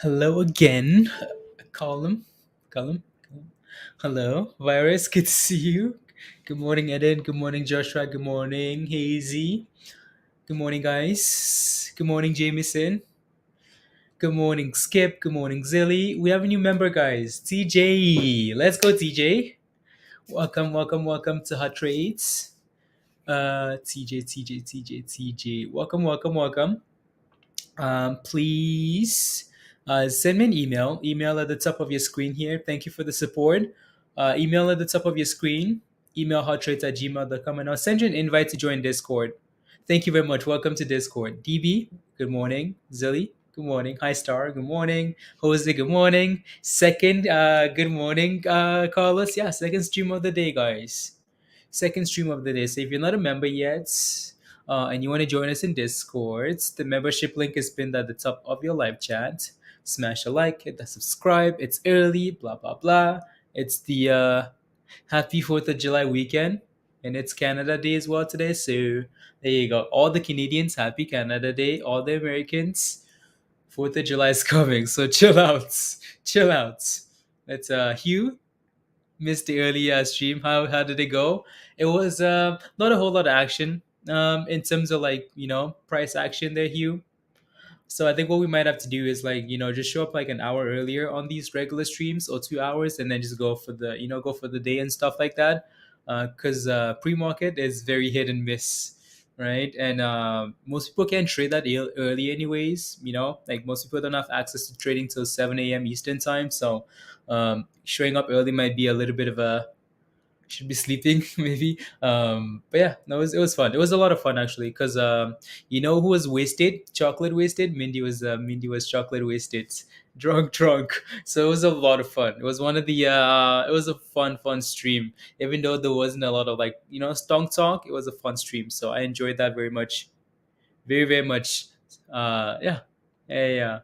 Hello again. Column. Column. Hello. Virus, good to see you. Good morning, Eden. Good morning, Joshua. Good morning, Hazy. Good morning, guys. Good morning, Jameson. Good morning, Skip. Good morning, Zilly. We have a new member, guys. TJ. Let's go, TJ. Welcome, welcome, welcome to Hot Trades. TJ. Welcome, welcome, welcome. Please send me an email. Email at the top of your screen here. Thank you for the support. Email at the top of your screen. Email hottrades@gmail.com, and I'll send you an invite to join Discord. Thank you very much. Welcome to Discord. DB, good morning. Zilly, good morning. Hi Star, good morning. Jose, good morning. Second, good morning, Carlos. Yeah, second stream of the day, guys. Second stream of the day. So if you're not a member yet, and you want to join us in Discord, the membership link is pinned at the top of your live chat. Smash a like, hit the subscribe. It's early, blah blah blah. It's the happy 4th of July weekend, and it's Canada Day as well today. So there you go. All the Canadians, happy Canada Day. All the Americans, 4th of July is coming. So chill out, chill out. Let's Hugh missed the early stream. How did it go? It was not a whole lot of action in terms of like price action there, Hugh. So I think what we might have to do is like just show up like an hour earlier on these regular streams or 2 hours, and then just go for the go for the day and stuff like that. Because pre-market is very hit and miss, right? And most people can't trade that early anyways. Like most people don't have access to trading till 7 a.m. Eastern time. So showing up early might be a little bit of a should be sleeping maybe. But yeah, no, it was fun. It was a lot of fun actually because who was wasted, chocolate wasted. Mindy was chocolate wasted, drunk. So it was a lot of fun. It was one of the it was a fun stream, even though there wasn't a lot of like stonk talk. It was a fun stream, so I enjoyed that very much, very much. Yeah. Yeah.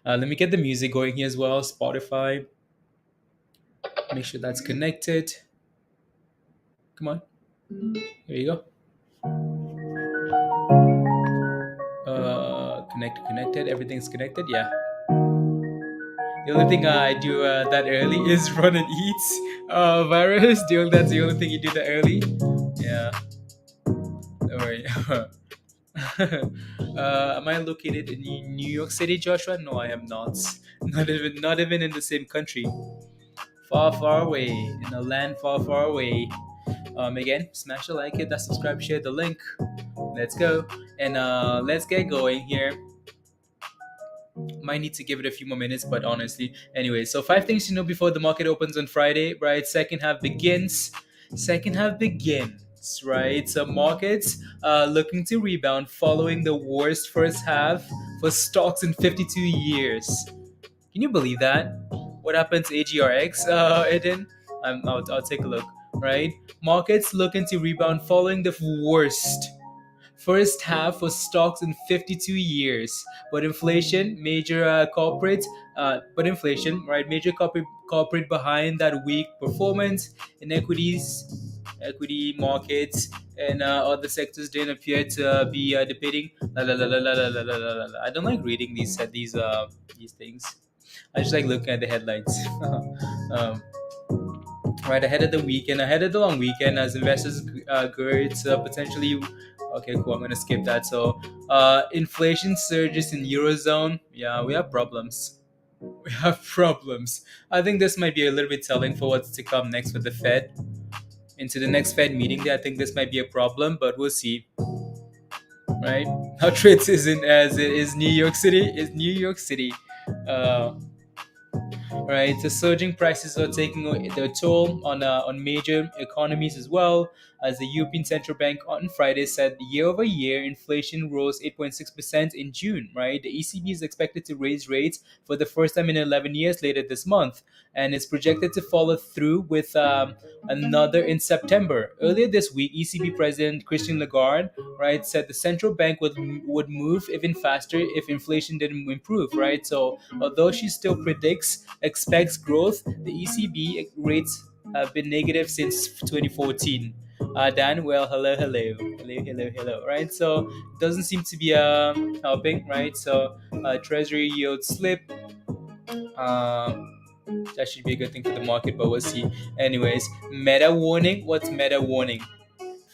Let me get the music going here as well. Spotify, make sure that's connected. Come on. Here you go. Connected. Everything's connected. Yeah. The only thing I do that early is run and eat. Virus. That's the only thing you do that early. Yeah. Don't worry. Am I located in New York City, Joshua? No, I am not. Not even in the same country. Far away in a land far away. Again, smash a like, hit that subscribe, share the link. Let's go and let's get going here. Might need to give it a few more minutes, but honestly, anyway. So 5 things to know before the market opens on Friday, right? Second half begins. Right? So markets looking to rebound following the worst first half for stocks in 52 years. Can you believe that? What happened to AGRX, Eden? I'll take a look. Right? Markets looking to rebound following the worst first half for stocks in 52 years. But inflation, major major culprit behind that weak performance in equity markets, and other sectors didn't appear to be debating. La, la, la, la, la, la, la, la, la, la. I don't like reading these things. I just like looking at the headlines. um, right ahead of the weekend, ahead of the long weekend, as investors gird potentially. Okay, cool. I'm gonna skip that. So, inflation surges in eurozone. Yeah, we have problems. We have problems. I think this might be a little bit telling for what's to come next with the Fed. Into the next Fed meeting, I think this might be a problem, but we'll see. Right? How trades isn't as it is New York City. Is New York City. Uh, right? The surging prices are taking their toll on major economies as well, as the European Central Bank on Friday said year-over-year inflation rose 8.6% in June. Right, the ECB is expected to raise rates for the first time in 11 years later this month, and it's projected to follow through with another in September. Earlier this week, ECB President Christine Lagarde, right, said the central bank would move even faster if inflation didn't improve. Right, so although she still expects growth, the ECB rates have been negative since 2014. Dan, well, hello, right? So doesn't seem to be helping, right? So treasury yield slip, Um, that should be a good thing for the market, but we'll see. Anyways, meta warning. What's meta warning?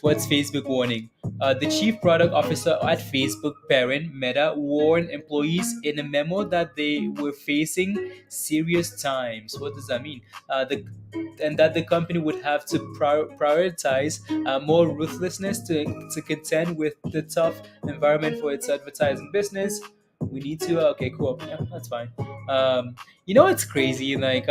What's Facebook warning? The chief product officer at Facebook parent Meta warned employees in a memo that they were facing serious times. What does that mean? And that the company would have to prioritize more ruthlessness to contend with the tough environment for its advertising business. We need to. Okay, cool. Yeah, that's fine. Um, it's crazy. Like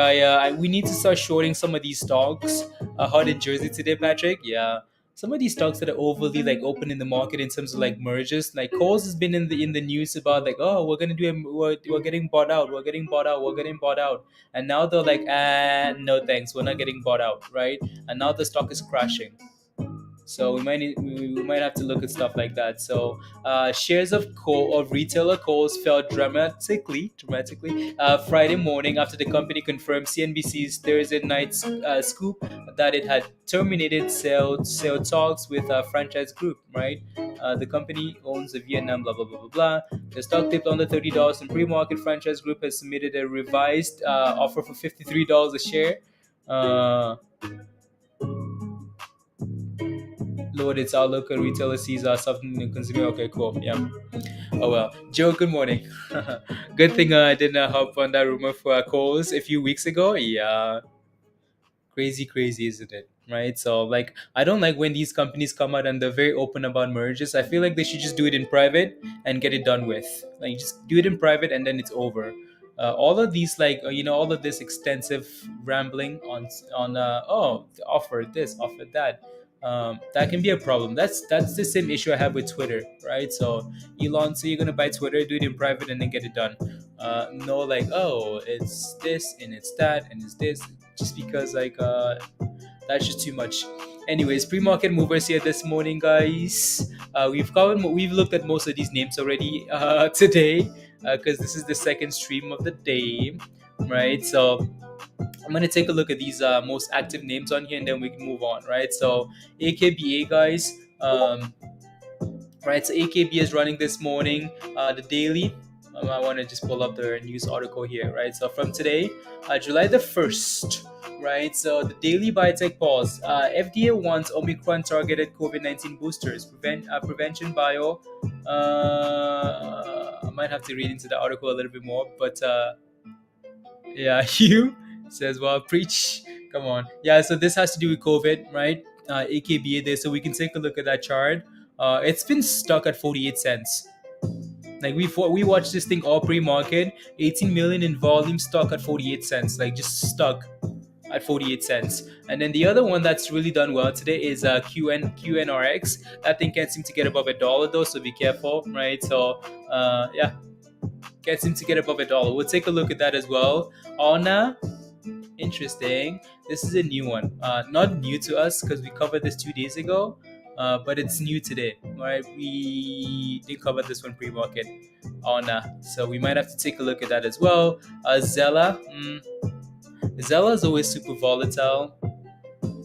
we need to start shorting some of these stocks. Hot in Jersey today, Patrick. Yeah, some of these stocks that are overly like open in the market in terms of like mergers. Like Coles has been in the news about like, oh, we're getting bought out, we're getting bought out, and now they're like, no thanks, we're not getting bought out, right? And now the stock is crashing. So we might have to look at stuff like that. So shares of retailer Coles fell dramatically Friday morning after the company confirmed CNBC's Thursday night scoop that it had terminated sale talks with a franchise group. Right, the company owns the Vietnam blah blah blah blah blah. The stock dipped under $30, and pre-market franchise group has submitted a revised offer for $53 a share. Uh, Lord, it's our local retailer sees something in consumer. Okay, cool. Yeah. Oh well. Joe, good morning. Good thing I didn't hop on that rumor for calls a few weeks ago. Yeah, crazy, isn't it? Right. So like, I don't like when these companies come out and they're very open about mergers. I feel like they should just do it in private and get it done with. Like, just do it in private and then it's over. All of these, like, all of this extensive rambling on offer this, offer that. That can be a problem. That's the same issue I have with Twitter, right? So Elon, say you're gonna buy Twitter, do it in private and then get it done. No, like, oh, it's this and it's that and it's this, just because like that's just too much. Anyways, pre-market movers here this morning, guys. We've looked at most of these names already today, because this is the second stream of the day, right? So I'm gonna take a look at these most active names on here, and then we can move on, right? So AKBA, guys. Right, so AKB is running this morning. The daily. I want to just pull up the news article here, right? So from today, July the 1st, right? So the daily biotech pause. FDA wants Omicron targeted COVID-19 boosters. Prevention bio. I might have to read into the article a little bit more, but yeah, Hugh says, well, preach. Come on. Yeah, so this has to do with COVID, right? AKBA there. So we can take a look at that chart. It's been stuck at 48 cents. Like we watched this thing all pre-market, 18 million in volume, stuck at 48 cents. Like, just stuck at 48 cents. And then the other one that's really done well today is QNRX. That thing can't seem to get above $1 though, so be careful, right? So yeah, can't seem to get above $1. We'll take a look at that as well. ALNA, interesting. This is a new one. Not new to us because we covered this 2 days ago, but it's new today. Right? We did cover this one pre-market. ALNA. So we might have to take a look at that as well. Zella. Zella is always super volatile.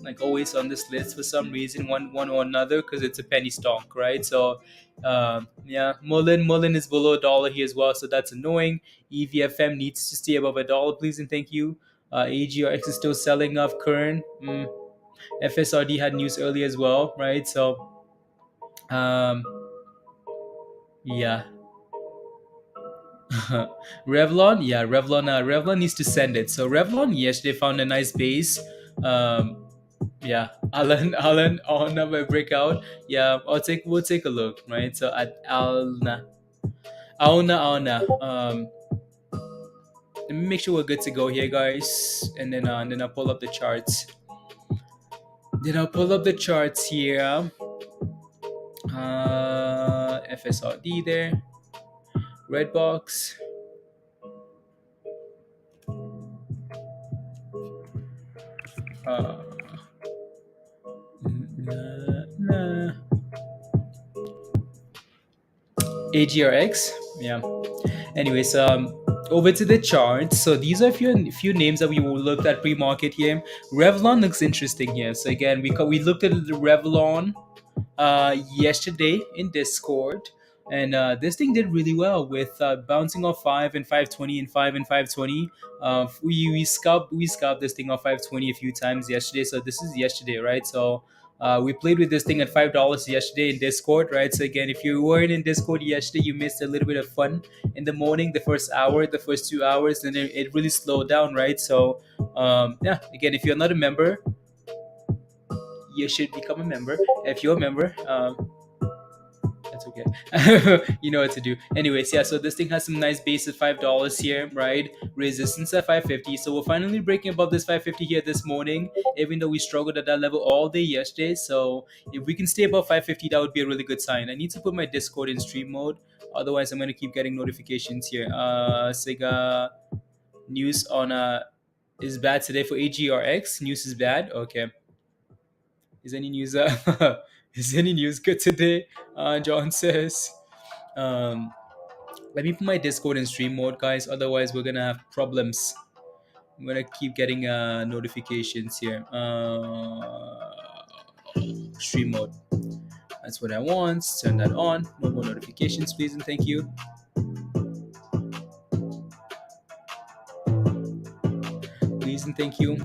Like, always on this list for some reason, one or another, because it's a penny stock, right? So yeah, MULN is below $1 here as well, so that's annoying. EVFM needs to stay above $1, please and thank you. AGRX is still selling off current. FSRD had news early as well, right? So yeah. Revlon, yeah, Revlon needs to send it. So Revlon, yes, they found a nice base. Yeah, Alan on a breakout. Yeah, we'll take a look, right? So at ALNA. Let me make sure we're good to go here, guys, and then I'll pull up the charts. Then I'll pull up the charts here. FSRD there, red box. AGRX, yeah. Anyways, over to the charts. So these are a few names that we looked at pre-market here. Revlon looks interesting here. So again, we looked at the Revlon yesterday in Discord, And this thing did really well with bouncing off 5 and 520 and 5 and 520. We scalped this thing off 520 a few times yesterday. So this is yesterday, right? So we played with this thing at $5 yesterday in Discord, right? So again, if you weren't in Discord yesterday, you missed a little bit of fun in the morning, the first hour, the first 2 hours, and then it really slowed down, right? So yeah, again, if you're not a member, you should become a member. If you're a member, that's okay. You know what to do. Anyways, yeah. So this thing has some nice base at $5 here, right? Resistance at 550. So we're finally breaking above this 550 here this morning, even though we struggled at that level all day yesterday. So if we can stay above 550, that would be a really good sign. I need to put my Discord in stream mode, otherwise I'm gonna keep getting notifications here. Sega news on is bad today for AGRX. News is bad. Okay. Is any news is any news good today? John says. Um, Let me put my Discord in stream mode, guys. Otherwise, we're gonna have problems. I'm gonna keep getting notifications here. Stream mode. That's what I want. Turn that on. No more notifications, please, and thank you. Please and thank you.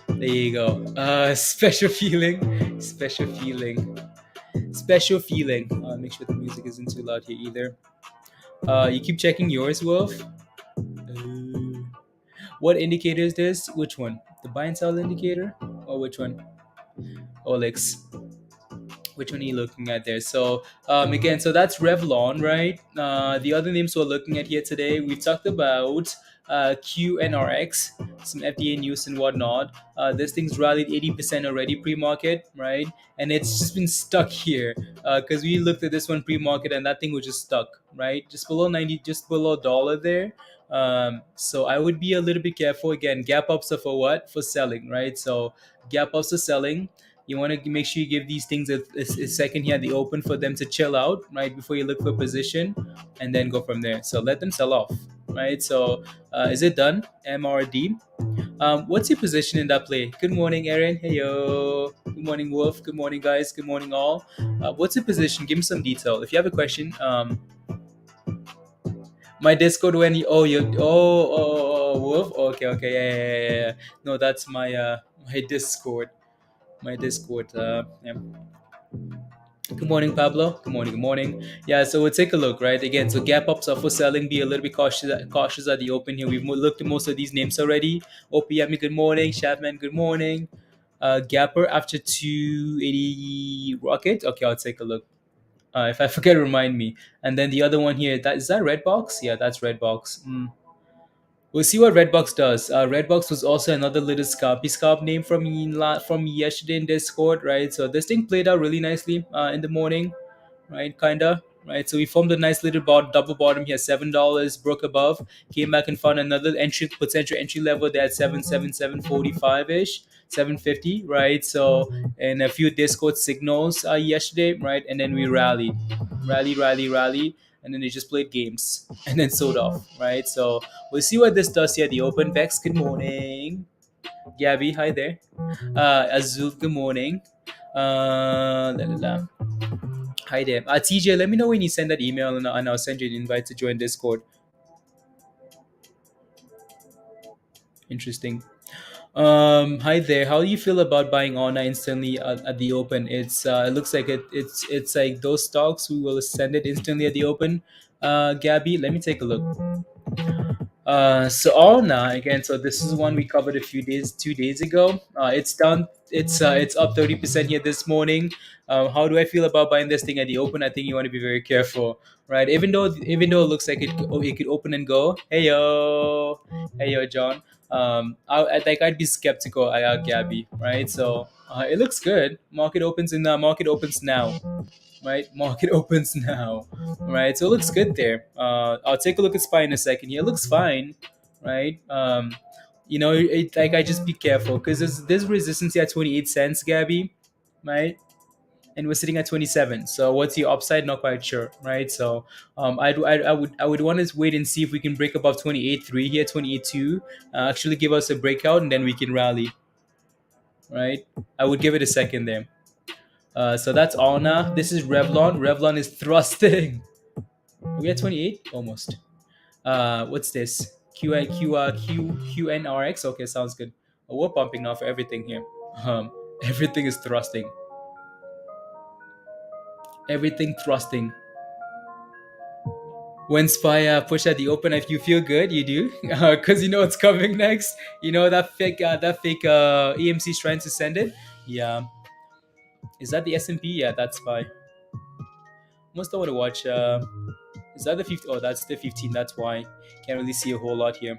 There you go. Special feeling. Special feeling. Special feeling. Make sure the music isn't too loud here either. You keep checking yours, Wolf. What indicator is this? Which one? The buy and sell indicator? Or which one? OLX. Which one are you looking at there? So again, so that's Revlon, right? The other names we're looking at here today, we've talked about QNRX, some FDA news and whatnot. This thing's rallied 80% already pre-market, right? And it's just been stuck here because we looked at this one pre-market and that thing was just stuck, right? Just below 90, just below dollar there. So I would be a little bit careful. Again, gap ups are for what? For selling, right? So gap ups are selling. You want to make sure you give these things a second here at the open for them to chill out, right, before you look for position, and then go from there. So let them sell off, right? So is it done? MRD. What's your position in that play? Good morning, Aaron. Hey yo. Good morning, Wolf. Good morning, guys. Good morning, all. What's your position? Give me some detail. If you have a question, my Discord when you Wolf. Okay, okay, yeah. No, that's my Discord. My Discord. Yeah. Good morning, Pablo. Good morning. Good morning. Yeah, so we'll take a look, right? Again, so gap ups are for selling. Be a little bit cautious at the open here. We've looked at most of these names already. OPM, good morning. Chapman, good morning. Gapper after 280 Rocket. Okay, I'll take a look. If I forget, remind me. And then the other one here, that is that Redbox? Yeah, that's Redbox. We'll see what Redbox does. Redbox was also another little scalp name from yesterday in Discord, right? So this thing played out really nicely in the morning, right? Kinda, right? So we formed a nice little double bottom here, $7, broke above, came back and found another potential entry level there at 777.45 ish, 750, right? So and a few Discord signals yesterday, right? And then we rally, and then they just played games and then sold off, right? So we'll see what this does here. The open Vex, good morning. Gabby, hi there. Azul, good morning. La, la, la. Hi there. TJ, let me know when you send that email and I'll send you an invite to join Discord. Interesting. Hi there. How do you feel about buying ALNA instantly at the open? It looks like it's like those stocks who will send it instantly at the open. Gabby, let me take a look. So ALNA again. So this is one we covered 2 days ago. It's down. It's up 30% here this morning. How do I feel about buying this thing at the open? I think you want to be very careful, right? Even though it looks like it could open and go. Hey yo, John. I'd be skeptical. Gabby, right? So it looks good. Market opens now, right? Market opens now, right? So it looks good there. I'll take a look at SPY in a second. Here, it looks fine, right? Like I just be careful because there's resistance here at 28 cents, Gabby, right? And we're sitting at 27. So what's the upside? Not quite sure, right? So I would want to wait and see if we can break above 28.3 here, 28.2, actually give us a breakout and then we can rally, right? I would give it a second there. So that's ALNA. This is Revlon. Revlon is thrusting. Are we at 28? Almost. What's this? QNRX. Okay, sounds good. We're pumping now for everything here. Um, everything is thrusting. Everything thrusting. When Spy push at the open, if you feel good, you do, because you know what's coming next. You know that fake EMC is trying to send it. Yeah, is that the S&P? Yeah, that's Spy. Must don't want to watch. Is that the 50? Oh, that's the 15. That's why can't really see a whole lot here.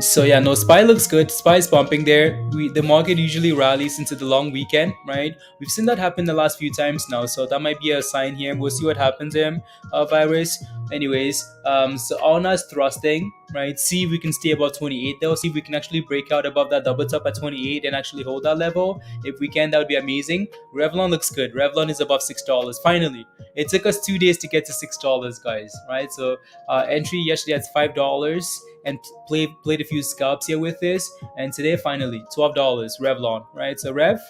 So yeah, no, Spy looks good. Spy's pumping there. The market usually rallies into the long weekend, right? We've seen that happen the last few times now, so that might be a sign here. We'll see what happens here. Virus. Anyways, so ALNA is thrusting, right? See if we can stay above 28 though. See if we can actually break out above that double top at 28 and actually hold that level. If we can, that would be amazing. Revlon looks good. Revlon is above $6. Finally, it took us 2 days to get to $6, guys, right? So entry yesterday at $5 and played a few scalps here with this, and today finally $12 Revlon, right? So Rev,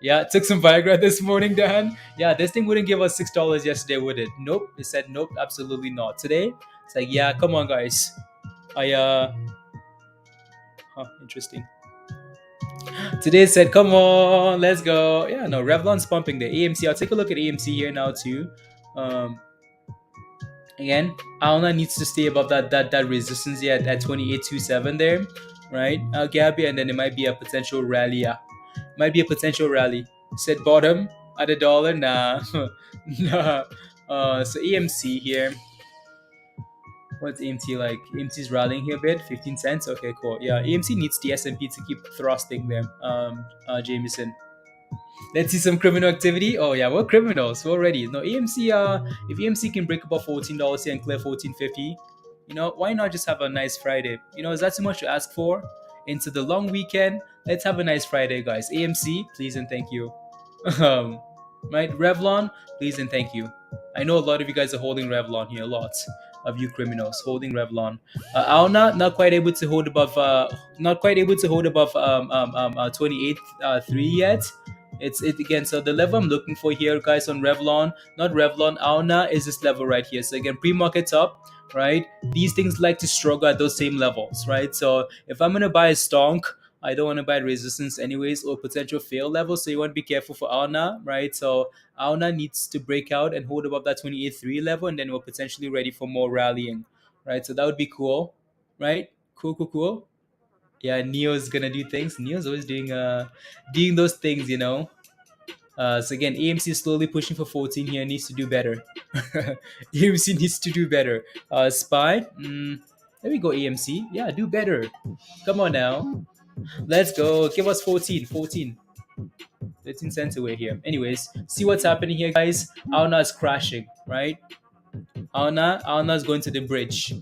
yeah, took some Viagra this morning, Dan. Yeah, this thing wouldn't give us $6 yesterday, would it? Nope. It said nope, absolutely not. Today, it's like, yeah, come on, guys. Interesting. Today it said, come on, let's go. Yeah, no, Revlon's pumping the AMC. I'll take a look at AMC here now too. Again, ALNA needs to stay above that resistance here at 28.27 there, right? AKBA, and then it might be a potential rally. Yeah, might be a potential rally. Set bottom at $1. Nah, nah. So AMC here. What's AMC like? AMC's rallying here a bit. 15 cents. Okay, cool. Yeah, AMC needs the S&P to keep thrusting there. Jameson. Let's see some criminal activity. Oh yeah, we're criminals. We're ready. No, AMC. If AMC can break above $14 here and clear 14.50, why not just have a nice Friday? Is that too much to ask for? Into the long weekend, let's have a nice Friday, guys. AMC, please and thank you. Um, right, Revlon, please and thank you. I know a lot of you guys are holding Revlon here. Lots of you criminals holding Revlon. ALNA not quite able to hold above. Not quite able to hold above 28.3 yet. It's it again. So the level I'm looking for here, guys, on Revlon, not Revlon, ALNA is this level right here. So again, pre-market top, right? These things like to struggle at those same levels, right? So if I'm gonna buy a stonk, I don't want to buy resistance anyways or potential fail level. So you want to be careful for ALNA, right? So ALNA needs to break out and hold above that 28.3 level, and then we're potentially ready for more rallying, right? So that would be cool, right? Cool. Yeah, Neo's gonna do things. Neo's always doing those things. So again, AMC is slowly pushing for 14 here. Needs to do better. AMC needs to do better. Spy. There we go. AMC. Yeah, do better. Come on now. Let's go. Give us 14. 13 cents away here. Anyways, see what's happening here, guys. ALNA is crashing, right? ALNA is going to the bridge.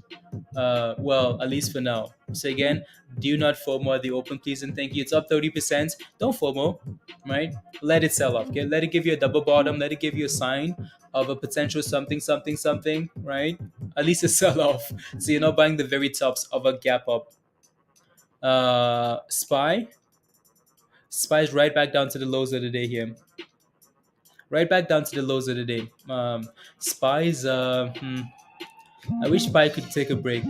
Well, at least for now. So again, do not FOMO at the open, please and thank you. It's up 30%. Don't FOMO, right? Let it sell off. Okay, let it give you a double bottom. Let it give you a sign of a potential something, right? At least a sell off. So you're not buying the very tops of a gap up. Spy. Spy's right back down to the lows of the day here. Right back down to the lows of the day. Spy's. I wish Spy could take a break.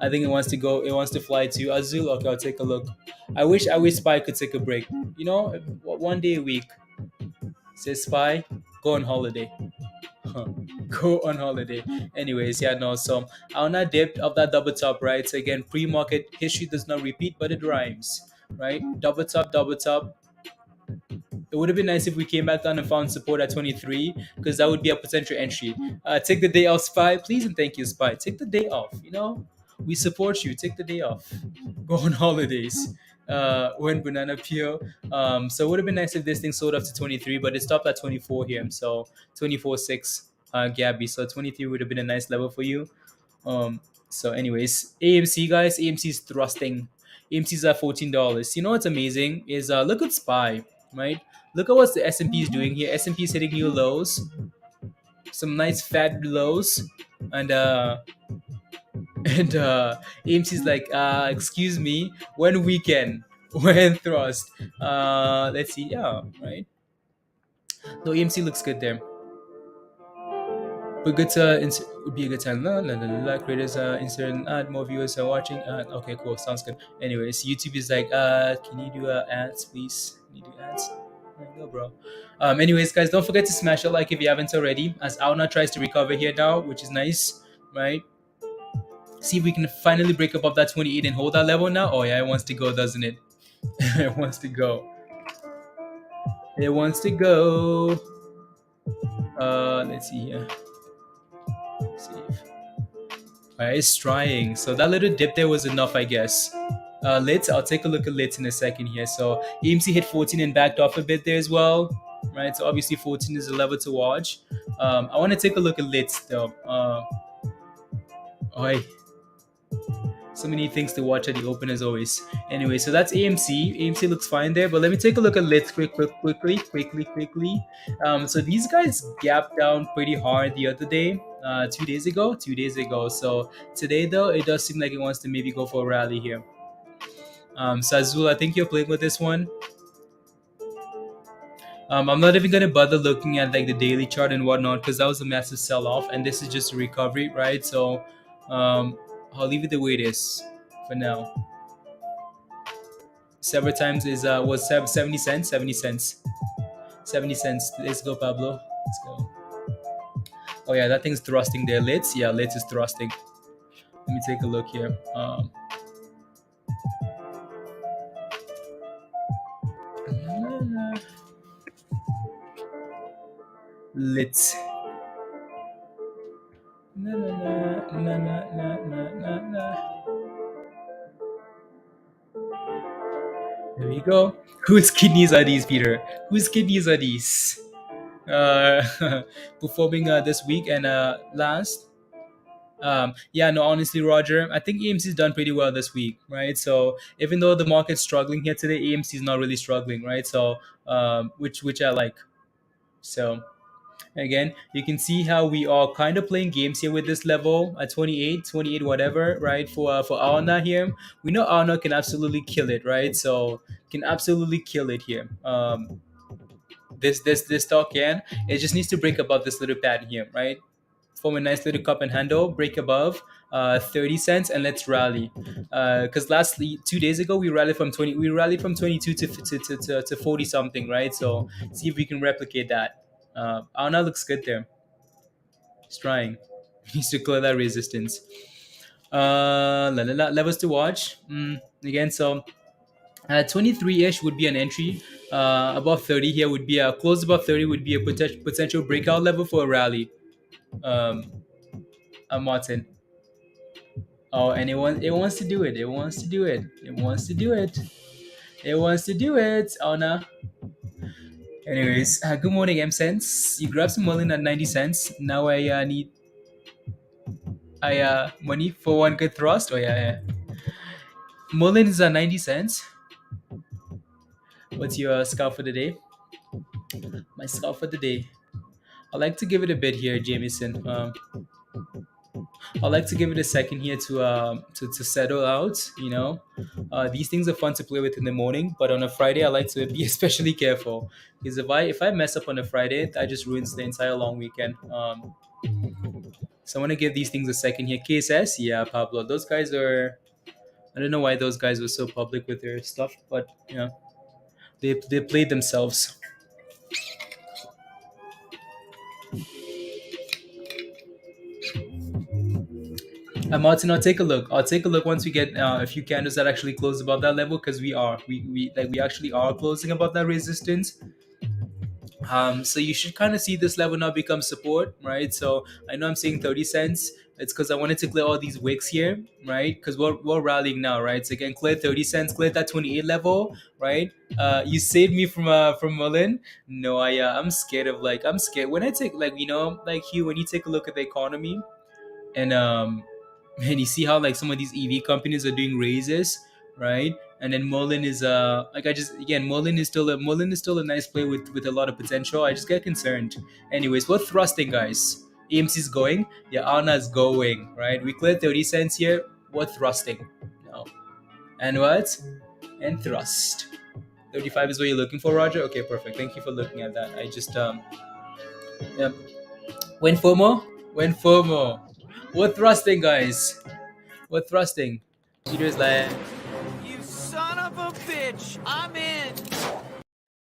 I think it wants to go. It wants to fly to Azul. Okay, I'll take a look. I wish Spy could take a break. One day a week. Says Spy, go on holiday. Go on holiday. Anyways, yeah, no. So ALNA dipped of that double top, right? So again, pre-market history does not repeat, but it rhymes, right? Double top. It would have been nice if we came back down and found support at 23, because that would be a potential entry. Take the day off, Spy. Please and thank you, Spy. Take the day off. We support you. Take the day off. Go on holidays. When banana peel. So it would have been nice if this thing sold up to 23, but it stopped at 24 here. So 24.6, Gabby. So 23 would have been a nice level for you. So anyways, AMC, guys. AMC is thrusting. AMC's at $14. You know what's amazing is look at Spy, right? Look at what the S&P is doing here. S&P is hitting new lows, some nice fat lows, and AMC's like, excuse me, when weekend, when thrust. Let's see. Yeah, right. No, EMC looks good there. But good to would be a good time. La la la la. Creators insert an ad. More viewers are watching. Okay, cool. Sounds good. Anyways, YouTube is like, can you do ads, please? Can you do ads? There you go, bro. Anyways, guys, don't forget to smash a like if you haven't already. As ALNA tries to recover here now, which is nice, right? See if we can finally break above that 28 and hold that level now. Oh yeah, it wants to go, doesn't it? It wants to go. It wants to go. Let's see here. Save. Alright, it's trying. So that little dip there was enough, I guess. LYT, I'll take a look at LYT in a second here. So AMC hit 14 and backed off a bit there as well. Right, so obviously 14 is a level to watch. I want to take a look at LYT though. Oh, so many things to watch at the open as always. Anyway, so that's AMC. AMC looks fine there, but let me take a look at LYT quickly. So these guys gapped down pretty hard the other day, 2 days ago. 2 days ago. So today though, it does seem like it wants to maybe go for a rally here. So Azul, I think you're playing with this one. I'm not even gonna bother looking at like the daily chart and whatnot because that was a massive sell-off, and this is just a recovery, right? So I'll leave it the way it is for now. Several times is was 70 cents, 70 cents, 70 cents. Let's go, Pablo. Let's go. Oh yeah, that thing's thrusting there. LYT, yeah, LYT is thrusting. Let me take a look here. LYT. Na na na na na na na na. There we go. Whose kidneys are these, Peter? Whose kidneys are these? Performing this week and last. Yeah, no, honestly, Roger, I think AMC's done pretty well this week, right? So even though the market's struggling here today, AMC's not really struggling, right? So which I like. So again, you can see how we are kind of playing games here with this level at 28, whatever, right? For ALNA here, we know ALNA can absolutely kill it, right? So can absolutely kill it here. This stock can. It just needs to break above this little pattern here, right? Form a nice little cup and handle, break above 30 cents, and let's rally. Because lastly, 2 days ago we rallied from 22 to 40 something, right? So see if we can replicate that. Auna looks good there. He's trying. He needs to clear that resistance. Levels to watch. Again, so 23-ish would be an entry. Above 30 here would be a close above 30 would be a potential breakout level for a rally. Martin. Oh, and it wants to do it. It wants to do it. It wants to do it. It wants to do it. Oh no. Anyways, good morning, M cents. You grabbed some MULN at 90 cents. Now I need money for one good thrust. Oh yeah. MULN is at 90 cents. What's your scalp for the day? My scalp for the day. I like to give it a bit here, Jameson. I like to give it a second here to settle out. You know, these things are fun to play with in the morning, but on a Friday I like to be especially careful because if I mess up on a Friday, that just ruins the entire long weekend. So I want to give these things a second here. KSS, yeah, Pablo. Those guys are. I don't know why those guys were so public with their stuff, but you know, they played themselves. Martin, I'll take a look. I'll take a look once we get a few candles that actually close above that level because we actually are closing above that resistance. So you should kind of see this level now become support, right? So I know I'm saying 30 cents. It's because I wanted to clear all these wicks here, right? Because we're rallying now, right? So again, clear 30 cents, clear that 28 level, right? You saved me from MULN. No, I'm scared of I'm scared when I take like Hugh, when you take a look at the economy and and you see how some of these EV companies are doing raises, right? And then MULN is MULN is still a nice play with a lot of potential. I just get concerned. Anyways, we're thrusting, guys. AMC is going, yeah, ALNA is going, right? We cleared 30 cents here. We're thrusting. No. And what? and thrust. 35 is what you're looking for, Roger? Okay, perfect. Thank you for looking at that. I just yeah. When FOMO? When FOMO. We're thrusting, guys. We're thrusting. Peter's like, You son of a bitch! I'm in!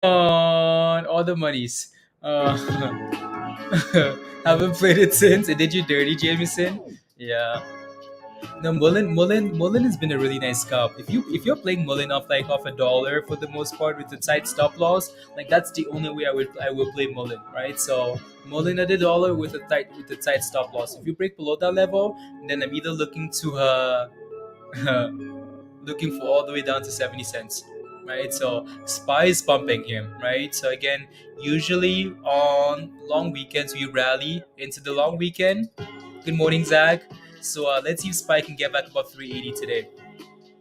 on all the monies. Haven't played it since. It did you dirty, Jameson. Yeah. No, MULN has been a really nice scalp. If you're playing MULN off $1 for the most part with the tight stop loss, like that's the only way I will play MULN, right? So MULN at $1 with a tight stop loss. If you break below that level, then I'm either looking to looking for all the way down to 70 cents, right? So SPY is pumping here, right? So again, usually on long weekends we rally into the long weekend. Good morning, Zach. So let's see if SPY can get back above 380 today.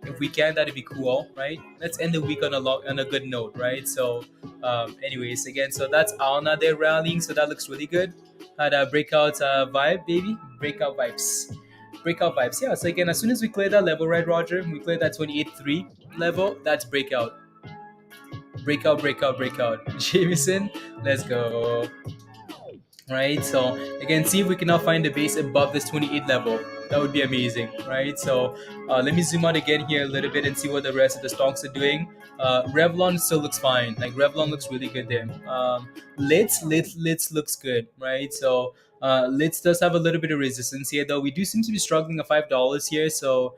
If we can, that'd be cool, right? Let's end the week on a good note, right? So, anyways, again, so that's ALNA. They're rallying, so that looks really good. Had a breakout vibe, baby. Breakout vibes. Breakout vibes. Yeah. So again, as soon as we clear that level, right, Roger? We clear that 28.3 level. That's breakout. Breakout, breakout, breakout. Jameson, let's go. Right, so again, see if we can now find the base above this 28 level. That would be amazing, right? So let me zoom out again here a little bit and see what the rest of the stocks are doing. Revlon still looks fine. Like Revlon looks really good there. LYT looks good, right? So LYT does have a little bit of resistance here, though. We do seem to be struggling at $5 here. So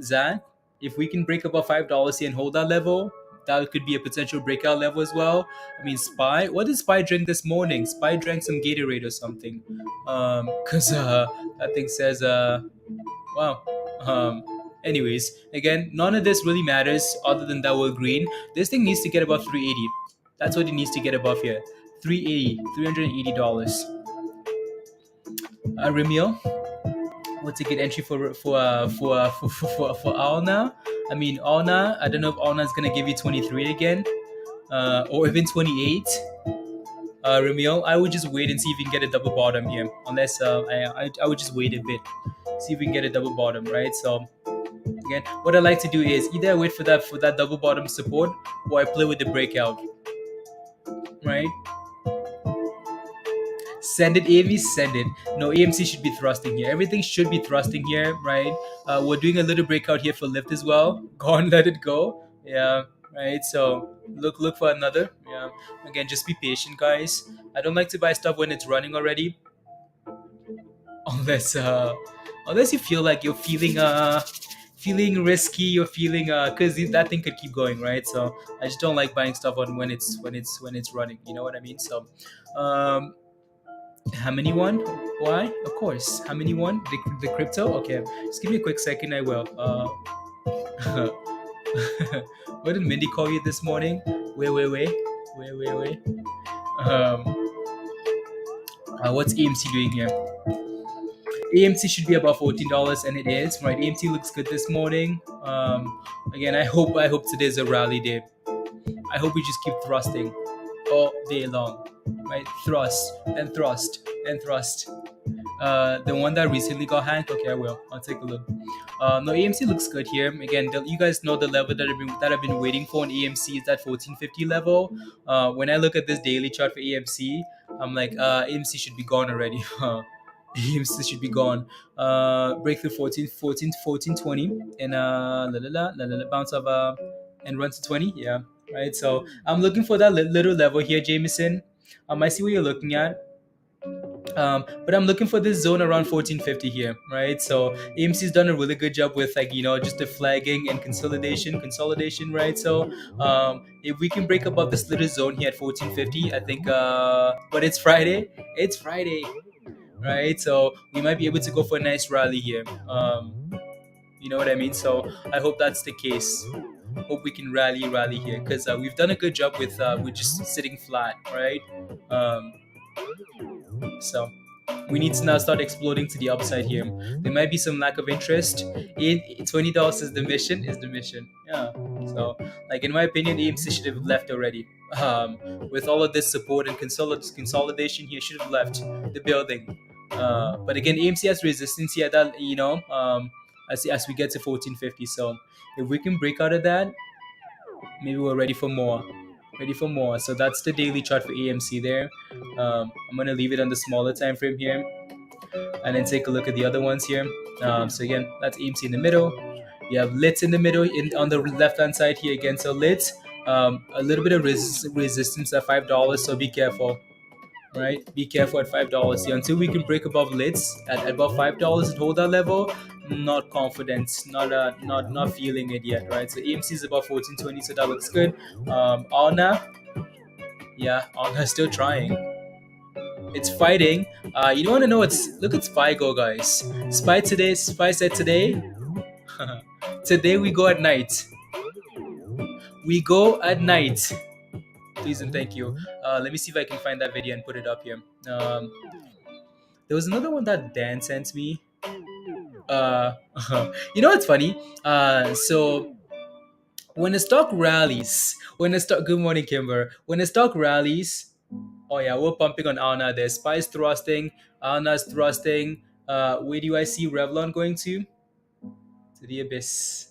Zach, if we can break above $5 here and hold that level, that could be a potential breakout level as well. I mean, SPY. What did SPY drink this morning? SPY drank some Gatorade or something. Cause that thing says wow. Anyways, again, none of this really matters other than that we're green. This thing needs to get above 380. That's what it needs to get above here. 380, $380. Remil, we'll take an entry for ALNA. I mean, ALNA. I don't know if ALNA is gonna give you 23 again, or even 28. Ramil, I would just wait and see if you can get a double bottom here. Unless I would just wait a bit, see if we can get a double bottom, right? So again, what I like to do is either I wait for that double bottom support, or I play with the breakout, right? Send it, AMC, send it. No, AMC should be thrusting here. Everything should be thrusting here, right? We're doing a little breakout here for lift as well. Go on, let it go. Yeah, right. So look for another. Yeah. Again, just be patient, guys. I don't like to buy stuff when it's running already, unless you feel like you're feeling risky. You're feeling because that thing could keep going, right? So I just don't like buying stuff on when it's running. You know what I mean? So. How many won? Why? Of course. How many won? The crypto? Okay. Just give me a quick second. I will. What did Mindy call you this morning? Wait. What's AMC doing here? AMC should be above $14, and it is, right? AMC looks good this morning. Again, I hope today's a rally day. I hope we just keep thrusting all day long, right? Thrust and thrust and thrust. The one that recently got hacked. Okay, I'll take a look. No, AMC looks good here. Again, you guys know the level that I've been waiting for on AMC is that 1450 level. When I look at this daily chart for AMC, I'm like, AMC should be gone already. AMC should be gone. Breakthrough 1420 and bounce of and run to 20. Yeah, right. So I'm looking for that little level here, Jameson. I see what you're looking at. But I'm looking for this zone around 1450 here, right? So AMC's done a really good job with just the flagging and consolidation, right? So if we can break above this little zone here at 1450, I think. But it's Friday, right? So we might be able to go for a nice rally here. You know what I mean? So I hope that's the case. Hope we can rally here because we've done a good job with just sitting flat, right? So we need to now start exploding to the upside here. There might be some lack of interest. $20 is the mission. Yeah. So in my opinion, AMC should have left already. With all of this support and consolidation here, should have left the building. But again, AMC has resistance here that as we get to 1450. So if we can break out of that, Maybe we're ready for more. Ready for more. So that's the daily chart for AMC there. I'm gonna leave it on the smaller time frame here, and then take a look at the other ones here. So again, that's AMC in the middle. You have LYT in the middle. On the left hand side here again. So LYT, a little bit of resistance at $5. So be careful. Right, be careful at $5. See, until we can break above lids at above $5 and hold that level, not confident, not feeling it yet, right? So EMC is about 14.20, so that looks good. ALNA, yeah, ALNA is still trying. It's fighting. You don't want to know what's look at SPY go, guys. SPY today, SPY said today. Today we go at night. We go at night. Please and thank you. Let me see if I can find that video and put it up here. There was another one that Dan sent me. Uh, you know what's funny? So when the stock rallies, when the stock, good morning, Kimber. When the stock rallies, oh yeah, we're pumping on ALNA. There's Spice thrusting, ALNA's thrusting. Where do I see Revlon going to? To the abyss.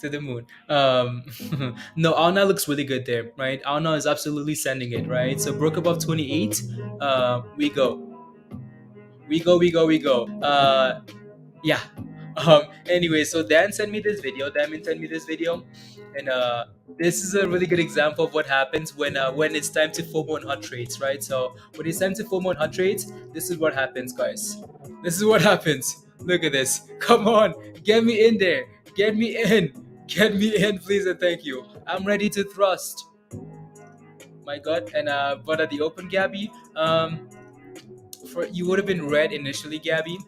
To the moon. No, ALNA looks really good there, right? ALNA is absolutely sending it, right? So broke above 28. We go. We go. Yeah. Anyway, so Dan sent me this video. Damon sent me this video, and this is a really good example of what happens when it's time to FOMO on hot trades, right? So when it's time to FOMO on hot trades, this is what happens, guys. This is what happens. Look at this. Come on, get me in there. Get me in. Get me in, please and thank you. I'm ready to thrust. My God, and but at the open, Gabby, for you would have been red initially, Gabby,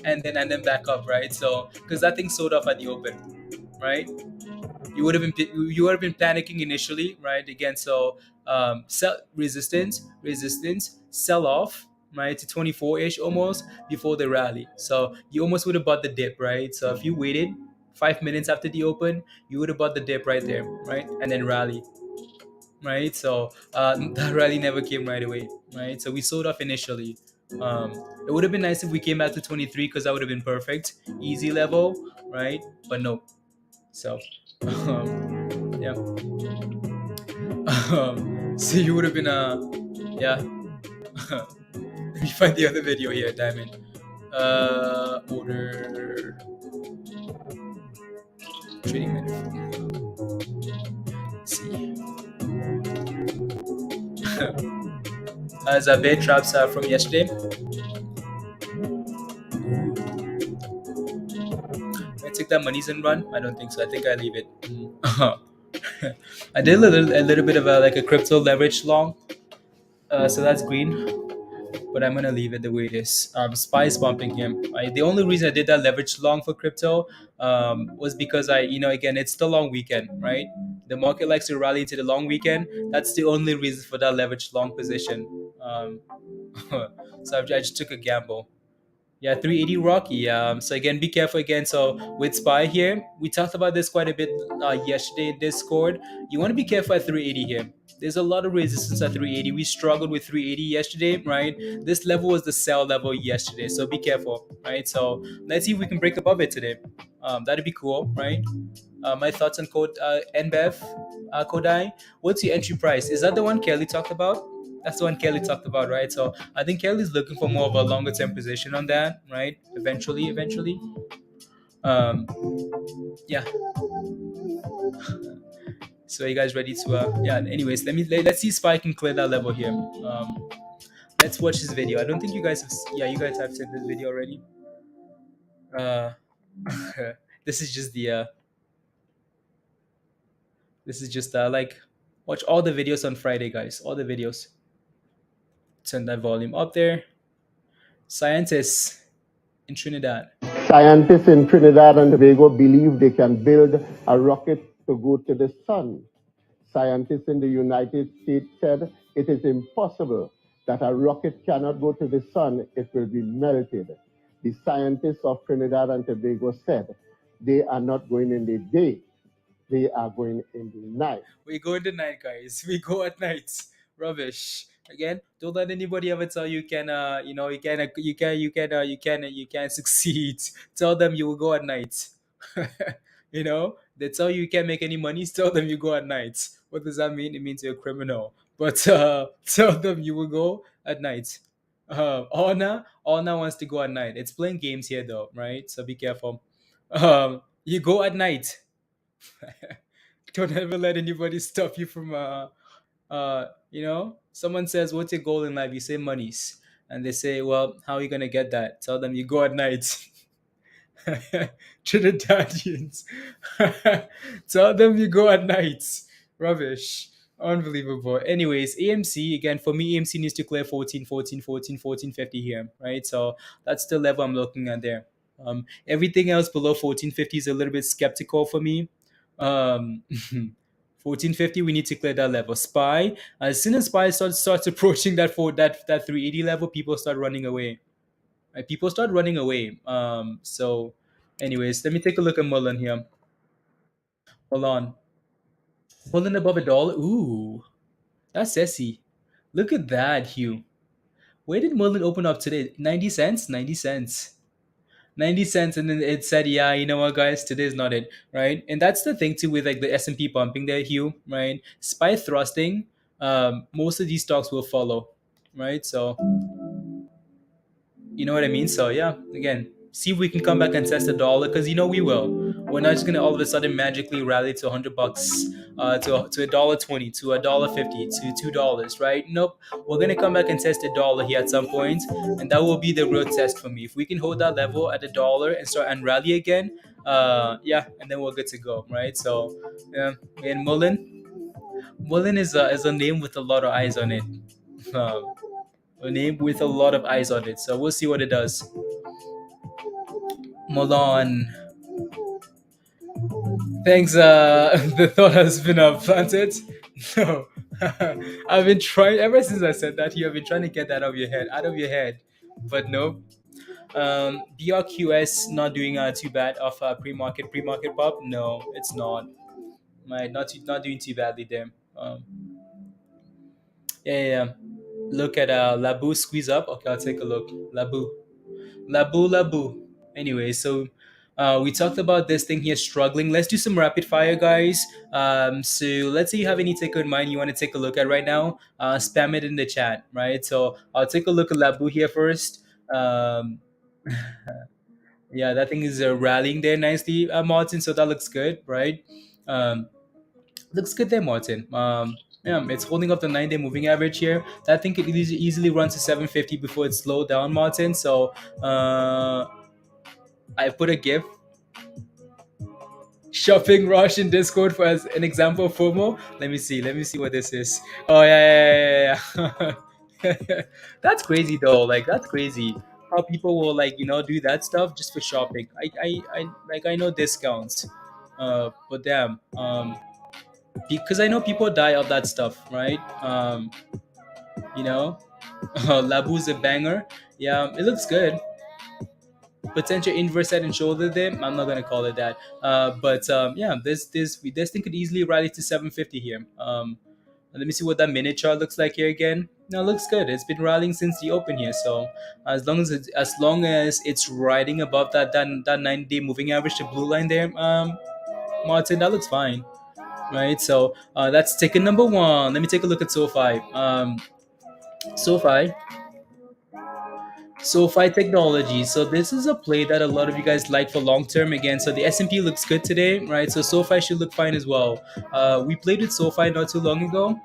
and then back up, right? So because that thing sold off at the open, right? You would have been panicking initially, right? Again, so sell resistance, sell off, right, to 24-ish almost before the rally. So you almost would have bought the dip, right? So if you waited 5 minutes after the open, you would have bought the dip right there, right, and then rally, right? So that rally never came right away, right? So we sold off initially. Um, it would have been nice if we came back to 23 because that would have been perfect, easy level, right? But no. So, yeah. So you would have been yeah. Let me find the other video here, Diamond. Order trading menu. Let's see. As a bear traps from yesterday. I take that monies and run? I don't think so. I think I leave it. I did a little bit of like a crypto leverage long. So that's green. But I'm gonna leave it the way it is. Spy is bumping him. The only reason I did that leverage long for crypto was because again, it's the long weekend, right? The market likes to rally into the long weekend. That's the only reason for that leverage long position. So I just took a gamble. Yeah, 380 Rocky. So again, be careful again. So with SPY here, we talked about this quite a bit yesterday in Discord. You want to be careful at 380 here. There's a lot of resistance at 380. We struggled with 380 yesterday, right? This level was the sell level yesterday, so be careful, right? So let's see if we can break above it today. That'd be cool, right? My thoughts on code NBEV, Kodai. What's your entry price? Is that the one Kelly talked about? That's the one Kelly talked about, right? So I think Kelly's looking for more of a longer term position on that, right? Eventually. Um, yeah. So are you guys ready to? Yeah. Anyways, let's see Spike can clear that level here. Let's watch this video. I don't think you guys have. Yeah, you guys have seen this video already. Uh, this is just the. This is just like watch all the videos on Friday, guys. All the videos. Turn that volume up there. Scientists in Trinidad. Scientists in Trinidad and Tobago believe they can build a rocket to go to the sun. Scientists in the United States said it is impossible that a rocket cannot go to the sun, it will be melted. The scientists of Trinidad and Tobago said they are not going in the day, they are going in the night. We go in the night, guys. We go at night. Rubbish. Again, don't let anybody ever tell you can you can succeed. Tell them you will go at night. They tell you can't make any money. Tell them you go at night. What does that mean? It means you're a criminal. But tell them you will go at night. Alna wants to go at night. It's playing games here though, right? So be careful. You go at night. Don't ever let anybody stop you from someone says, "What's your goal in life?" You say monies, and they say, "Well, how are you gonna get that?" Tell them you go at night. Trinidadians. Tell them you go at night. Rubbish. Unbelievable. Anyways, AMC, again, for me, AMC needs to clear 14, 14, 14, 1450 here, right? So that's the level I'm looking at there. Everything else below 1450 is a little bit skeptical for me. Um, 1450, we need to clear that level. Spy, as soon as Spy starts approaching that 380 level, people start running away. Right? People start running away. Anyways, let me take a look at MULN here. Hold on. MULN above $1. Ooh, that's sexy. Look at that, Hugh. Where did MULN open up today? 90 cents? 90 cents. 90 cents, and then it said, yeah, you know what, guys, today is not it, right? And that's the thing too with like the S&P pumping there, Hugh, right? Spy thrusting, most of these stocks will follow, right? So you know what I mean? So yeah, again, see if we can come back and test $1 because you know we will. We're not just gonna all of a sudden magically rally to $100, to $1.20, to $1.50, to $2, right? Nope. We're gonna come back and test $1 here at some point, and that will be the real test for me. If we can hold that level at $1 and start and rally again, yeah, and then we're good to go, right? So, yeah, and Mullen is a name with a lot of eyes on it. Um, a name with a lot of eyes on it. So we'll see what it does. Molon. Thanks, the thought has been planted. No. I've been trying ever since I said that here, I've been trying to get that out of your head. But no. BRQS not doing too bad of pre-market pop. No, it's not. Not doing too badly there. Yeah. Look at Labu squeeze up. Okay, I'll take a look. Labu. Anyway, so we talked about this thing here struggling. Let's do some rapid fire, guys. So let's say you have any ticker in mind you want to take a look at right now. Spam it in the chat, right? So I'll take a look at Labu here first. Yeah, that thing is rallying there nicely, Martin. So that looks good, right? Um, looks good there, Martin. Yeah, it's holding up the 9-day moving average here. That thing could easily run to 750 before it slowed down, Martin. So I put a GIF shopping rush in Discord for as an example of FOMO. Let me see. Let me see what this is. Oh yeah. That's crazy though. Like that's crazy. How people will do that stuff just for shopping. I know discounts, but damn. Because I know people die of that stuff, right? You know, Labu's a banger. Yeah, it looks good. Potential inverse head and shoulder there. I'm not gonna call it that. But yeah, this thing could easily rally to 750 here. Let me see what that minute chart looks like here again. No, it looks good. It's been rallying since the open here. So as long as it's riding above that 9-day moving average, the blue line there, Martin, that looks fine, right? So that's ticket number one. Let me take a look at SoFi. SoFi. SoFi Technology. So this is a play that a lot of you guys like for long term again. So the S&P looks good today, right? So SoFi should look fine as well. We played with SoFi not too long ago.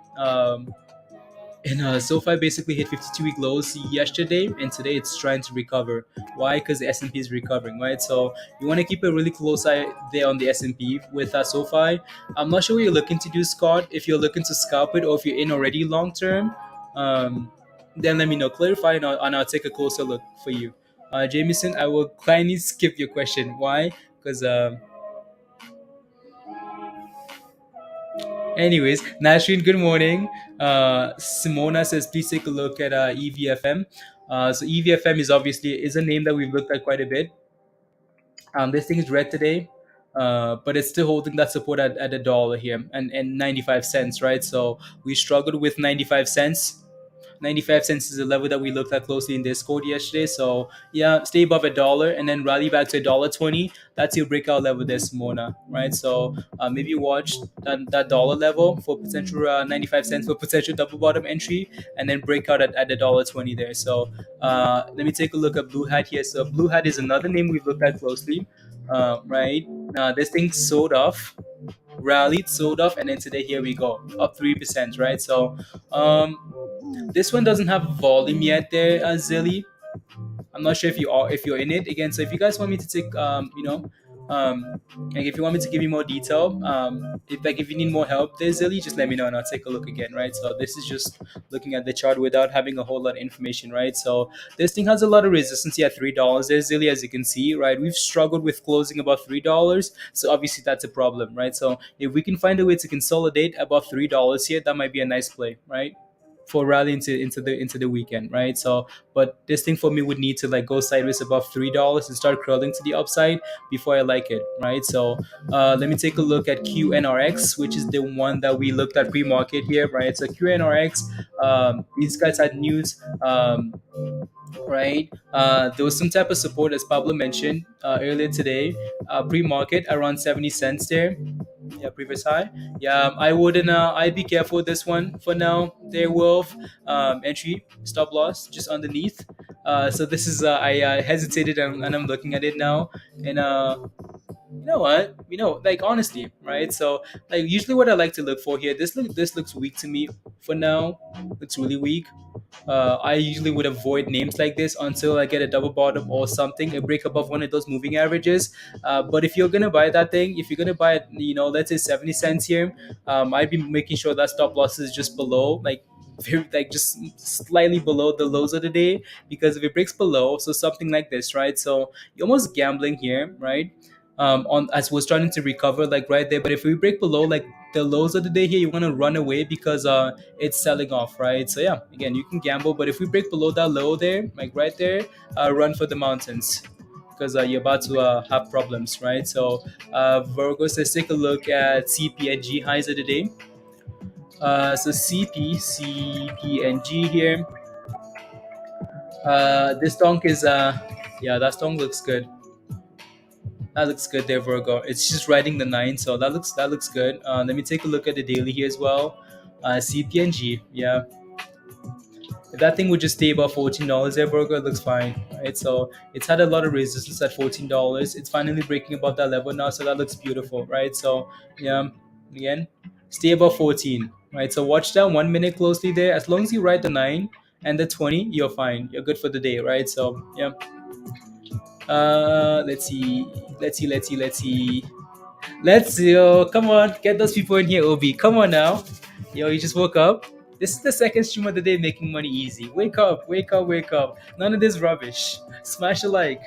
And SoFi basically hit 52-week lows yesterday, and today it's trying to recover. Why? Because the S&P is recovering, right? So you want to keep a really close eye there on the S&P with SoFi. I'm not sure what you're looking to do, Scott. If you're looking to scalp it, or if you're in already long term, then let me know. Clarify, and I'll take a closer look for you. Jameson, I will kindly skip your question. Why? Because anyways, Nasreen, good morning. Simona says, please take a look at EVFM. So EVFM is a name that we've looked at quite a bit. This thing is red today, but it's still holding that support at $1 here and 95 cents, right? So we struggled with 95 cents. 95 cents is the level that we looked at closely in Discord yesterday. So yeah, stay above $1 and then rally back to $1.20. That's your breakout level there, Simona, right? So maybe watch that dollar level for potential 95 cents for potential double bottom entry, and then breakout at the $1.20 there. So let me take a look at Blue Hat here. So Blue Hat is another name we've looked at closely, right? This thing sold off, rallied, sold off, and then today here we go, up 3%, right? So this one doesn't have volume yet there, Zilly. I'm not sure if you're in it again. So if you guys want me to take like if you want me to give you more detail, if you need more help there, Zilly, just let me know and I'll take a look again, right? So this is just looking at the chart without having a whole lot of information, right? So this thing has a lot of resistance here at $3 there, Zilly, as you can see, right? We've struggled with closing above $3, so obviously that's a problem, right? So if we can find a way to consolidate above $3 here, that might be a nice play, right? For rally into the weekend, right? So, but this thing for me would need to like go sideways above $3 and start curling to the upside before I like it, right? So, let me take a look at QNRX, which is the one that we looked at pre-market here, right? So QNRX, these guys had news. Right, there was some type of support, as Pablo mentioned earlier today, pre-market around 70 cents there. Yeah, previous high. Yeah, I wouldn't. I'd be careful with this one for now. There, Wolf. Entry stop loss just underneath. So this is. I hesitated and I'm looking at it now, and you know what? Like honestly, right? So like usually what I like to look for here. This looks weak to me for now. Looks really weak. I usually would avoid names like this until I get a double bottom or something, a break above one of those moving averages. But if you're gonna buy that thing, if you're gonna buy it, let's say 70 cents here, I'd be making sure that stop loss is just below, like like just slightly below the lows of the day, because if it breaks below, so something like this, right? So you're almost gambling here, right? On as we're starting to recover, like right there. But if we break below like the lows of the day here, you want to run away because it's selling off, right? So yeah, again, you can gamble, but if we break below that low there, like right there, run for the mountains because you're about to have problems, right? So Virgo says take a look at CP and G highs of the day. So CP and G here. This donk is yeah, that donk looks good. That looks good there, Virgo. It's just riding the 9, so that looks good. Let me take a look at the daily here as well. CPNG, yeah. If that thing would just stay above $14 there, Virgo, it looks fine, right? So it's had a lot of resistance at $14. It's finally breaking above that level now, so that looks beautiful, right? So yeah, again, stay above 14, right? So watch that 1 minute closely there. As long as you ride the 9 and the 20, you're fine. You're good for the day, right? So yeah. Let's see. Yo, come on, get those people in here, Obi. Come on now. Yo, you just woke up. This is the second stream of the day making money easy. Wake up, wake up, wake up. None of this rubbish. Smash a like.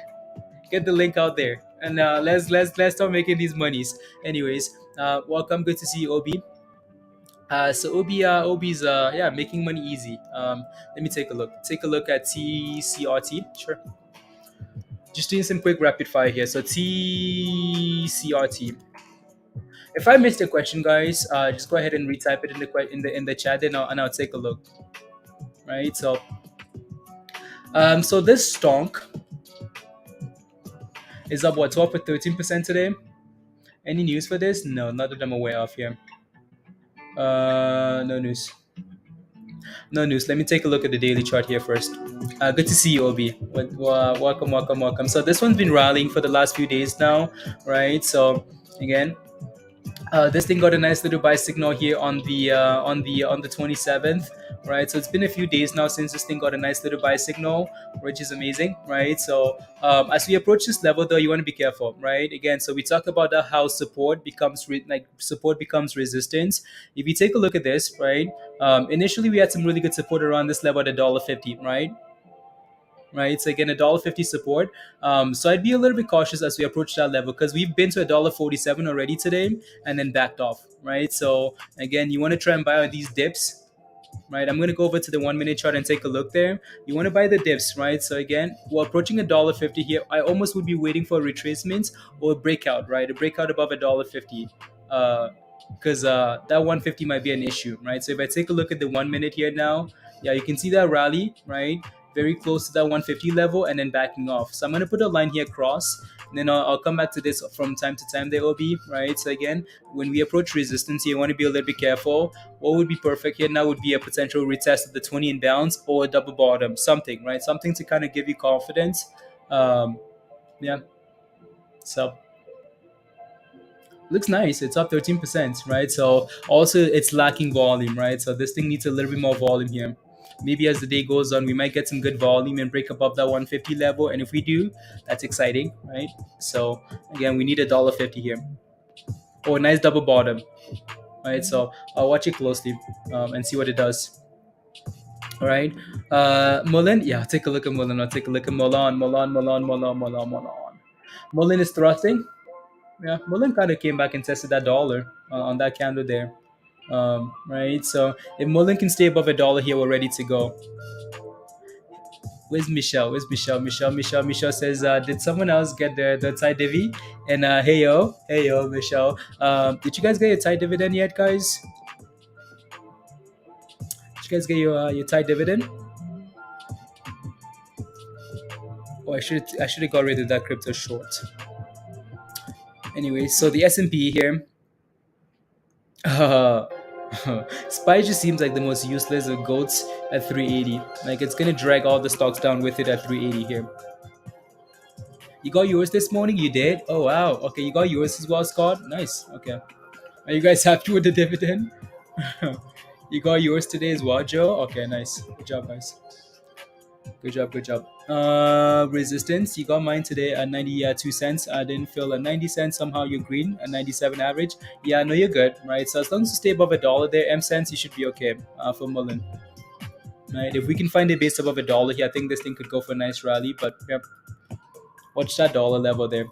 Get the link out there. And let's start making these monies. Anyways, welcome. Good to see you, Obi. So Obi's yeah, making money easy. Let me take a look. Take a look at TCRT. Sure. Just doing some quick rapid fire here. So TCRT. If I missed a question, guys, just go ahead and retype it in the chat, and I'll take a look. Right. So so this stonk is up what 12 or 13% today. Any news for this? No, not that I'm aware of here. No news. No news. Let me take a look at the daily chart here first. Good to see you, Obi. Welcome. So this one's been rallying for the last few days now, right? So again, this thing got a nice little buy signal here on the 27th, right? So it's been a few days now since this thing got a nice little buy signal, which is amazing, right? So as we approach this level, though, you want to be careful, right? Again, so we talk about how support becomes resistance. If you take a look at this, right? Initially, we had some really good support around this level at $1.50, right? Right, so again, $1.50 support. So I'd be a little bit cautious as we approach that level because we've been to $1.47 already today and then backed off, right? So again, you want to try and buy on these dips, right? I'm going to go over to the 1 minute chart and take a look there. You want to buy the dips, right? So again, we're approaching $1.50 here. I almost would be waiting for a retracement or a breakout, right? A breakout above $1.50. Because that 150 might be an issue, right? So if I take a look at the 1 minute here now, Yeah, you can see that rally, right? Very close to that 150 level and then backing off. So I'm going to put a line here across, and then I'll come back to this from time to time. There will be, right? So again, when we approach resistance, you want to be a little bit careful. What would be perfect here now would be a potential retest of the 20 inbounds or a double bottom, something, right? Something to kind of give you confidence. Um, yeah. So looks nice. It's up 13%, right? So also it's lacking volume, right? So this thing needs a little bit more volume here. Maybe as the day goes on, we might get some good volume and break above that 150 level. And if we do, that's exciting, right? So again, we need $1.50 here. Oh, nice double bottom, right? So I'll watch it closely and see what it does. All right. MULN, yeah, take a look at MULN. I'll take a look at MULN. MULN is thrusting. Yeah, MULN kind of came back and tested that dollar on that candle there. Right. So if MULN can stay above $1 here, we're ready to go. Where's Michelle? Where's Michelle? Michelle says, did someone else get the Thai divvy? And hey yo, Michelle. Did you guys get your Thai dividend yet, guys? Did you guys get your Thai dividend? Oh, I should have got rid of that crypto short. Anyway, so the S&P here. SPY just seems like the most useless of goats at 380. Like it's gonna drag all the stocks down with it at 380 here. You got yours this morning? You did? Oh wow. Okay, you got yours as well, Scott. Nice. Okay. Are you guys happy with the dividend? You got yours today as well, Joe? Okay, nice. Good job, guys. Good job. Resistance. You got mine today at 92 cents. I didn't feel at 90 cents. Somehow you're green at 97 average. Yeah, no, you're good, right? So as long as you stay above $1 there, M cents, you should be okay for MULN. Right? If we can find a base above $1 here, I think this thing could go for a nice rally. But yep, watch that dollar level there.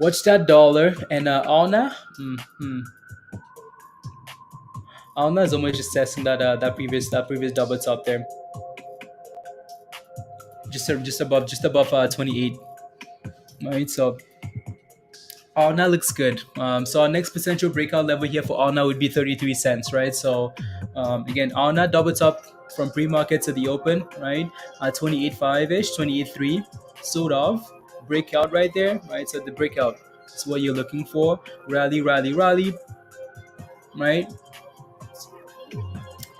Watch that dollar and ALNA. ALNA is almost just testing that previous double top there. Just above 28. Right, so ALNA looks good. So our next potential breakout level here for ALNA would be 33 cents, right? So again, ALNA double top from pre-market to the open, right? 28.5-ish, 28.3, sort of breakout right there, right? So the breakout is what you're looking for. Rally, right?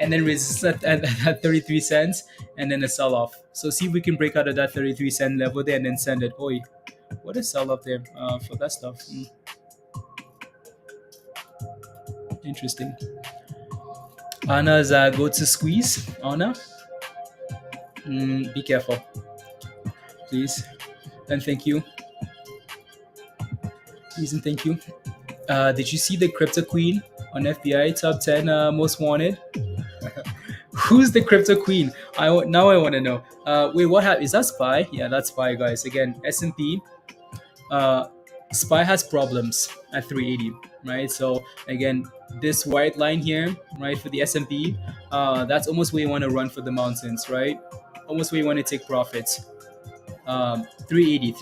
And then resist at 33 cents and then a sell-off. So see if we can break out of that 33 cent level there and then send it. Oi, what a sell-off there for that stuff. Interesting. Anna's go to squeeze. Anna, be careful, please, and thank you. Please and thank you. Did you see the crypto queen on FBI top 10 most wanted? Who's the crypto queen? Now I want to know. Wait, what happened? Is that SPY? Yeah, that's SPY, guys. Again, S&P. SPY has problems at 380, right? So again, this white line here, right, for the S&P, that's almost where you want to run for the mountains, right? Almost where you want to take profits. 380.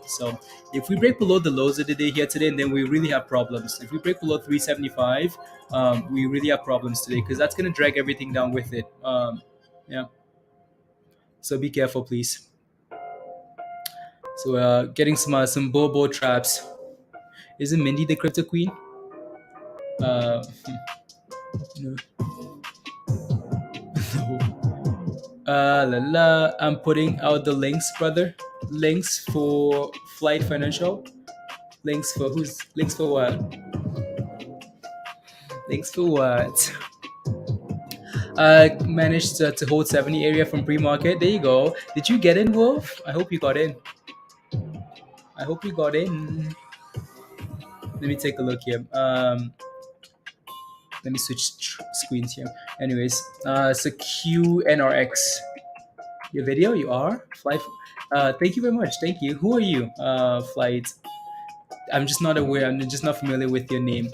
So if we break below the lows of the day here today, and then we really have problems. If we break below 375, we really have problems today because that's going to drag everything down with it. Yeah. So be careful, please. So getting some bobo traps. Isn't Mindy the crypto queen? No. I'm putting out the links, brother. Links for Flight Financial. Links for who's? Links for what? Links for what? Managed to hold 70 area from pre-market. There you go. Did you get in, Wolf? I hope you got in. Let me take a look here. Let me switch screens here. Anyways, so QNRX. Your video, you are Flight. Thank you very much. Thank you. Who are you, Flight? I'm just not aware. I'm just not familiar with your name.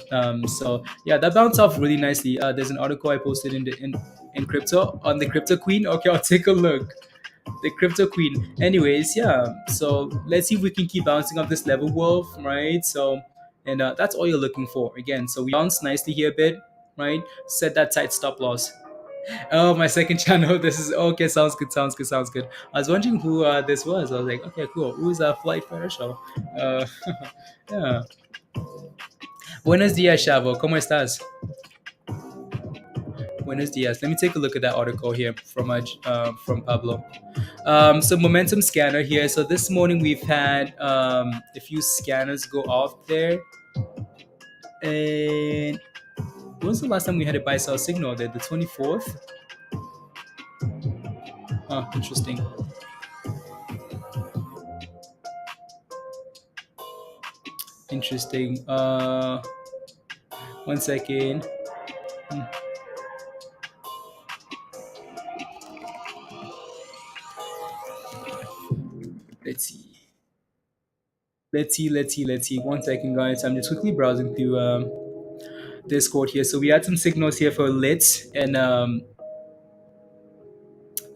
So yeah, that bounced off really nicely. There's an article I posted in crypto on the crypto queen. Okay, I'll take a look. The crypto queen. Anyways, yeah. So let's see if we can keep bouncing off this level, Wolf. Right. So, and that's all you're looking for. Again, so we bounced nicely here a bit. right? Set that tight stop loss. Oh, my second channel. This is okay. Sounds good. Sounds good. Sounds good. I was wondering who this was. I was like, okay, cool. Who's Flight Financial? Uh, yeah. Buenos dias, Chavo. ¿Cómo estás? Buenos dias. Let me take a look at that article here from Pablo. So momentum scanner here. So this morning we've had a few scanners go off there. And when was the last time we had a buy sell signal there? The 24th? Oh, interesting. Interesting. One second. Let's see. Let's see. One second, guys. I'm just quickly browsing through Discord here. So we had some signals here for LYT and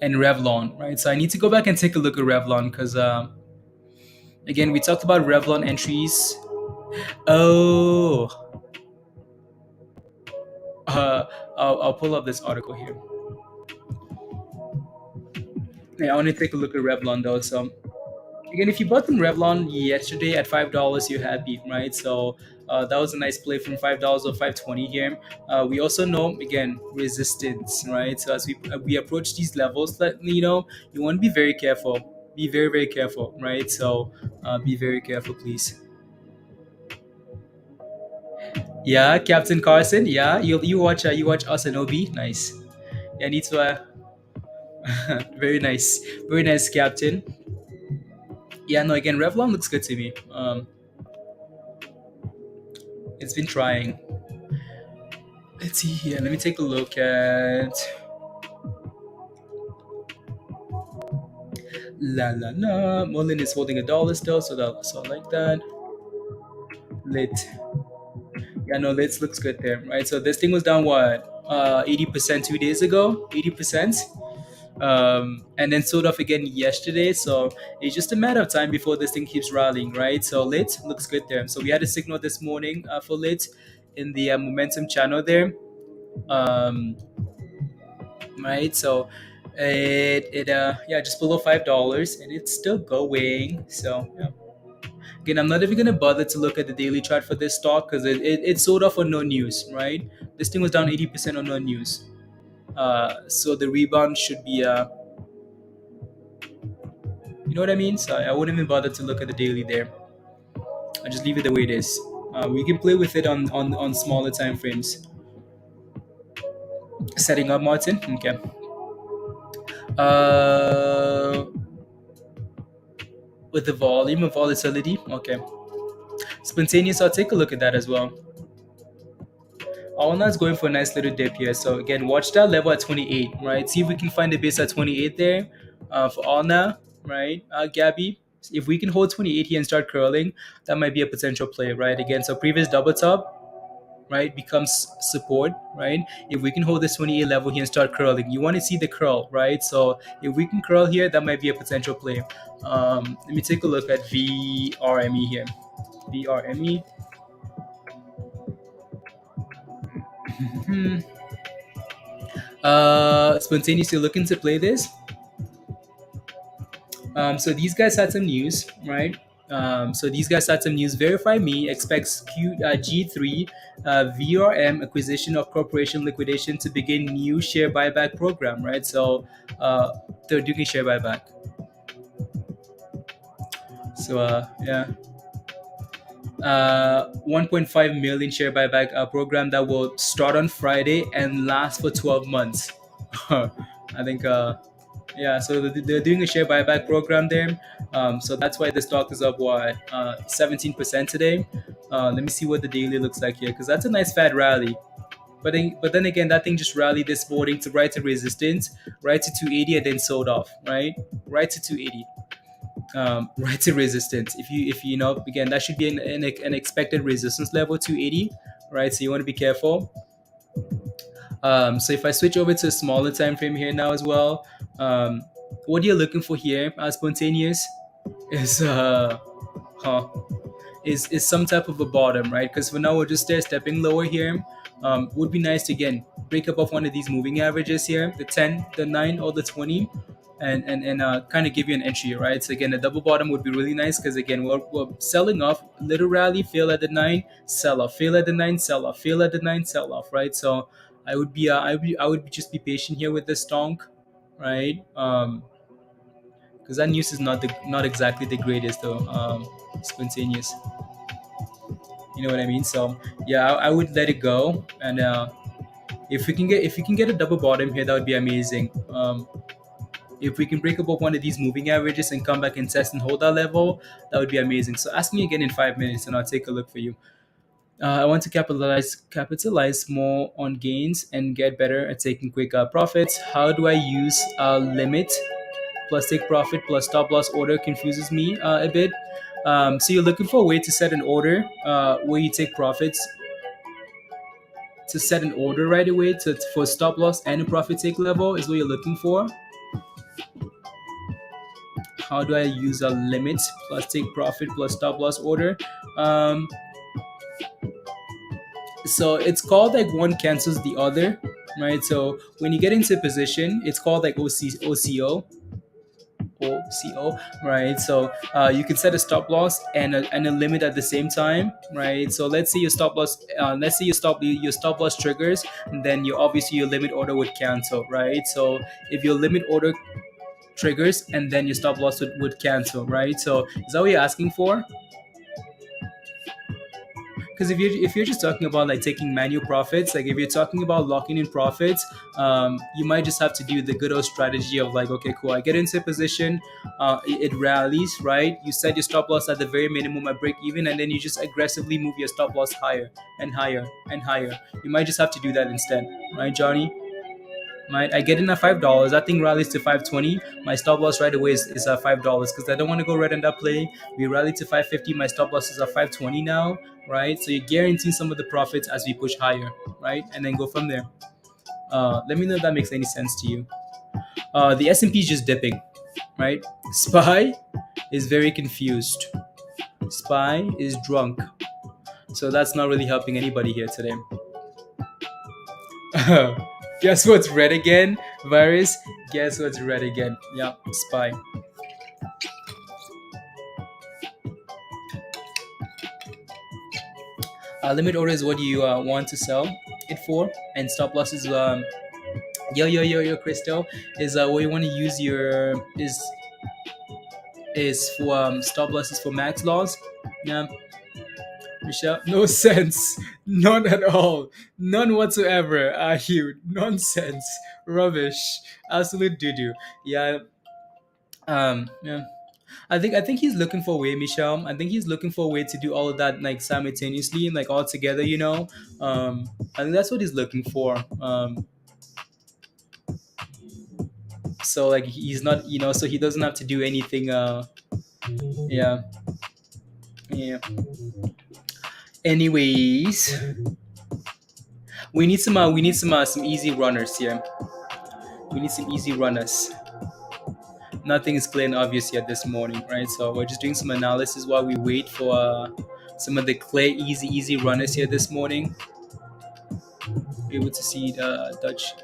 Revlon, right? So I need to go back and take a look at Revlon because again, we talked about Revlon entries. Oh, I'll pull up this article here. Yeah, I want to take a look at Revlon though. So again, if you bought from Revlon yesterday at $5, you're happy, right? So that was a nice play from $5 or 520 here. We also know again resistance, right? So as we approach these levels, you want to be very careful. Be very very careful, right? So be very careful, please. Yeah, Captain Carson. Yeah, you watch us and Obi. Nice. Yeah, need to. Very nice, Captain. Yeah, no. Again, Revlon looks good to me. It's been trying. Let's see here. Let me take a look at. La la la. MULN is holding $1 still, so I like that. Lit. Yeah, no, lit looks good there, right? So this thing was down what? 80% 2 days ago. 80%. And then sold off again yesterday. So it's just a matter of time before this thing keeps rallying, right? So LYT looks good there. So we had a signal this morning for LYT in the momentum channel there, right? So yeah, just below $5, and it's still going. So yeah. Again, I'm not even gonna bother to look at the daily chart for this stock because it sold off on no news, right? This thing was down 80% on no news. So the rebound should be you know what I mean? So I wouldn't even bother to look at the daily there. I just leave it the way it is. We can play with it on smaller time frames. Setting up, Martin. Okay. With the volume of volatility. Okay. Spontaneous. I'll take a look at that as well. ALNA is going for a nice little dip here. So again, watch that level at 28, right? See if we can find a base at 28 there for ALNA, right? Gabby, if we can hold 28 here and start curling, that might be a potential play, right? Again, so previous double top, right, becomes support, right? If we can hold this 28 level here and start curling, you want to see the curl, right? So if we can curl here, that might be a potential play. Let me take a look at VRME here. VRME. Spontaneously looking to play this. So these guys had some news, right? So these guys had some news. Verify Me expects G3 VRM acquisition of corporation liquidation to begin new share buyback program, right? So they're doing a share buyback. So yeah. 1.5 million share buyback program that will start on Friday and last for 12 months. I think yeah, so they're doing a share buyback program there. So that's why the stock is up 17% today. Let me see what the daily looks like here because that's a nice fat rally. But then again, that thing just rallied this morning to right to resistance, right to 280, and then sold off, right? Right to 280. Right to resistance. If you know, again, that should be an expected resistance level 280, right? So you want to be careful. So if I switch over to a smaller time frame here now as well, what you're looking for here, spontaneous, is is some type of a bottom, right? Because for now we're just there stepping lower here. Would be nice to again break up off one of these moving averages here, the 10, the 9, or the 20, and kind of give you an entry, right? So again, a double bottom would be really nice because again, we're selling off, little rally, fail at the 9, sell off, fail at the 9, sell off, fail at the 9, sell off, right? So I would just be patient here with this stonk, right? Because that news is not exactly the greatest though. Spontaneous, you know what I mean? So yeah, I would let it go, and if we can get a double bottom here, that would be amazing. If we can break above one of these moving averages and come back and test and hold that level, that would be amazing. So ask me again in 5 minutes, and I'll take a look for you. I want to capitalize more on gains and get better at taking quick profits. How do I use limit plus take profit plus stop loss order? Confuses me a bit. So you're looking for a way to set an order where you take profits, to set an order right away for stop loss and a profit take level is what you're looking for. How do I use a limit plus take profit plus stop loss order? So it's called like one cancels the other, right? So when you get into position, it's called like OCO, right? So you can set a stop loss and a limit at the same time, right? So let's say your stop loss, let's say your stop loss triggers, and then your limit order would cancel, right? So if your limit order triggers and then your stop loss would cancel, right? So is that what you're asking for? Because if you're just talking about like taking manual profits, like if you're talking about locking in profits, you might just have to do the good old strategy of like, okay, cool, I get into a position, it rallies, right? You set your stop loss at the very minimum at break even, and then you just aggressively move your stop loss higher and higher and higher. You might just have to do that instead, right, Johnny? Right, I get in at $5. That thing rallies to 520. My stop loss right away is at $5 because I don't want to go red in that play. We rally to 550. My stop loss is at 520 now, right? So you're guaranteeing some of the profits as we push higher, right? And then go from there. Let me know if that makes any sense to you. The S&P is just dipping, right? SPY is very confused. SPY is drunk. So that's not really helping anybody here today. Guess what's red again? Virus. Guess what's red again? Yeah, SPY. Limit order is what you want to sell it for, and stop loss is yo Crystal is what you want to use your is for stop losses for max loss. Yeah. Michelle, no sense, none at all, none whatsoever. You nonsense, rubbish, absolute doo doo. Yeah, yeah. I think he's looking for a way, Michelle. I think he's looking for a way to do all of that like simultaneously, like all together. I think that's what he's looking for. So like he's not, so he doesn't have to do anything. Yeah, Anyways, we need some easy runners here. We need some easy runners. Nothing is clear and obvious yet this morning, right? So we're just doing some analysis while we wait for some of the clear, easy runners here this morning. Be able to see the Dutch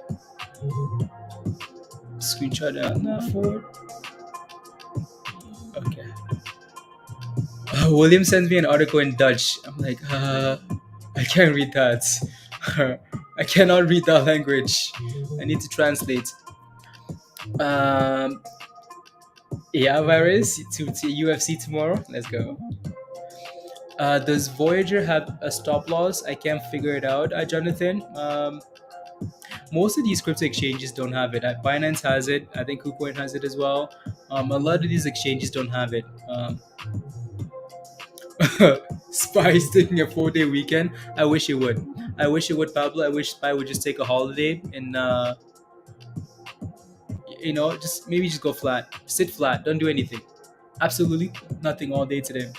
screenshot for. Okay. William sends me an article in Dutch. I'm like, I can't read that. I cannot read that language. I need to translate. Yeah, virus to UFC tomorrow. Let's go. Does Voyager have a stop loss? I can't figure it out, Jonathan. Most of these crypto exchanges don't have it. Binance has it. I think KuCoin has it as well. A lot of these exchanges don't have it. Spy is taking a 4-day weekend. I wish it would. I wish it would, Pablo. I wish Spy would just take a holiday and just go flat. Sit flat. Don't do anything. Absolutely nothing all day today.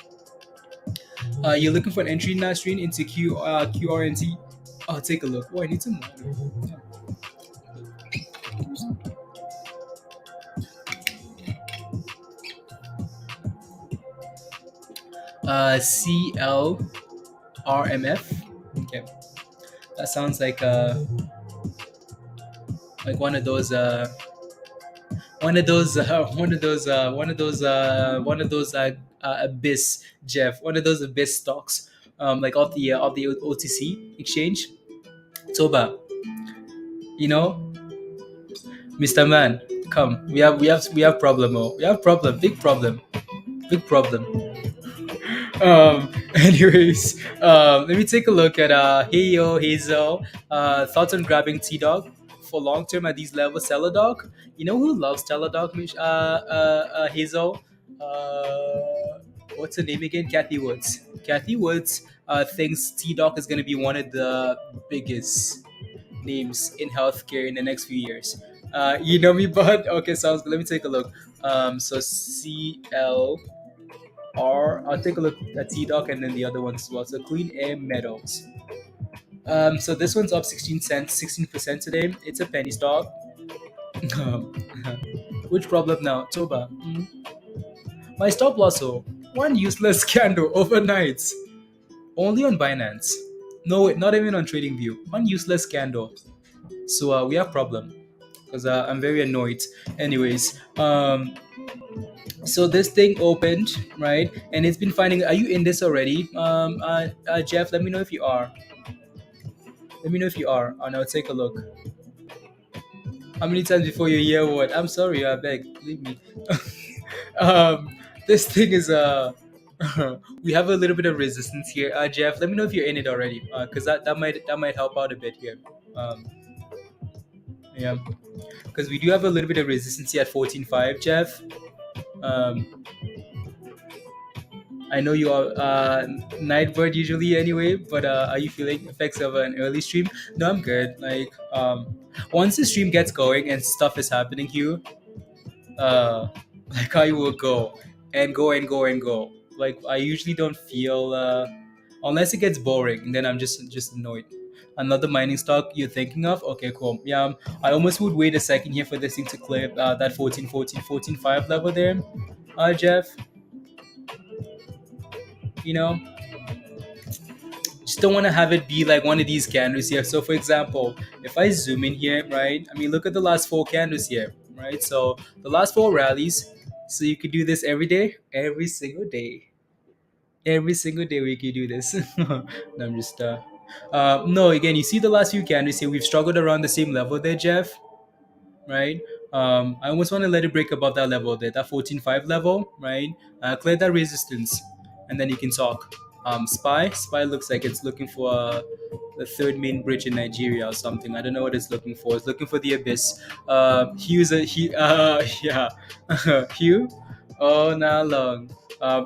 You're looking for an entry in that stream into QRNT. I'll take a look. Oh, I need some water. CLRMF. Okay. That sounds like one of those abyss, Jeff, one of those abyss stocks, like of the OTC exchange. Toba, you know, Mr. Man, come. We have problem. Oh, we have problem. Big problem. Big problem. Anyways, let me take a look at Heyo Hazel. Thoughts on grabbing T Dog for long term at these levels? Teledog. You know who loves Teledog? Hazel. What's her name again? Kathy Woods. Kathy Woods thinks T Dog is going to be one of the biggest names in healthcare in the next few years. You know me, bud. Okay, sounds good. Let me take a look. So I'll take a look at T Doc and then the other ones as well. So Clean Air Metals. So this one's up 16 cents, 16% today. It's a penny stock. Um, Which problem now? Toba. My stop loss, oh, one useless candle overnight. Only on Binance. No, wait, not even on TradingView. One useless candle. So we have problem because I'm very annoyed. Anyways, so this thing opened, right, and it's been finding. Are you in this already, Jeff? Let me know if you are. Let me know if you are, and I'll take a look. How many times before you hear what? I'm sorry, I beg, leave me. This thing is we have a little bit of resistance here, Jeff. Let me know if you're in it already, because that might help out a bit here. Um, yeah, because we do have a little bit of resistance here at 14.5, Jeff. Um, I know you are Nightbird usually anyway, but are you feeling effects of an early stream? No, I'm good. Like once the stream gets going and stuff is happening here, uh, like I will go and go and go and go. Like I usually don't feel unless it gets boring, then I'm just annoyed. Another mining stock you're thinking of? Okay, cool. Yeah, I almost would wait a second here for this thing to clear that 14.5 level there, Jeff. You know, just don't want to have it be like one of these candles here. So, for example, if I zoom in here, right? I mean, look at the last four candles here, right? So the last four rallies. So you could do this every day, every single day we could do this. No, I'm just no. Again, you see the last few candles here. We've struggled around the same level there, Jeff, right? I almost want to let it break above that level there, that 14.5 level, right? Clear that resistance, and then you can talk. Spy looks like it's looking for the third main bridge in Nigeria or something. I don't know what it's looking for. It's looking for the abyss. Yeah, Hugh. Oh, not long.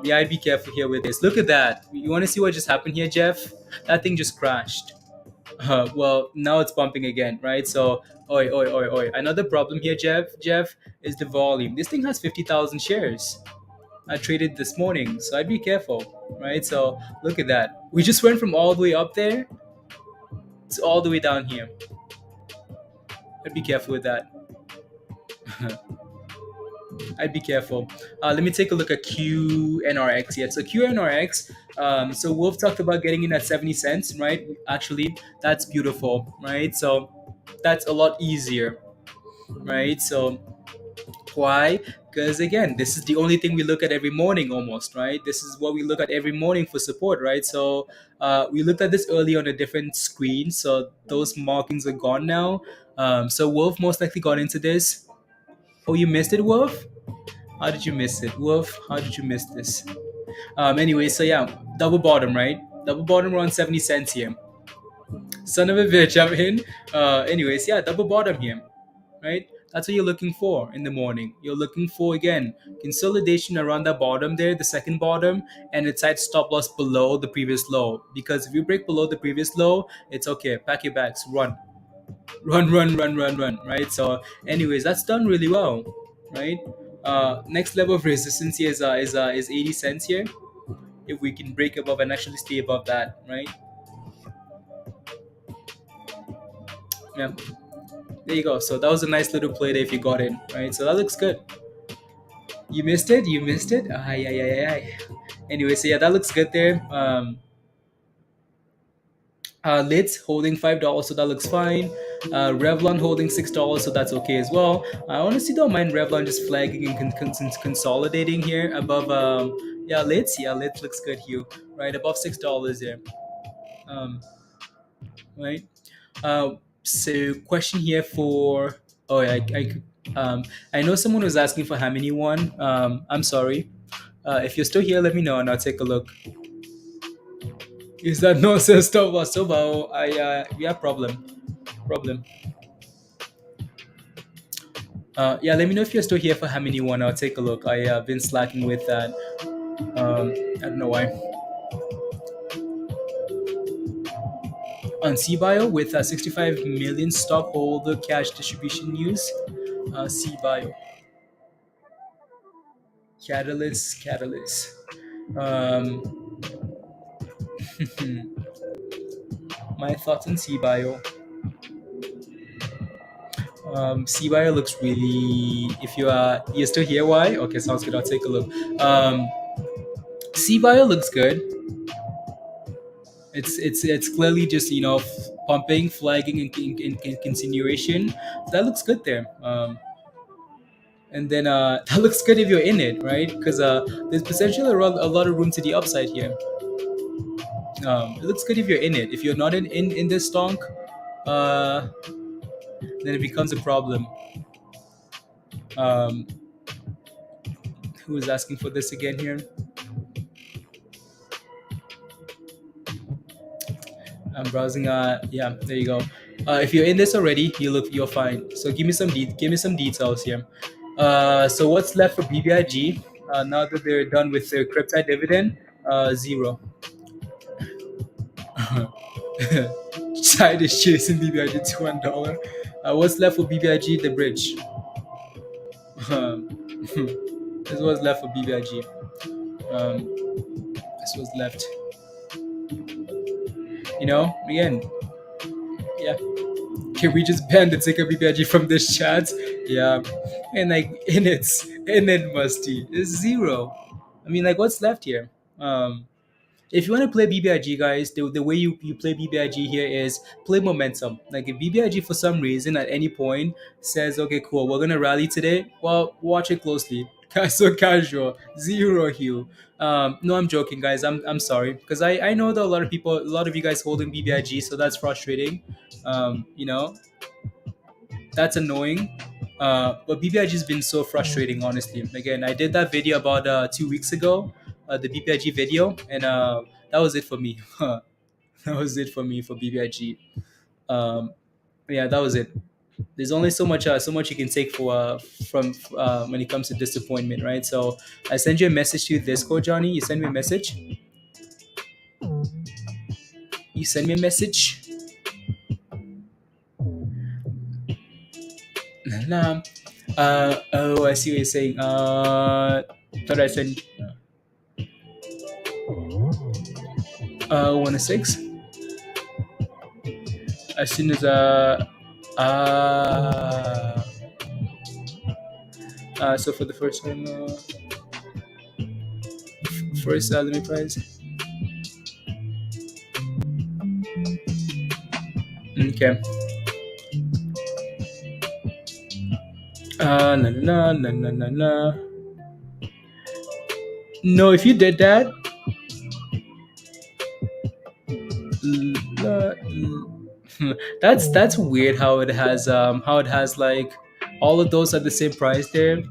Yeah, I'd be careful here with this. Look at that. You want to see what just happened here, Jeff? That thing just crashed. Well, now it's pumping again, right? So, oi, oi, oi, oi. Another problem here, Jeff, is the volume. This thing has 50,000 shares. I traded this morning, so I'd be careful, right? So, look at that. We just went from all the way up there to all the way down here. I'd be careful with that. I'd be careful. Let me take a look at QNRX yet. So QNRX, so Wolf talked about getting in at 70 cents, right? Actually, that's beautiful, right? So that's a lot easier, right? So why? Because again, this is the only thing we look at every morning almost, right? This is what we look at every morning for support, right? So we looked at this early on a different screen. So those markings are gone now. So Wolf most likely got into this. Oh, you missed it, Wolf? How did you miss it, Wolf? How did you miss this? Anyway, so yeah, double bottom, right? Double bottom around 70 cents here. Son of a bitch, I'm in. Anyways, yeah, double bottom here, right? That's what you're looking for in the morning. You're looking for, again, consolidation around that bottom there, the second bottom, and a tight stop loss below the previous low. Because if you break below the previous low, it's okay. Pack your bags, run. Run, run, run, run, run, right? So, anyways, that's done really well, right? Next level of resistance here is 80 cents here. If we can break above and actually stay above that, right? Yeah, there you go. So that was a nice little play there if you got in, right? So that looks good. You missed it. You missed it. Ay, ay, ay, ay. Anyway, so yeah, that looks good there. LYT holding $5, so that looks fine. Revlon holding $6, so that's okay as well. I honestly don't mind Revlon just flagging and consolidating here above. Yeah, LYT looks good here, right above $6 there. Right. So question here for oh yeah, I know someone was asking for how many one. I'm sorry. If you're still here, let me know and I'll take a look. Is that nonsense stuff or so about we have problem. Yeah, let me know if you're still here for how many one. I'll take a look. I have been slacking with that. I don't know why. On CBio with 65 million stockholder cash distribution news. CBio. Catalyst. Um, my thoughts on CBio. CBio looks really. If you're still here, why? Okay, sounds good. I'll take a look. CBio looks good. It's clearly just pumping, flagging, in continuation. That looks good there. And then that looks good if you're in it, right? Because there's potentially a lot of room to the upside here. It looks good if you're in it. If you're not in this stonk, uh, then it becomes a problem. Um, who is asking for this again here? I'm browsing. Yeah, there you go. If you're in this already, you're fine. So give me some details here. So what's left for BBIG now that they're done with their cryptide dividend? Zero. Side is chasing BBIG to $1. What's left for BBIG? The bridge. This is what's left for BBIG. This was left. Again, yeah. Can we just ban the ticker BBIG from this chat? Yeah. And like in it musty. It's zero. I mean, like, what's left here? If you want to play BBIG, guys, the way you play BBIG here is play momentum. Like, if BBIG for some reason at any point says, okay, cool, we're gonna rally today, well, watch it closely. So casual, zero hue. No, I'm joking, guys. I'm sorry because I know that a lot of you guys holding BBIG, so that's frustrating. Um, you know, that's annoying. But BBIG has been so frustrating, honestly. Again, I did that video about 2 weeks ago, the BBIG video, and that was it for me. That was it for me for BBIG. Um, yeah, that was it. There's only so much you can take from when it comes to disappointment, right? So I send you a message to Discord, Johnny. You send me a message. You send me a message. Nah. Oh, I see what you're saying. Thought I sent 106. As soon as uh, so for the first one, first limit price. Okay. No, no, no, no, no, no. No, if you did that, that's weird how it has like all of those at the same price there.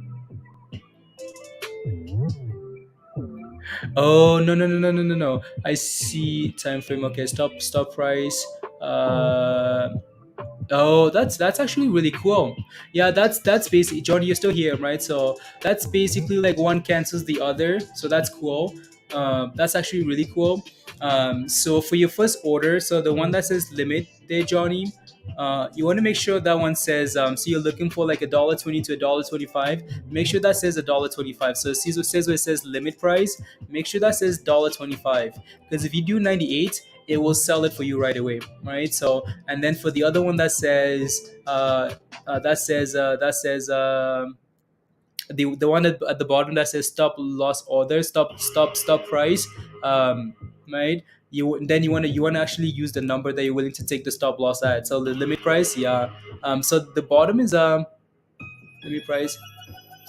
Oh, no, no, no, no, no, no, no. I see time frame. Okay, stop price. Uh Oh, that's actually really cool. Yeah, that's basically Johnny. You're still here, right? So that's basically like one cancels the other. So that's cool. That's actually really cool. So for your first order, so the one that says limit there, Johnny, you want to make sure that one says. So you're looking for like $1.20 to $1.25. Make sure that says $1.25. So it says where it says limit price. Make sure that says $1.25. Because if you do 98, it will sell it for you right away, right? So, and then for the other one that says the one at the bottom that says stop loss order, stop price. right? You want to actually use the number that you're willing to take the stop loss at. So the limit price, yeah. So the bottom is limit price,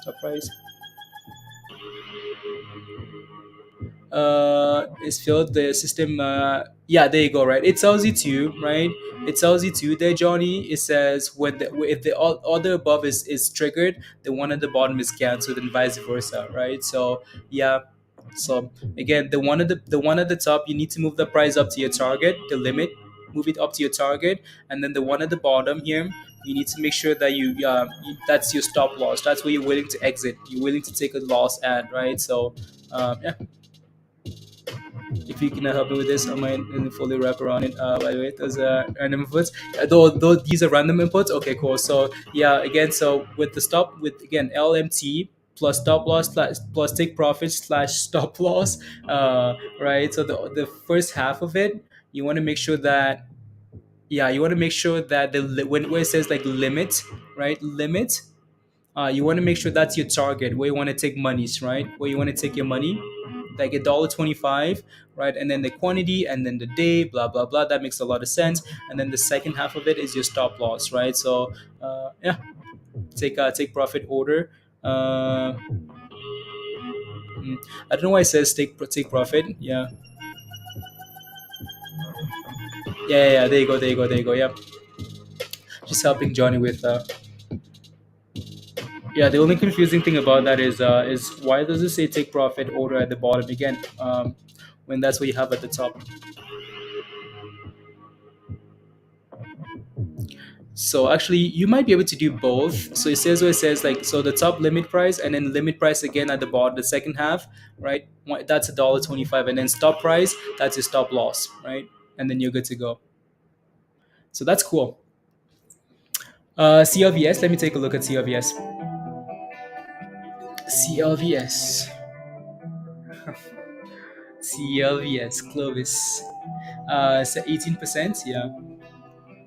stop price. Is filled the system. Yeah, there you go. Right, it tells you to, right. It tells you to there, Johnny. It says when if the all the above is triggered, the one at the bottom is canceled, and vice versa, right? So yeah. So again, the one at the top, you need to move the price up to your target, the limit. Move it up to your target, and then the one at the bottom here, you need to make sure that that's your stop loss. That's where you're willing to exit. You're willing to take a loss at, right? So yeah, if you can help me with this, I might fully wrap around it. By the way, those are random inputs. Though these are random inputs. Okay, cool. So yeah, again, so with the stop, with again LMT plus stop loss plus take profit slash stop loss, right? So the first half of it, you want to make sure that you want to make sure that when it says like limit, right? Limit. You want to make sure that's your target where you want to take monies, right? Where you want to take your money, like $1.25, right? And then the quantity, and then the day, blah blah blah. That makes a lot of sense. And then the second half of it is your stop loss, right? So yeah, take profit order. I don't know why it says take profit. Yeah. Yeah. There you go. There you go. There you go. Yeah. Just helping Johnny with. Yeah, the only confusing thing about that is why does it say take profit order at the bottom again, when that's what you have at the top. So actually, you might be able to do both. So it says like, so the top limit price, and then limit price again at the bottom, the second half, right? That's $1.25, and then stop price, that's your stop loss, right? And then you're good to go. So that's cool. CLVS. Let me take a look at CLVS. CLVS. CLVS. Clovis. So 18%. Yeah.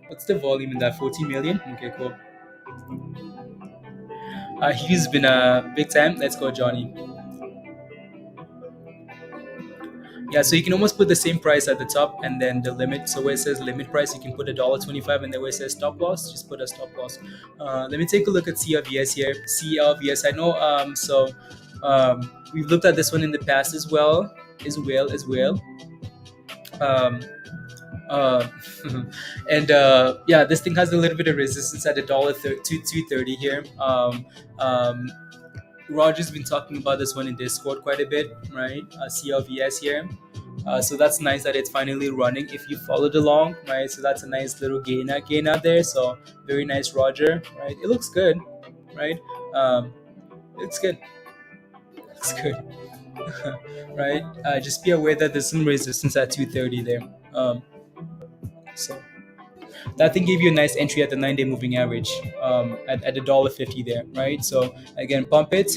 What's the volume in that? 40 million. Okay, cool. He's been a big time. Let's go, Johnny. Yeah, so you can almost put the same price at the top, and then the limit. So where it says limit price, you can put $1.25, and then where it says stop loss, just put a stop loss. Let me take a look at CLVS here. CLVS. I know. We've looked at this one in the past as well. Um, uh, and yeah, this thing has a little bit of resistance at $2.30 here. Roger's been talking about this one in Discord quite a bit, right? CLVS here. So that's nice that it's finally running. If you followed along, right? So that's a nice little gain out there. So very nice, Roger. Right? It looks good, right? It's good. It's good, right? Just be aware that there's some resistance at 230 there. So that thing gave you a nice entry at the 9-day moving average, at $1.50 there, right? So again, pump it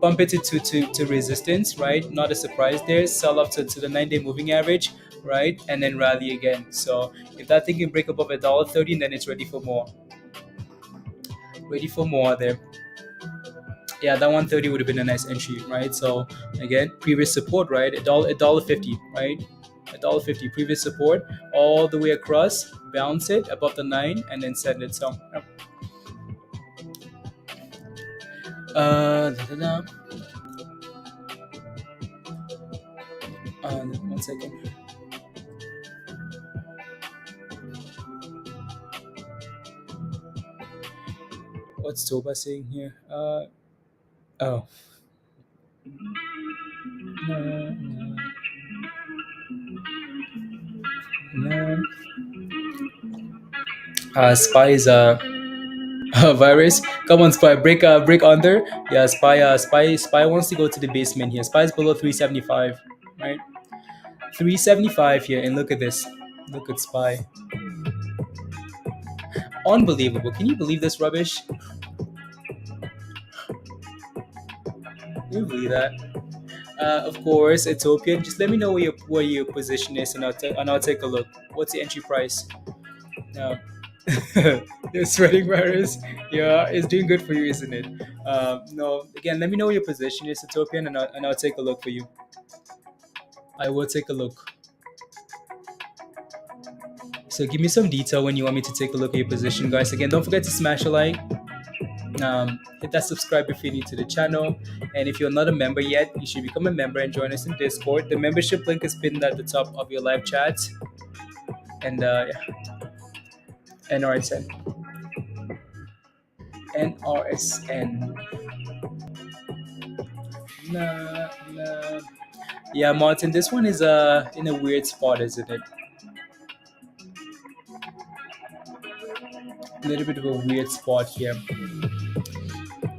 to resistance, right? Not a surprise there. Sell off to the 9-day moving average, right? And then rally again. So if that thing can break above $1.30, then it's ready for more. Ready for more there. Yeah, that 130 would have been a nice entry, right? So again, previous support, right? $1.50, right? $1.50 previous support all the way across, bounce it above the 9, and then send it. So one second. What's Toba saying here? Oh. No. Spy is a virus. Come on, Spy, break under. Yeah, Spy wants to go to the basement here. Spy is below 375, right? 375 here, and look at this. Look at Spy. Unbelievable. Can you believe this rubbish? Can you believe that? Of course, Ethiopian. Just let me know where your position is, and I'll take a look. What's the entry price? No. You're spreading virus. Yeah, it's doing good for you, isn't it? No. Again, let me know your position is, Ethiopian, and I'll take a look for you. I will take a look. So give me some detail when you want me to take a look at your position, guys. Again, don't forget to smash a like. Hit that subscribe if you're new to the channel. And if you're not a member yet, you should become a member and join us in Discord. The membership link is pinned at the top of your live chat. And NRSN. NRSN. Nah. Yeah, Martin, this one is in a weird spot, isn't it? A little bit of a weird spot here.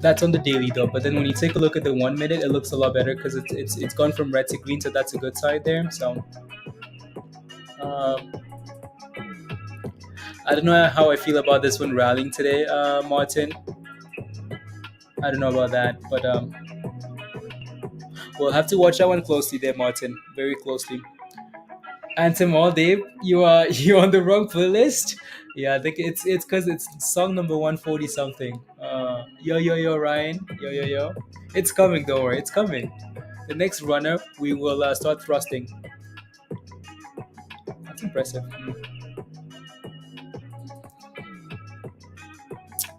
That's on the daily though, but then when you take a look at the 1 minute, it looks a lot better because it's gone from red to green, so that's a good side there. So I don't know how I feel about this one rallying today, Martin. I don't know about that, but we'll have to watch that one closely there, Martin. Very closely. Anthem all Dave, you're on the wrong playlist. Yeah, I think it's because it's song number 140 something. Yo Ryan, yo. It's coming, don't worry, it's coming. The next runner, we will start thrusting. That's impressive.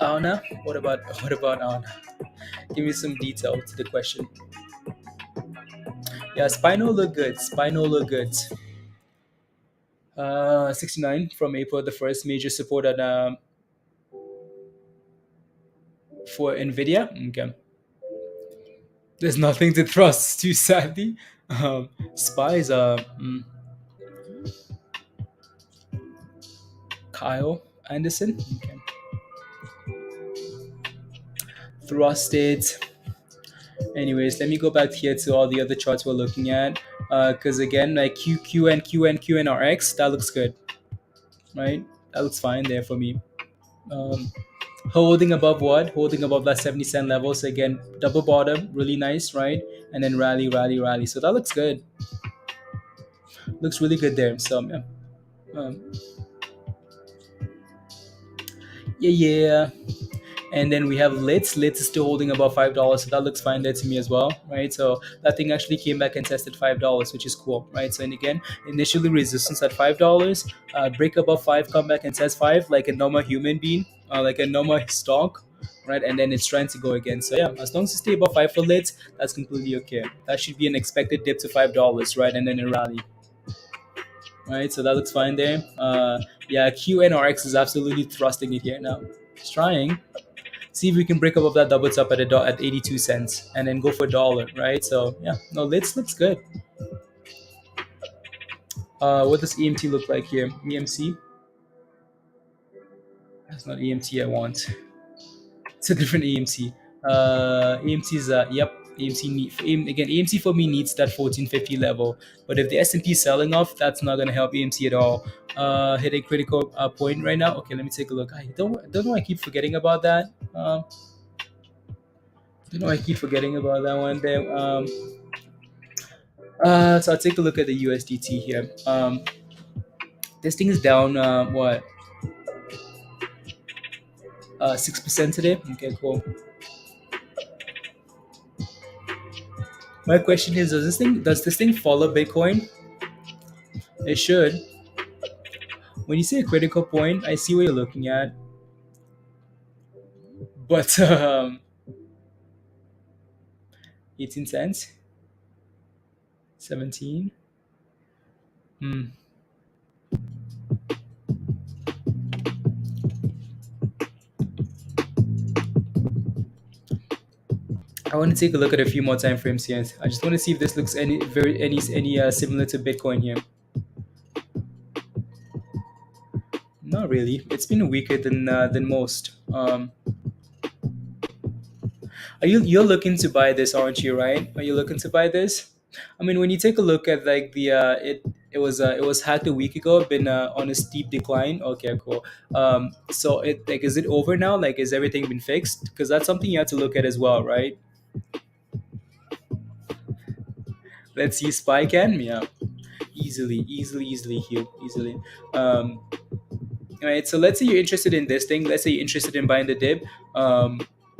ALNA? What about ALNA? Give me some detail to the question. Yeah, Spino look good. 69 from April, the first major support at for Nvidia. Okay. There's nothing to thrust to, sadly. Spies Kyle Anderson. Okay. Thrusted. Anyways, let me go back here to all the other charts we're looking at. Because again, like QNRX, that looks good. Right? That looks fine there for me. Holding above what? Holding above that 70 cent level. So again, double bottom, really nice, right? And then rally. So that looks good. Looks really good there. So yeah. And then we have LYT. LYT is still holding above $5, so that looks fine there to me as well, right? So that thing actually came back and tested $5, which is cool, right? So and again, initially resistance at $5, break above 5, come back and test 5, like a normal human being, like a normal stock, right? And then it's trying to go again. So yeah, as long as you stay above 5 for LYT, that's completely okay. That should be an expected dip to $5, right? And then a rally. Right, so that looks fine there. Yeah, QNRX is absolutely thrusting it here now. It's trying. See if we can break above that double top at 82 cents and then go for $1, right? So yeah, no, LYT looks good. What does EMT look like here? EMC? That's not EMT I want. It's a different EMC. EMC's yep. AMC for me needs that 1450 level, but if the S&P is selling off, that's not going to help AMC at all. Hit a critical point right now. Okay, let me take a look. I don't know why I keep forgetting about that. Don't know why I keep forgetting about that one there. So I'll take a look at the USDT here. This thing is down what 6% today. Okay, cool. My question is, does this thing follow Bitcoin? It should. When you say a critical point, I see what you're looking at. But 18 cents? 17? I want to take a look at a few more time frames here. I just want to see if this looks any similar to Bitcoin here. Not really. It's been weaker than most. You're looking to buy this, aren't you? Right? Are you looking to buy this? I mean, when you take a look at like the it was hacked a week ago, been on a steep decline. Okay, cool. So is it over now? Like, is everything been fixed? Because that's something you have to look at as well, right? Let's see, spy can, yeah, easily heal easily. All right, so let's say you're interested in this thing. Let's say you're interested in buying the dip.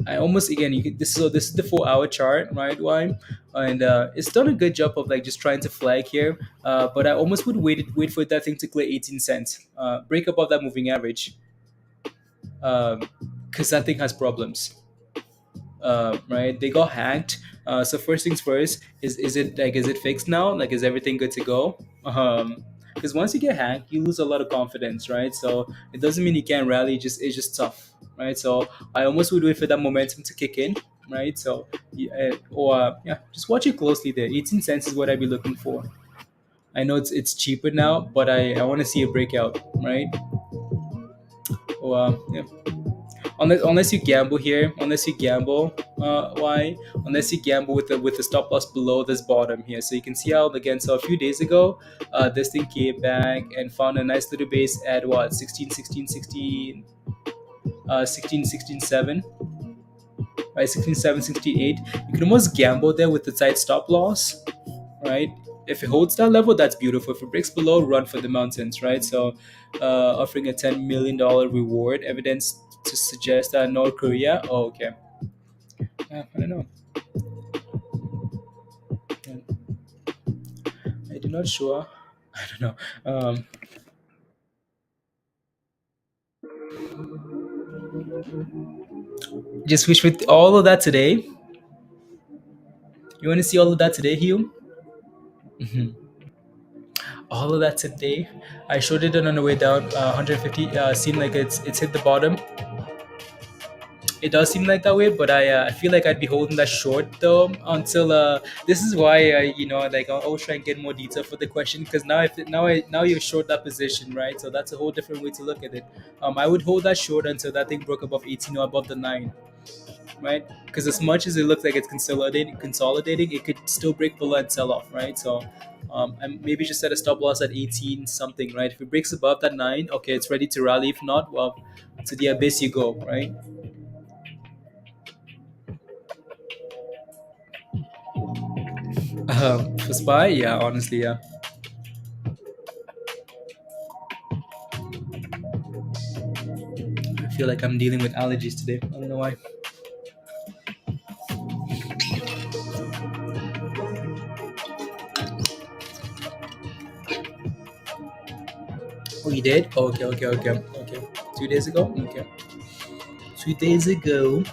I almost again you can, this is the 4 hour chart, right? Why? And it's done a good job of like just trying to flag here. But I almost would wait for that thing to clear 18 cents, break above that moving average, because that thing has problems. Right? They got hacked. So first things first, is it fixed now? Like, is everything good to go? Because once you get hacked, you lose a lot of confidence, right? So it doesn't mean you can't rally. Just it's just tough, right? So I almost would wait for that momentum to kick in, right? So yeah, just watch it closely there. 18 cents is what I'd be looking for. I know it's cheaper now, but I want to see a breakout, right? Yeah. Unless you gamble here, unless you gamble, why? Unless you gamble with the stop loss below this bottom here. So you can see how again. So a few days ago, this thing came back and found a nice little base at what 16, 16, 16, 16, 16, 7, right? 16, 7, 68. You can almost gamble there with the tight stop loss, right? If it holds that level, that's beautiful. If it breaks below, run for the mountains, right? So, offering a $10 million reward, evidence to suggest that North Korea. Oh, okay. I don't know. I do not sure. I don't know. Just wish with all of that today. You want to see all of that today, Hugh? Mhm. All of that today. I showed it on the way down, 150. Seemed like it's hit the bottom. It does seem like that way, but I feel like I'd be holding that short though until this is why like I always try and get more detail for the question, because now you're short that position, right? So that's a whole different way to look at it. I would hold that short until that thing broke above 18 or above the 9, right? Because as much as it looks like it's consolidating, it could still break below and sell off, right? So and maybe just set a stop loss at 18 something, right? If it breaks above that 9, okay, it's ready to rally. If not, well, to the abyss you go, right? For spy, yeah, honestly, yeah. I feel like I'm dealing with allergies today. I don't know why. Oh, you did? Oh, okay, okay, okay, okay. 2 days ago? Okay. 2 days ago.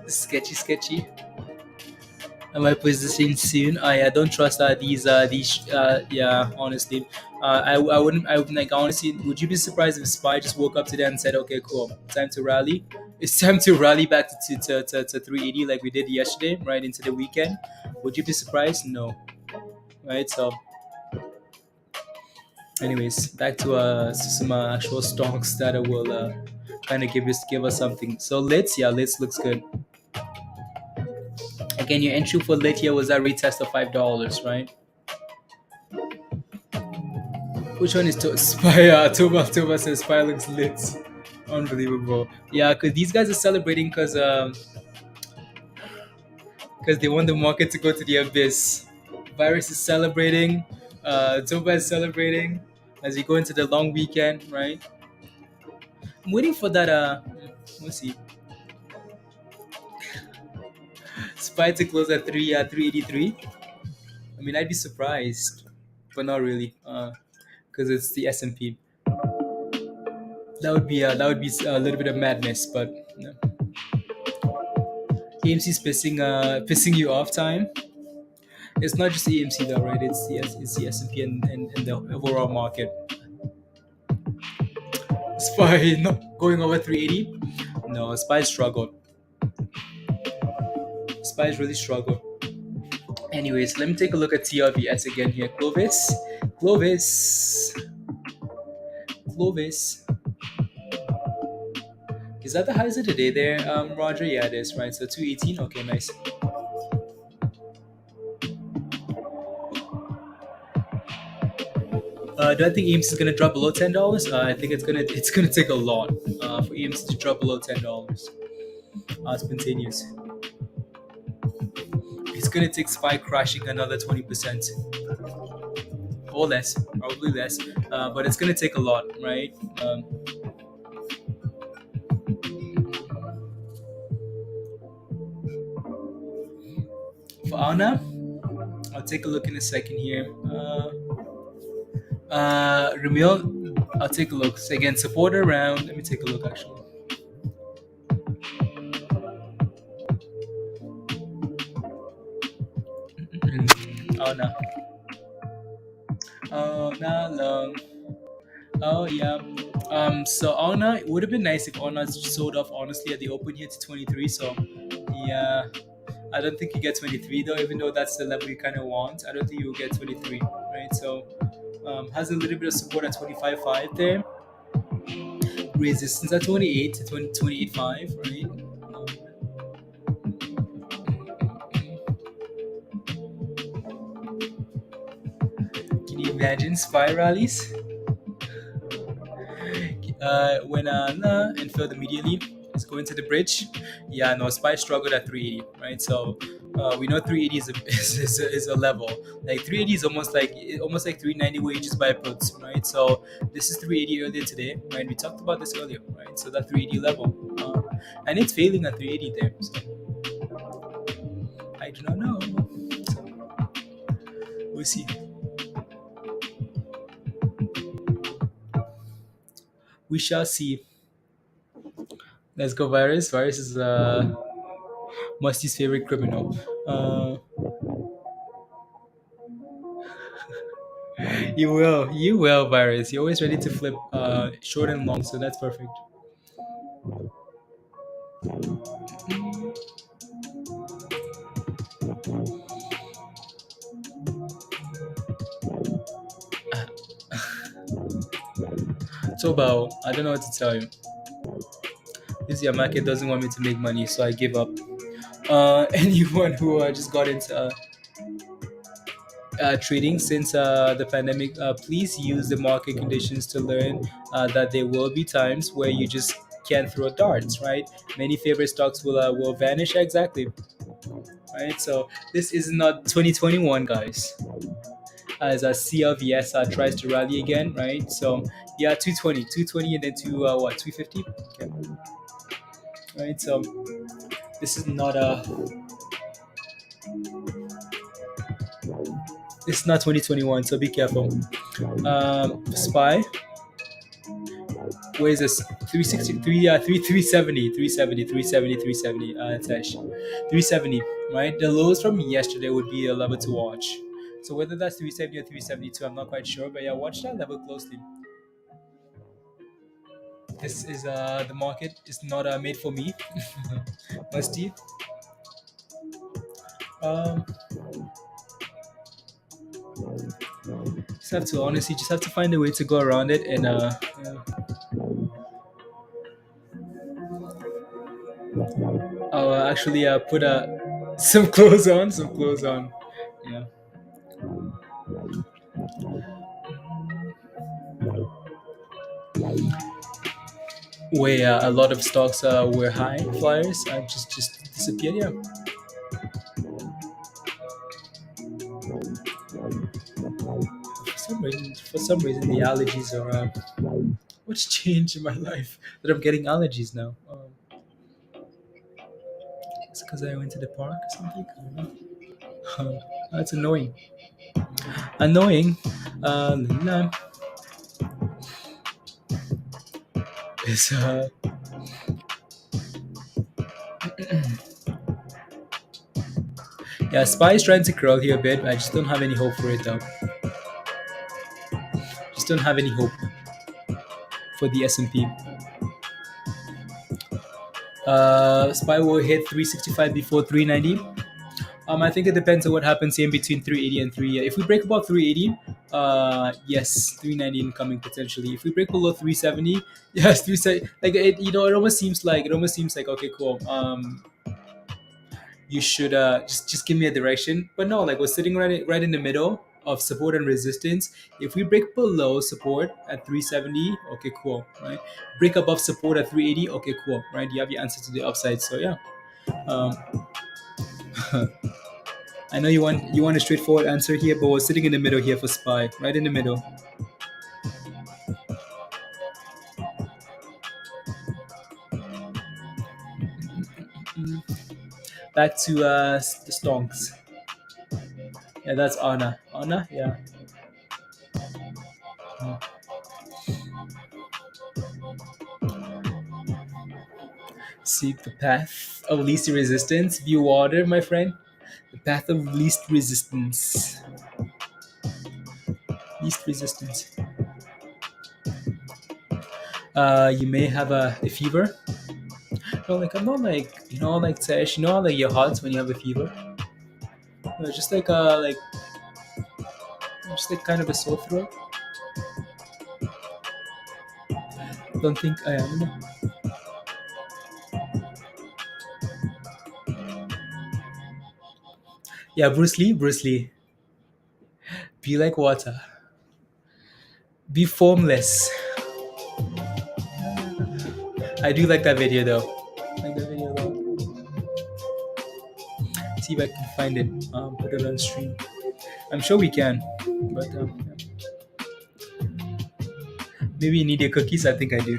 Sketchy, sketchy. I might post this in soon. I don't trust these yeah, honestly. I wouldn't I would like honestly, would you be surprised if Spy just woke up today and said, okay, cool, time to rally. It's time to rally back to 380 like we did yesterday, right into the weekend. Would you be surprised? No. Right? So anyways, back to some actual stocks that will kind of give us something. So LYT, yeah, LYT looks good. Again, your entry for LYT here was that retest of $5, right? Which one is Spy? Toba says Spy looks lit. Unbelievable. Yeah, because these guys are celebrating because they want the market to go to the abyss. Virus is celebrating. Toba is celebrating as we go into the long weekend, right? I'm waiting for that. Let's see. Spy to close at 383. I mean, I'd be surprised, but not really, because it's the S&P. That would be a little bit of madness, but no. AMC's pissing you off time. It's not just AMC though, right? It's the S&P and the overall market. Spy not going over 380. No, Spy struggled. Spy's really struggled. Anyways, let me take a look at CLVS again here. Clovis. Is that the highs of the day there, Roger? Yeah, it is, right? So 218. Okay, nice. Do I think EMC is gonna drop below $10? I think it's gonna take a lot for EMC to drop below $10. Spontaneous. It's gonna take SPY crashing another 20% or less, probably less. But it's gonna take a lot, right? For ALNA, I'll take a look in a second here. Ramil, I'll take a look. So again, support around. Let me take a look actually. Oh no. Oh no, long. Oh yeah. So ALNA, it would have been nice if ALNA sold off honestly at the open here to 23. So yeah, I don't think you get 23 though, even though that's the level you kind of want. I don't think you will get 23, right? So has a little bit of support at 25.5 there, resistance at 28 to 28.5, right? Can you imagine SPY rallies? When nah, and failed immediately, it's going to the bridge. Yeah, no, SPY struggled at 380, right? So we know 380 is is a level. Like 380 is almost like 390 where you just buy puts, right? So this is 380 earlier today, right? We talked about this earlier, right? So that 380 level, and it's failing at 380 there. So I do not know. So we'll see. We shall see. Let's go, Virus. Virus is Musty's favorite criminal. You will, Virus. You're always ready to flip short and long, so that's perfect. So, about I don't know what to tell you. This year market doesn't want me to make money, so I give up. Anyone who just got into trading since the pandemic, please use the market conditions to learn that there will be times where you just can't throw darts, right? Many favorite stocks will vanish exactly, right? So this is not 2021, guys. As a CLVS tries to rally again, right? So yeah, 220, and then to what 250, okay. Right? So this is not a it's not 2021, so be careful. SPY, where is this? 363, 370, 370, 370, 370. It's actually 370, right? The lows from yesterday would be a level to watch. So whether that's 370 or 372, I'm not quite sure, but yeah, watch that level closely. This is the market is not made for me. Musty. Um, just have to find a way to go around it and yeah. I'll actually put some clothes on, Yeah. Where a lot of stocks were high flyers, just disappeared. Yeah. For some reason, the allergies are. What's changed in my life that I'm getting allergies now? It's because I went to the park or something. I don't know. That's annoying. Annoying. Nah. It's yeah, SPY is trying to curl here a bit. I just don't have any hope for it though. Just don't have any hope for the S&P. SPY will hit 365 before 390. I think it depends on what happens here in between 380 and 3. If we break above 380, yes, 390 incoming potentially. If we break below 370, yes, 370. Like it, it almost seems like okay, cool. You should just give me a direction. But no, like we're sitting right in the middle of support and resistance. If we break below support at 370, okay, cool, right? Break above support at 380, okay, cool, right? You have your answer to the upside. So yeah. Um, I know you want a straightforward answer here, but we're sitting in the middle here for SPY, right in the middle. Back to the stonks. Yeah, that's Anna. Anna, yeah. Mm. Seek the path of least resistance. View water, my friend. The path of least resistance. Least resistance. You may have a fever. No, like I'm not like like Tesh. How, like your hot when you have a fever. No, just like kind of a sore throat. Don't think I am. Yeah, Bruce Lee. Bruce Lee. Be like water. Be formless. I do like that video though. Like that video though. See if I can find it. Put it on stream. I'm sure we can, but maybe you need your cookies. I think I do.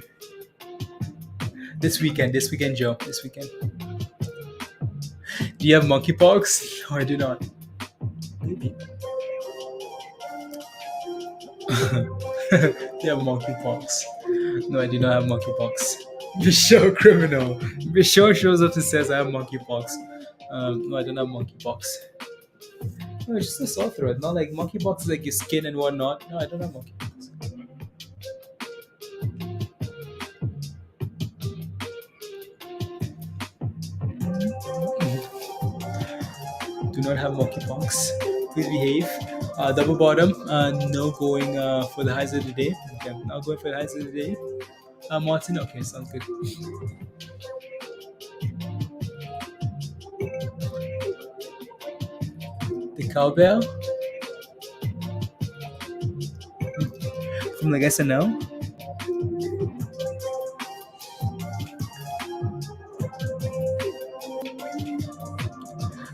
This weekend. This weekend, Joe. This weekend. Do you have monkeypox? No, I do not. Maybe. Do you have monkeypox? No, I do not have monkeypox. Bishop criminal. Bishop shows up and says I have monkeypox. No, I don't have monkeypox. No, it's just a sore throat. Not like monkeypox is like your skin and whatnot. No, I don't have monkeypox. Do not have monkeypox. Please behave. Double bottom. No going for the highs of the day. Okay, not going for the highs of the day. Martin. Okay, sounds good. The cowbell from like SNL.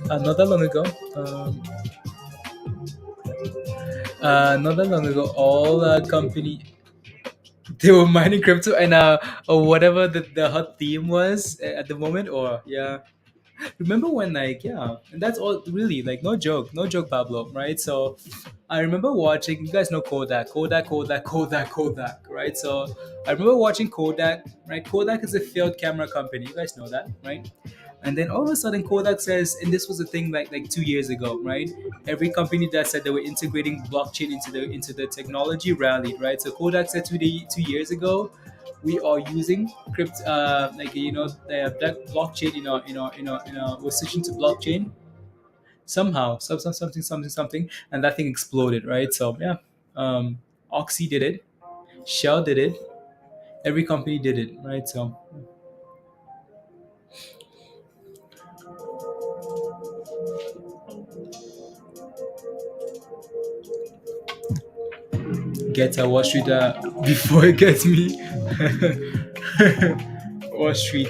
Not that long ago. Not that long ago, all company they were mining crypto and or whatever the hot theme was at the moment. Or yeah, remember when like yeah, and that's all really like no joke, Pablo, right? So I remember watching. You guys know Kodak, right? So I remember watching Kodak, right? Kodak is a failed camera company. You guys know that, right? And then all of a sudden, Kodak says, and this was a thing like 2 years ago, right? Every company that said they were integrating blockchain into the technology rallied, right? So Kodak said 2 years ago, we are using crypto, the blockchain we're switching to blockchain somehow, something, and that thing exploded, right? So yeah, Oxy did it, Shell did it, every company did it, right? So get Wall Street before it gets me. Wall Street.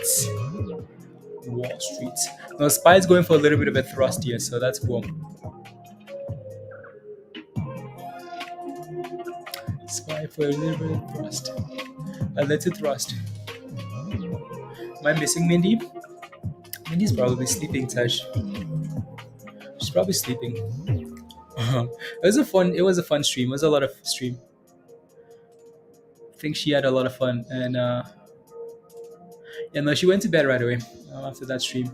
Wall Street. Now Spy's going for a little bit of a thrust here, so that's cool. Spy for a little bit of thrust. A little thrust. Am I missing Mindy? Mindy's probably sleeping, Tash. She's probably sleeping. It was a fun stream. It was a lot of stream. I think she had a lot of fun, and yeah, no, she went to bed right away after that stream.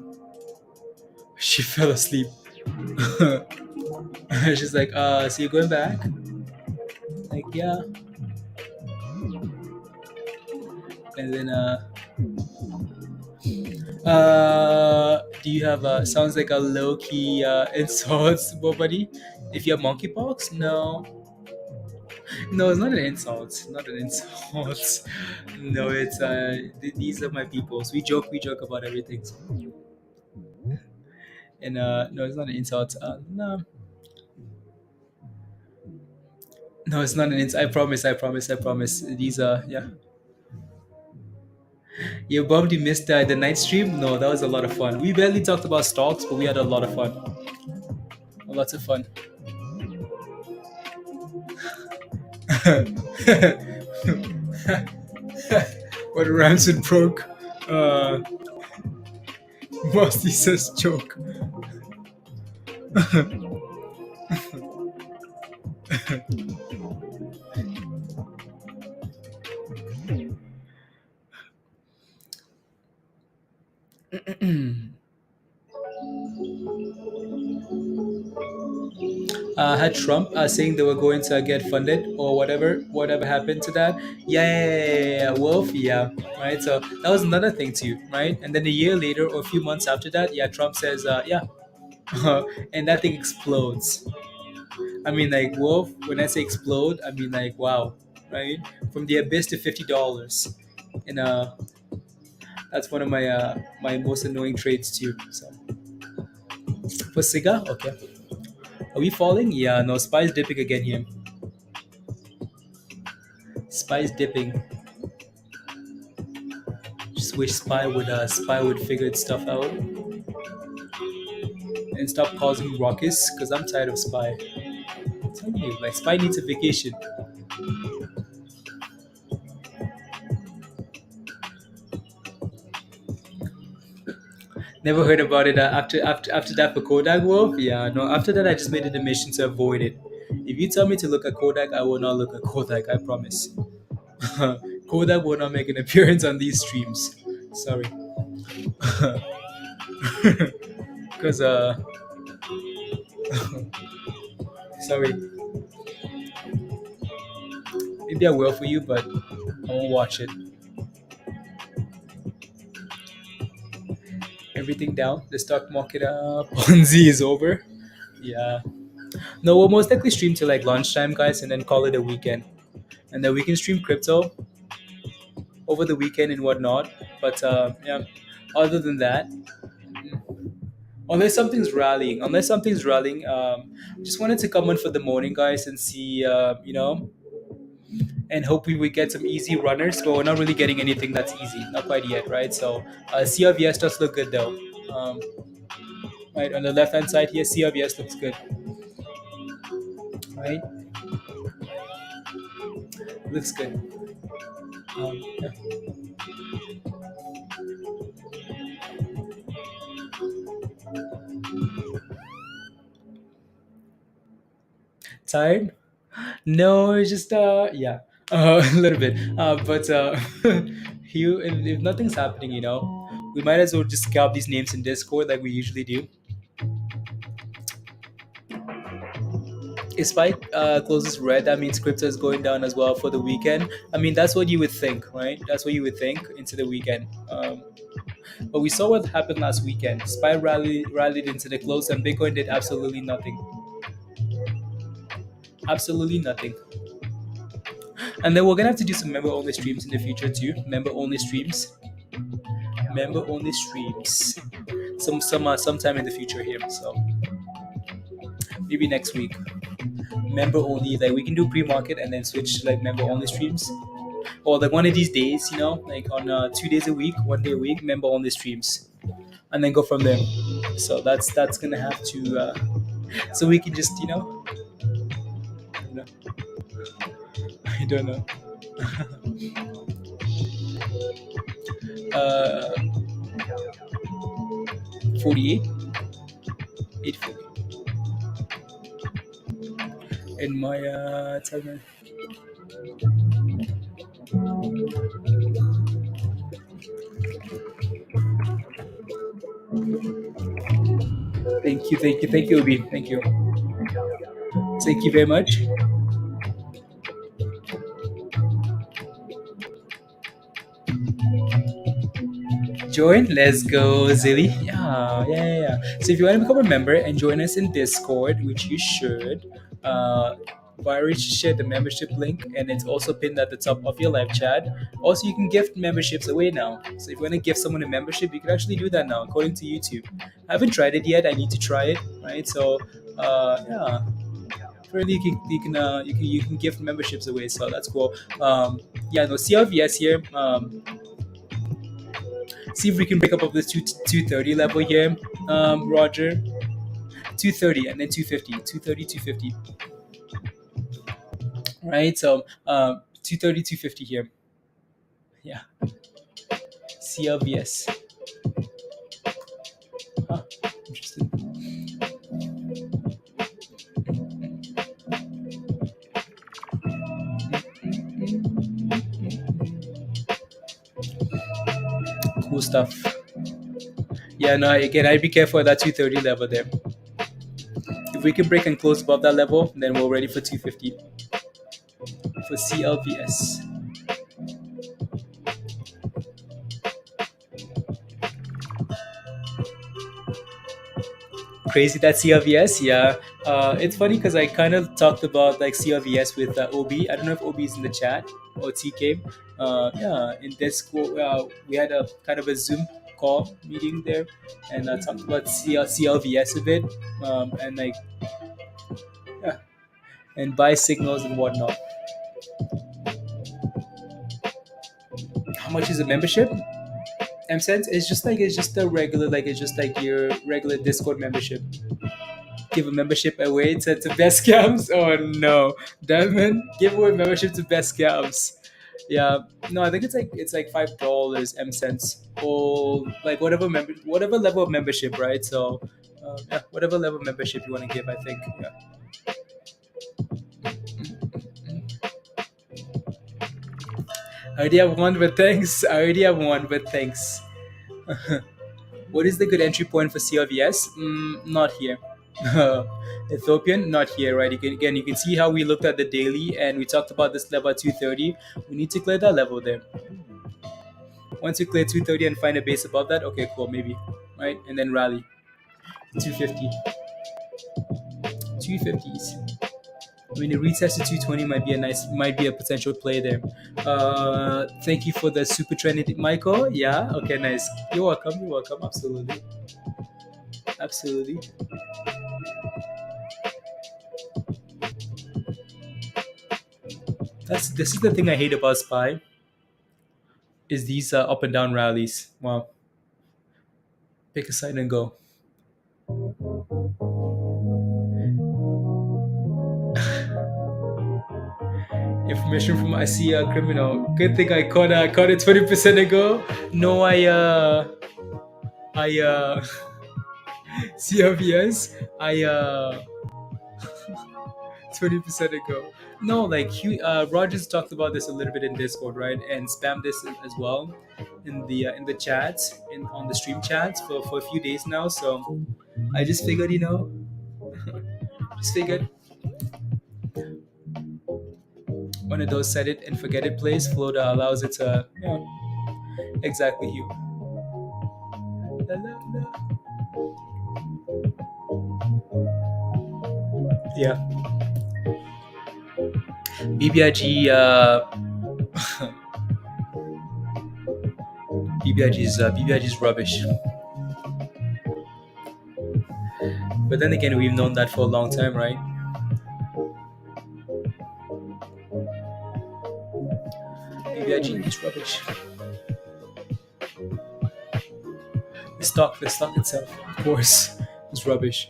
She fell asleep. She's like, so you're going back? Like, yeah. And then, do you have sounds like a low key insult, buddy? If you have monkeypox, no. No, it's not an insult. Not an insult. No, it's these are my peoples. We joke about everything. And no, it's not an insult. No, no, it's not an insult. I promise. These are yeah. You bummed you missed the night stream. No, that was a lot of fun. We barely talked about stocks, but we had a lot of fun. Lots of fun. What Ramson broke. Musty says joke. Had Trump saying they were going to get funded or whatever happened to that. Yeah, Wolf, yeah, right. So that was another thing too, right? And then a year later or a few months after that, yeah, Trump says, yeah, and that thing explodes. I mean, like Wolf. When I say explode, I mean like wow, right? From the abyss to $50, and that's one of my most annoying trades too. So for Siga, okay, are we falling? Yeah, no, Spy's dipping again here. Spy's dipping. Just wish Spy would figure stuff out and stop causing ruckus. Cause I'm tired of Spy. I'm telling you, like Spy needs a vacation. Never heard about it after that for Kodak Wolf. Yeah, no. After that, I just made it a mission to avoid it. If you tell me to look at Kodak, I will not look at Kodak. I promise. Kodak will not make an appearance on these streams. Sorry, because sorry. Maybe I will for you, but I won't watch it. Everything down. The stock market Ponzi is over. Yeah. No, we'll most likely stream till like lunchtime, guys, and then call it a weekend. And then we can stream crypto over the weekend and whatnot. But yeah, other than that, unless something's rallying, just wanted to come on for the morning, guys, and see, and hope we get some easy runners. But we're not really getting anything that's easy, not quite yet, right? So CLVS does look good though. Right on the left hand side here, CLVS looks good, right? Looks good. Yeah. Tired? No, it's just yeah, a little bit. But if nothing's happening, we might as well just scalp these names in Discord like we usually do. If Spike closes red, that means crypto is going down as well for the weekend. I mean, that's what you would think, right? That's what you would think into the weekend. But we saw what happened last weekend. Spy rallied into the close, and Bitcoin did absolutely nothing. Absolutely nothing. And then we're gonna have to do some member only streams in the future too. Member only streams. Member only streams. Sometime in the future here. So maybe next week. Member only, like we can do pre-market and then switch to like member only streams. Or like one of these days, like on 2 days a week, 1 day a week, member only streams. And then go from there. So that's gonna have to so we can just, you know I don't know. uh 48 840 in my timer. Thank you, Obi. Thank you very much. Join. Let's go, Zilly. Yeah. So if you want to become a member and join us in Discord, which you should, Viri shared the membership link, and it's also pinned at the top of your live chat. Also, you can gift memberships away now. So if you want to give someone a membership, you can actually do that now, according to YouTube. I haven't tried it yet. I need to try it, right? So, yeah. Apparently, you can gift memberships away, so that's cool. Yeah, no CLVS here. See if we can break up of this 230 level here, Roger. 230 and then 250, 230, 250. Right, so 230, 250 here. Yeah, CLVS. Huh, interesting. stuff. Yeah, no, again, I'd be careful at that 230 level there. If we can break and close above that level, then we're ready for 250 for CLVS. Crazy that CLVS, yeah. It's funny because I kind of talked about like CLVS with OB. I don't know if OB is in the chat or TK. Yeah, in Discord, we had a kind of a Zoom call meeting there, and talked about CLVS a bit, and like yeah, and buy signals and whatnot. How much is a membership? M-Sense, it's just a regular, like it's just like your regular Discord membership. Give a membership away to best scams. Oh no, Diamond, give away membership to best scams. Yeah, no, I think it's like $5 M-Sense or like whatever level of membership, right? So yeah, whatever level of membership you want to give, I think. Yeah. I already have one, but thanks. I already have one, but thanks. What is the good entry point for CLVS? Not here. Ethiopian, not here, right? Again, you can see how we looked at the daily and we talked about this level at 230. We need to clear that level there. Once you clear 230 and find a base above that, okay, cool, maybe, right? And then rally 250, 250s. I mean, the retest to 220 might be a potential play there. Thank you for the super trendy, Michael. Yeah, okay, nice. You're welcome. You're welcome. Absolutely, absolutely. This is the thing I hate about SPY is these up and down rallies. Wow, pick a side and go. Information from I see a criminal. Good thing I caught it 20% ago. No, I CRVS. I 20% ago. No, like Rogers talked about this a little bit in Discord, right? And spammed this as well in the chats on the stream chats for a few days now. So I just figured, just figured one of those set it and forget it plays. Floda allows it to, exactly you. La, la, la. Yeah. BBIG BBIG is rubbish. But then again, we've known that for a long time, right? BBIG is rubbish. The stock itself, of course, is rubbish.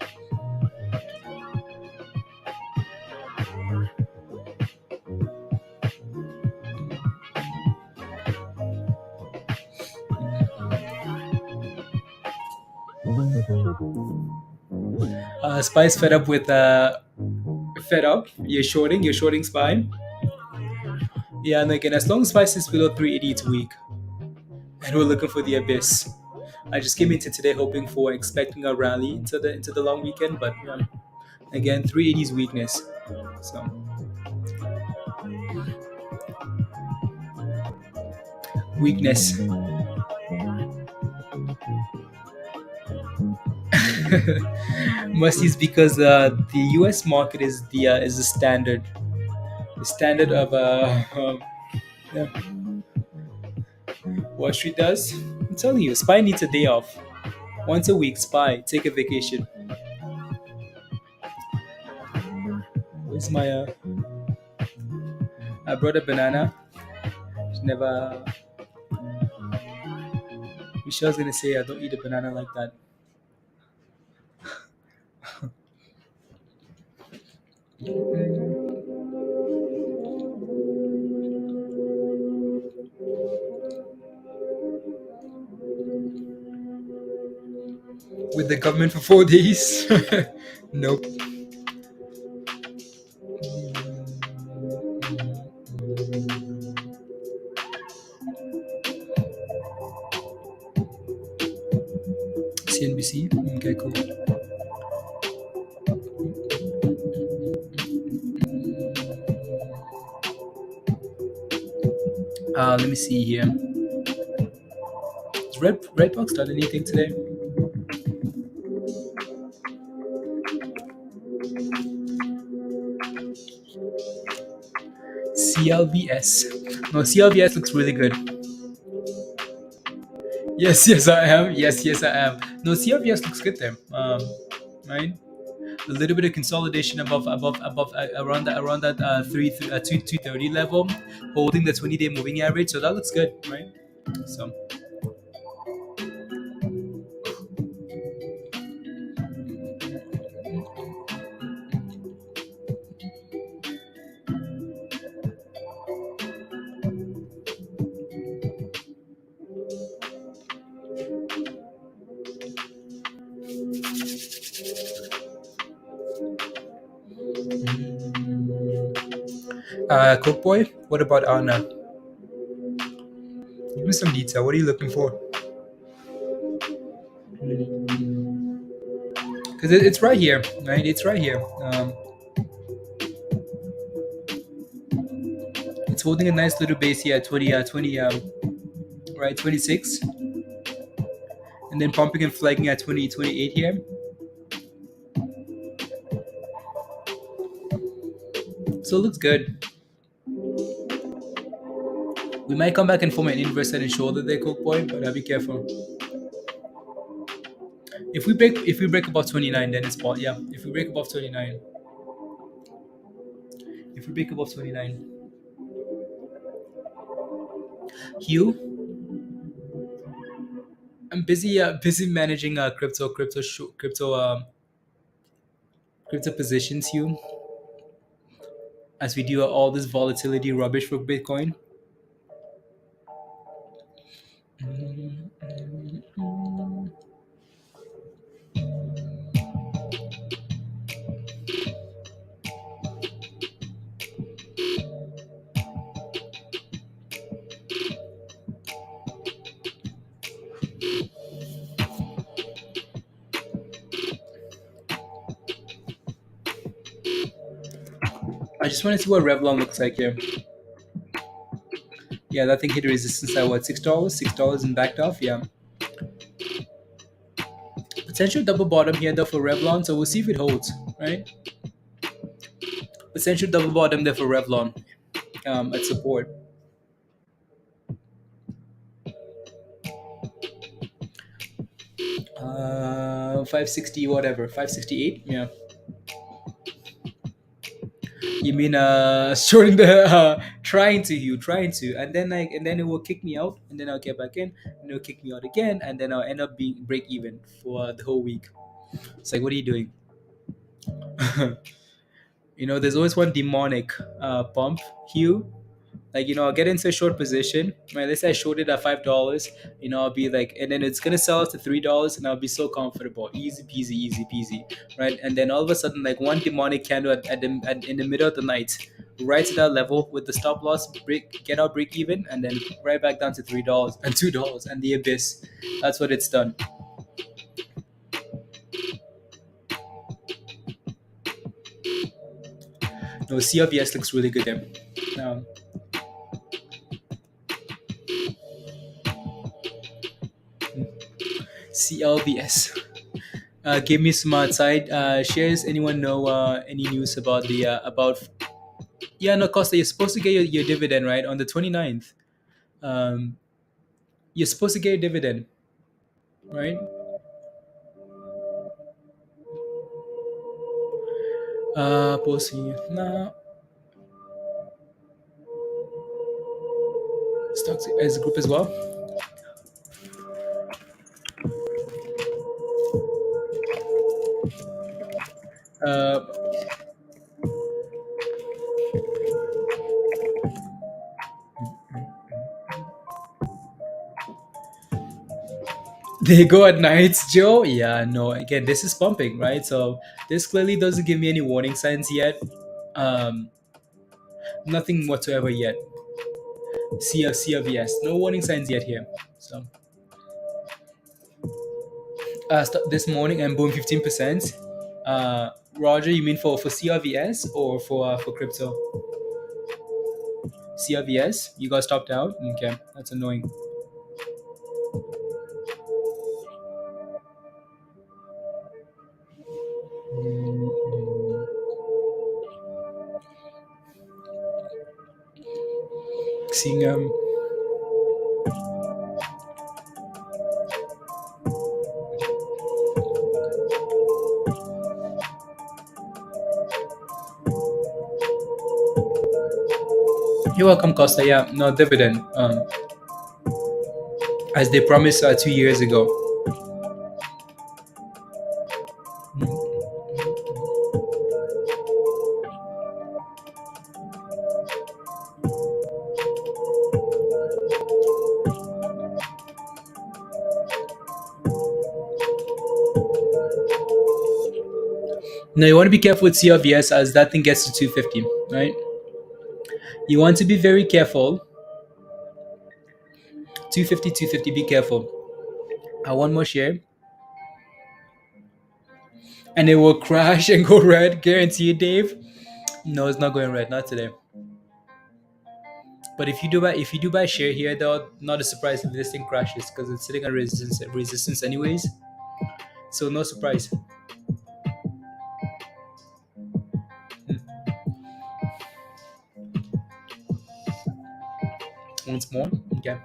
Spy's fed up with fed up. You're shorting Spy. Yeah, and again, as long as Spy is below 380, it's weak, and we're looking for the abyss. I just came into today hoping for expecting a rally into the long weekend, but again, 380 is weakness. So weakness. Must is because the U.S. market is the standard. The standard of yeah. Wall Street does. I'm telling you, Spy needs a day off. Once a week, Spy, take a vacation. Where's my I brought a banana. She never. Michelle's gonna say I don't eat a banana like that. With the government for 4 days? Nope. CNBC. Okay, cool. Let me see here. Has Redbox done anything today? CLVS. No, CLVS looks really good. Yes, yes, I am. Yes, I am. No, CLVS looks good there. Right. A little bit of consolidation above around that 230 level, holding the 20-day moving average. So that looks good, right? So. Cook boy, what about ALNA? Give me some detail. What are you looking for? Because it's right here, right? It's right here. It's holding a nice little base here at 20, right, 26, and then pumping and flagging at 28 here. So it looks good. We might come back and form an inverse head and shoulder there, Cook boy, but I'll be careful. If we break above 29, then it's spot. Yeah. If we break above 29. If we break above 29. Hugh, I'm busy managing crypto positions, Hugh. As we do all this volatility rubbish for Bitcoin. I just want to see what Revlon looks like here. Yeah, that thing hit a resistance at what, $6? $6 and backed off. Yeah. Potential double bottom here though for Revlon, so we'll see if it holds, right? Potential double bottom there for Revlon at support. Uh, 560 whatever, 568. Yeah. You mean shorting the trying to, and then it will kick me out, and then I'll get back in, and it'll kick me out again, and then I'll end up being break even for the whole week. It's like, what are you doing? There's always one demonic pump, Hugh. Like, I'll get into a short position, right? Let's say I shorted at $5, I'll be like, and then it's gonna sell us to $3, and I'll be so comfortable, easy peasy, right? And then all of a sudden, like one demonic candle in the middle of the night, right to that level with the stop loss, get out, break even, and then right back down to $3 and $2 and the abyss. That's what it's done. No, CLVS looks really good there. CLVS. Give me some outside shares. Anyone know any news about the about? Yeah, no, Costa, you're supposed to get your dividend, right, on the 29th. You're supposed to get your dividend, right? Posting now. Stocks as a group as well. They go at nights, Joe. Yeah, no. Again, this is pumping, right? So this clearly doesn't give me any warning signs yet. Nothing whatsoever yet. CLVS, no warning signs yet here. So this morning and boom 15%. Roger, you mean for CLVS or for crypto? CLVS, you got stopped out. Okay, that's annoying. Seeing You're welcome, Costa. Yeah, no dividend. As they promised 2 years ago. Now you want to be careful with CLVS as that thing gets to 250, right? You want to be very careful. 250, 250, be careful. One more share. And it will crash and go red, guarantee it, Dave. No, it's not going red, not today. But if you do buy share here, though, not a surprise if this thing crashes because it's sitting on resistance anyways. So no surprise. Once more, okay.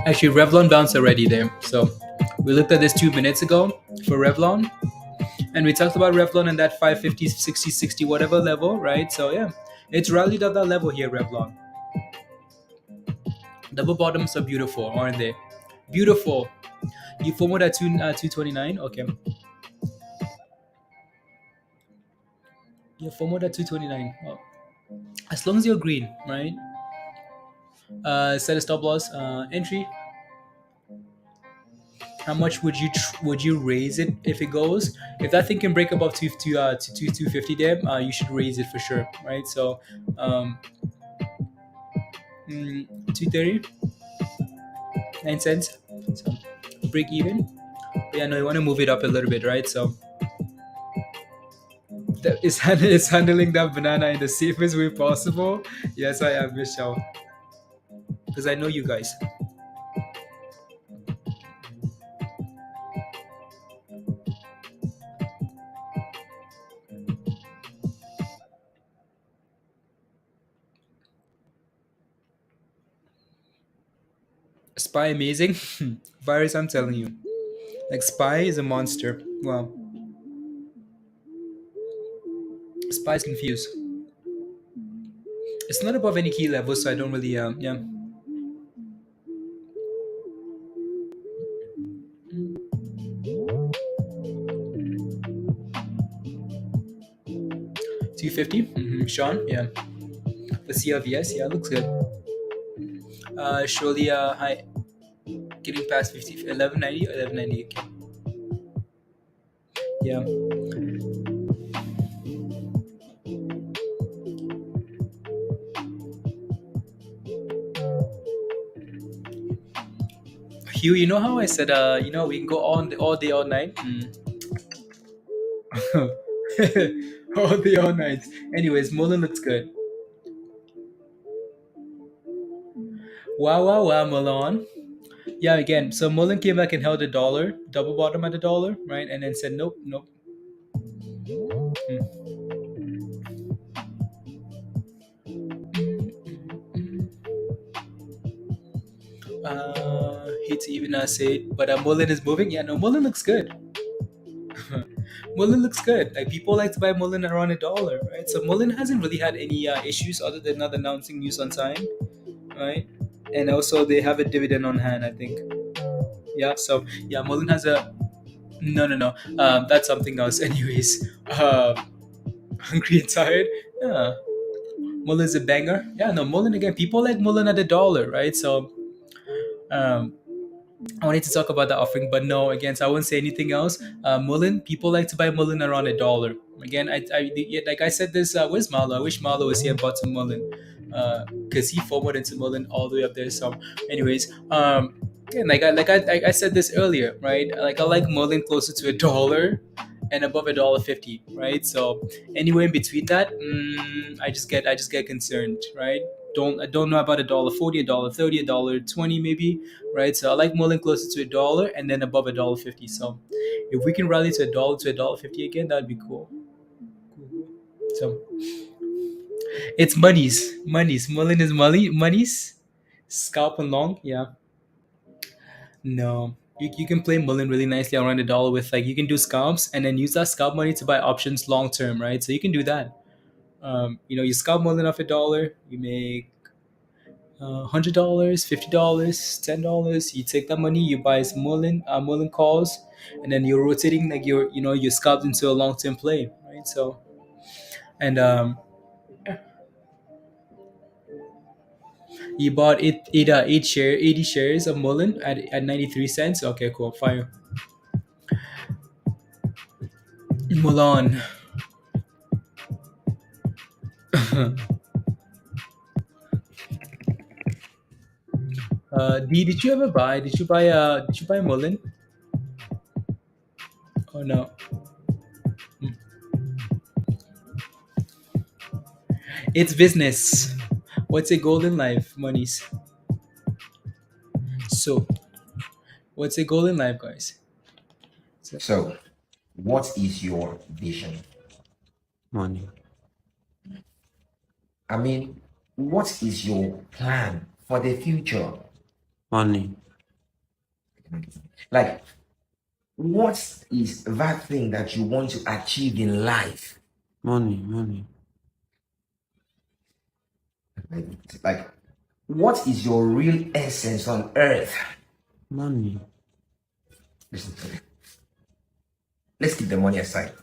Actually, Revlon bounced already there. So we looked at this 2 minutes ago for Revlon, and we talked about Revlon and that 550, 60, 60, whatever level, right? So yeah, it's rallied at that level here, Revlon. Double bottoms are beautiful, aren't they? Beautiful. You FOMO'd at 229? Okay. You FOMO'd at 229. Well, as long as you're green, right? Set a stop loss entry. How much would you raise it if it goes? If that thing can break above 250 there, you should raise it for sure, right? So 230, 9 cents. So break even. But yeah, no, you want to move it up a little bit, right? So it's handling that banana in the safest way possible. Yes, I am, Michelle, because I know you guys. Spy amazing. Virus, I'm telling you, like Spy is a monster. Wow. Spy is confused. It's not above any key level, so I don't really yeah. $250. Sean, yeah. The CLVS, yeah, looks good. Surely high, getting past 50, 1190, 1190. Okay. Yeah. Hugh, you know how I said we can go on all day, all night. All day, all night. Anyways, MULN looks good. Wow, MULN. Yeah, again, so MULN came back and held a dollar, double bottom at a dollar, right? And then said, nope. Hate to even say it, but MULN is moving. Yeah, no, MULN looks good. MULN looks good. Like, people like to buy MULN around a dollar, right? So MULN hasn't really had any issues other than not announcing news on time, right? And also they have a dividend on hand, I think. Yeah, so yeah, MULN has a no. That's something else. Anyways, hungry and tired. Yeah, MULN's a banger. Yeah, no, MULN again. People like MULN at $1, right? So um, I wanted to talk about the offering, but no, again, so I won't say anything else. MULN, people like to buy MULN around $1. Again, yeah, like I said this. Where's Marlo? I wish Marlo was here and bought some MULN, because he forwarded into MULN all the way up there. So, anyways, again, I said this earlier, right? Like I like MULN closer to $1 and above $1.50, right? So anywhere in between that, I just get concerned, right? I don't know about $1.40, $1.30, $1.20 maybe, right? So I like MULN closer to $1 and then above $1.50. So if we can rally to $1 to $1.50 again, that'd be cool. So it's monies. MULN is monies. Scalp and long, yeah. No, you can play MULN really nicely around $1 with, like, you can do scalps and then use that scalp money to buy options long term, right? So you can do that. You scalp MULN off $1, you make $100, $50, $10. You take that money, you buy some MULN calls, and then you're rotating, like, you're scalped into a long term play, right? So, and you bought 80 shares of MULN at 93 cents. Okay, cool, fire. MULN. D, did you ever buy? Did you buy MULN? Oh no. It's business. What's a goal in life? Monies. So, what's a goal in life, guys? So, So, what is your vision? Money. I mean, what is your plan for the future? Money. Like, what is that thing that you want to achieve in life? Money. Like, what is your real essence on earth? Money. Listen to me. Let's keep the money aside.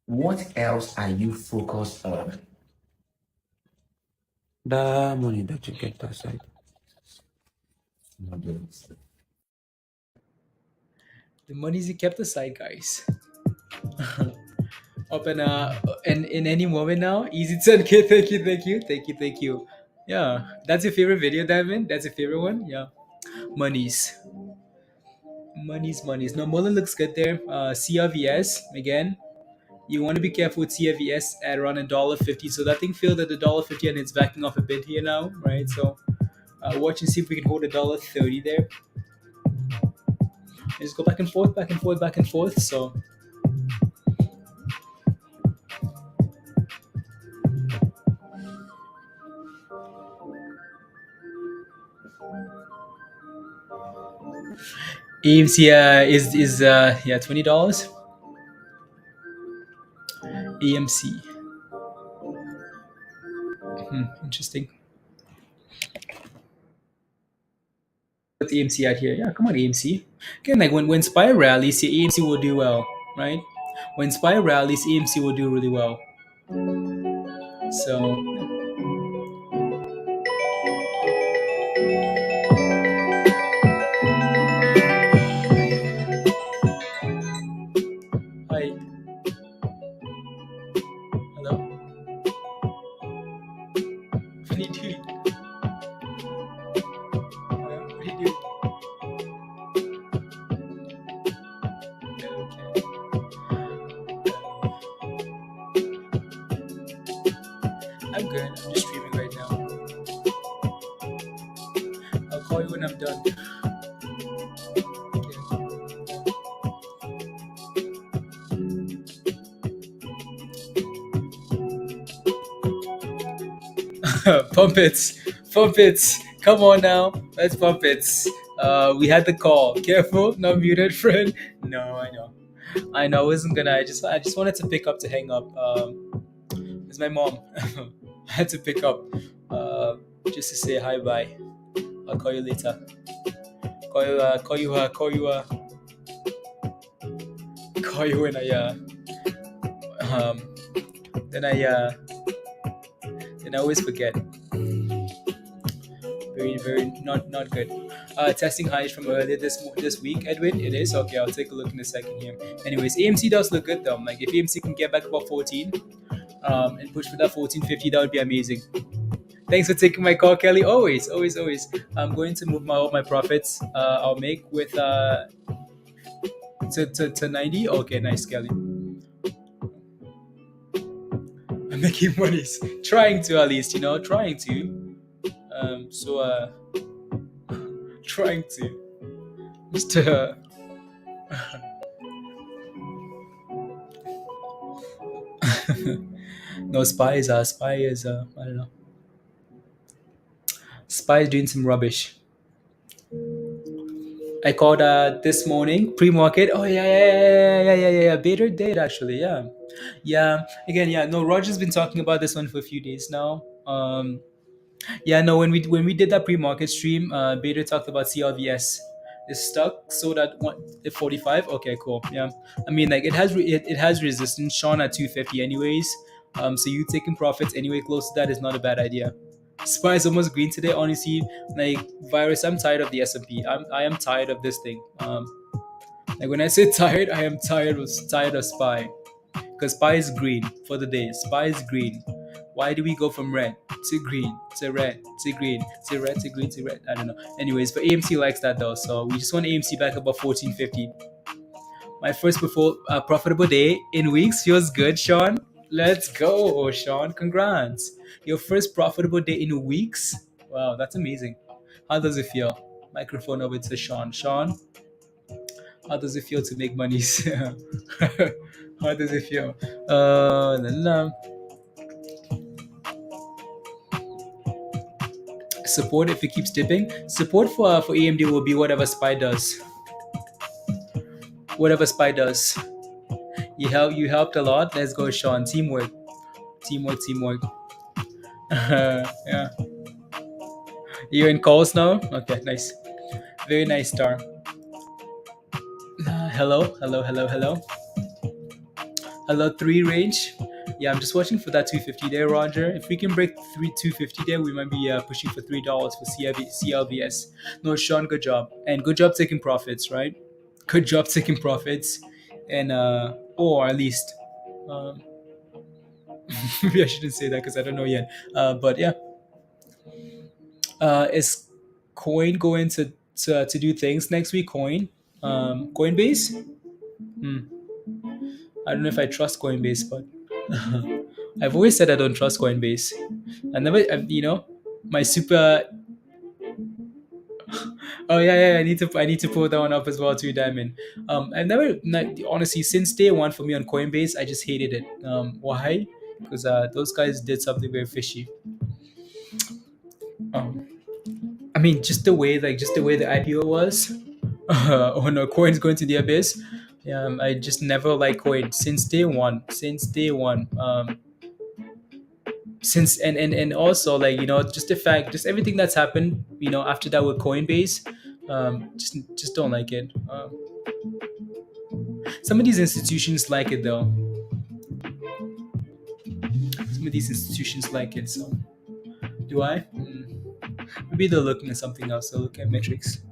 What else are you focused on? The money that you get aside. the money's you kept aside, guys. Up and in any moment now, easy to okay, thank you. Yeah, that's your favorite video, Diamond. That's your favorite one. Yeah, monies. No, MULN looks good there. CLVS again. You want to be careful with CLVS at around $1.50. So that thing failed at $1.50 and it's backing off a bit here now, right? So watch and see if we can hold $1.30 there. And just go back and forth, back and forth, back and forth. So AMC is yeah, $20. AMC. Interesting. What's AMC out here? Yeah, come on, AMC. Again, like when SPY rallies, AMC will do well, right? When SPY rallies, AMC will do really well. So hi. Hello? What are you doing? What are you doing? Okay. I'm good. I'm just streaming right now. I'll call you when I'm done. Okay. Pump it. Come on now. Let's pump it. We had the call. Careful, not muted, friend. No, I know. I wasn't gonna. I just wanted to pick up to hang up. It's my mom. I had to pick up just to say hi, bye. I'll call you later. Call you when I Then I always forget. Very not good. Testing highs from earlier this week, Edwin. It is okay. I'll take a look in a second here. Anyways, AMC does look good though. Like if AMC can get back about 14, and push for that 1450, that would be amazing. Thanks for taking my call, Kelly. Always. I'm going to move all my profits. I'll make with to 90. Okay, nice, Kelly. I'm making money. Trying to, at least, trying to. Trying to. Just no, Spy is I don't know. Spy is doing some rubbish. I called this morning pre-market. Oh yeah. Bader did actually, yeah. Again, yeah. No, Roger's been talking about this one for a few days now. Yeah, no. When we did that pre-market stream, Bader talked about CLVS. It's stuck, so that one at 45. Okay, cool. Yeah, I mean, like it has resistance. Sean at 250, anyways. So you taking profits anyway close to that is not a bad idea. Spy is almost green today. Honestly, like virus, I'm tired of the S&P. I am tired of this thing. Like when I say tired, I am tired of Spy, because Spy is green for the day. Spy is green. Why do we go from red to green to red to green to red to green to red? I don't know. Anyways, but AMC likes that though, so we just want AMC back above 1450. My first profitable day in weeks feels good, Sean. Let's go, Sean. Congrats. Your first profitable day in weeks? Wow, that's amazing. How does it feel? Microphone over to Sean. Sean, how does it feel to make money? How does it feel? Support if it keeps dipping. Support for AMD will be whatever Spy does. Whatever Spy does. You helped a lot. Let's go, Sean. Teamwork. Yeah. You're in calls now? Okay, nice. Very nice, Star. Hello. Hello, 3 range. Yeah, I'm just watching for that 250 there, Roger. If we can break 250 there, we might be pushing for $3 for CLVS. No, Sean, good job. And good job taking profits, right? Good job taking profits. And, or at least, maybe I shouldn't say that because I don't know yet. But yeah. Is Coin going to do things next week? Coinbase? I don't know if I trust Coinbase, but I've always said I don't trust Coinbase. My super. Oh yeah, I need to pull that one up as well too, Diamond. Honestly, since day one for me on Coinbase, I just hated it. Why? Because those guys did something very fishy. I mean, just the way the IPO was. Oh no, Coin's going to the abyss. I just never liked Coin since day one. Since and also, like, just the fact, just everything that's happened, after that with Coinbase, just don't like it. Some of these institutions like it though. Some of these institutions like it. So, do I? Maybe they're looking at something else. They'll look at metrics.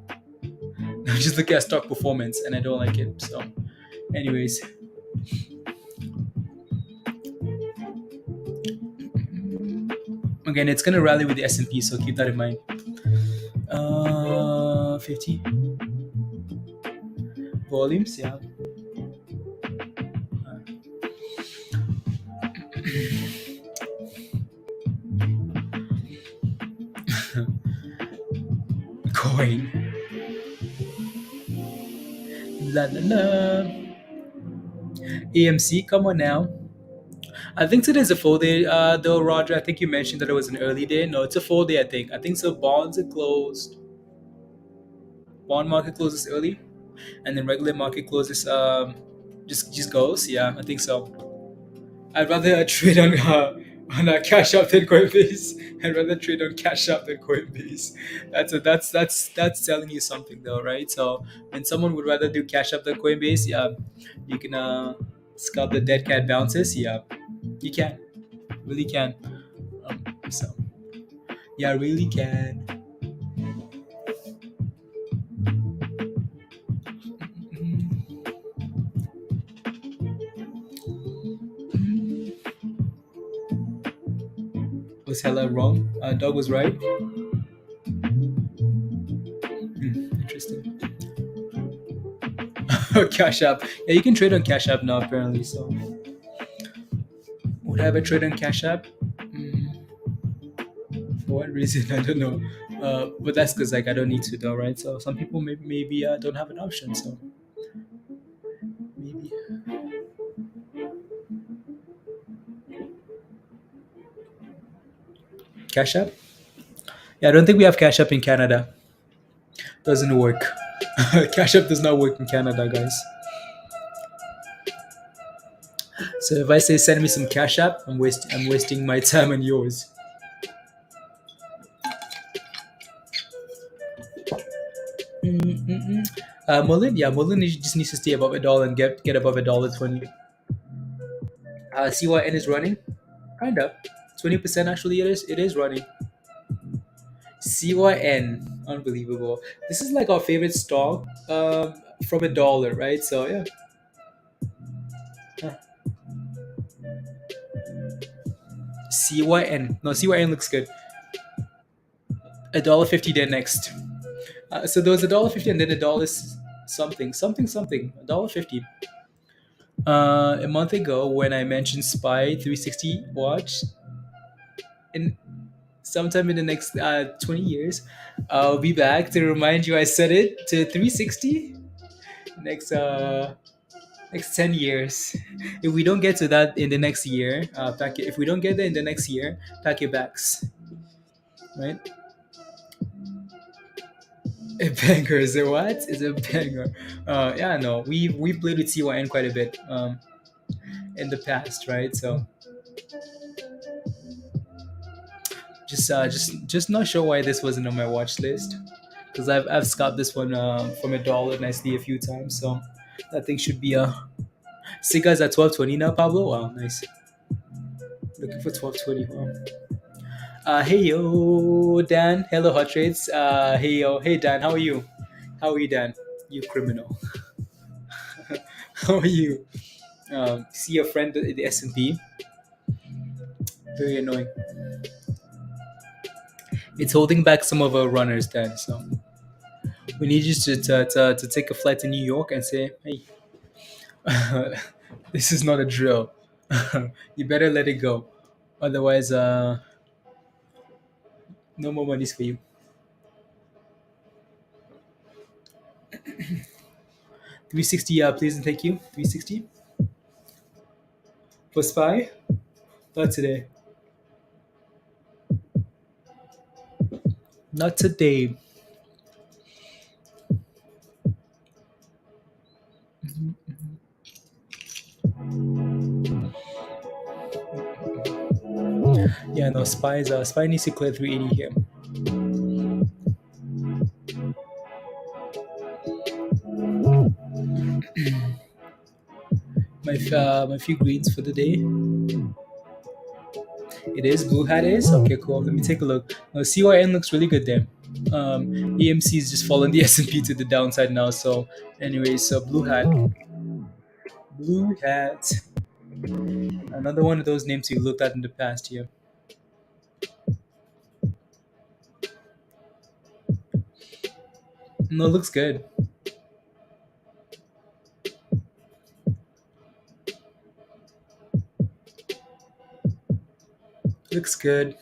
Just look at stock performance, and I don't like it. So, anyways. Again, it's gonna rally with the S&P, so keep that in mind. 50 volumes, yeah. Coin. La la la. AMC, come on now. I think today's a full day, though, Roger. I think you mentioned that it was an early day. No, it's a full day, I think. I think so. Bonds are closed. Bond market closes early, and then regular market closes just goes. Yeah, I think so. I'd rather trade on Cash App than Coinbase. I'd rather trade on Cash App than Coinbase. That's telling you something, though, right? So when someone would rather do Cash App than Coinbase, yeah, you can scalp the dead cat bounces. Yeah, you can. Really can. So yeah, really can. Was hella wrong. Dog was right. Interesting. Cash App. Yeah, you can trade on Cash App now apparently. So would I have a trade on Cash App? Mm, for what reason? I don't know. But that's because like I don't need to though, right? So some people maybe don't have an option. So maybe Cash App. Yeah, I don't think we have Cash App in Canada. Doesn't work. Cash App does not work in Canada, guys. So if I say send me some Cash App, I'm wasting my time and yours. Mm-mm-mm. MULN, yeah, MULN just needs to stay above $1 and get above $1.20. CYN is running, kind of 20% actually. It is running. CYN, unbelievable. This is like our favorite stock from $1, right? So yeah. Huh. CYN, no, CYN looks good. $1.50 there next. So there was $1.50 and then something $1.50. A month ago when I mentioned SPY 360 watch, in sometime in the next 20 years, I'll be back to remind you I said it to 360 next 10 years. If we don't get to that in the next year, if we don't get there in the next year, pack your bags, right? A banger is a what? Is a banger. Yeah, no, we've played with CYN quite a bit in the past, right? So just not sure why this wasn't on my watch list, because I've scalped this one from $1 nicely a few times. So that thing should be Siga's at 12.20 now, Pablo. Wow, nice. Looking for 12.20. Wow. Hey yo, Dan. Hello, Hot Trades. Hey yo, hey Dan. How are you? How are you, Dan? You criminal. How are you? See your friend at the S&P. Very annoying. It's holding back some of our runners, Dan. So we need you to take a flight to New York and say, hey, this is not a drill. You better let it go. Otherwise, no more monies for you. 360, please and thank you. 360 for SPY. Not today. Not today. Yeah, no, SPY needs to clear 380 here. My few greens for the day. It is Blue Hat is okay. Cool. Let me take a look. CYN looks really good there. AMC is just following the S&P to the downside now. So, anyways, so Blue Hat, another one of those names you looked at in the past here. No, looks good. Looks good.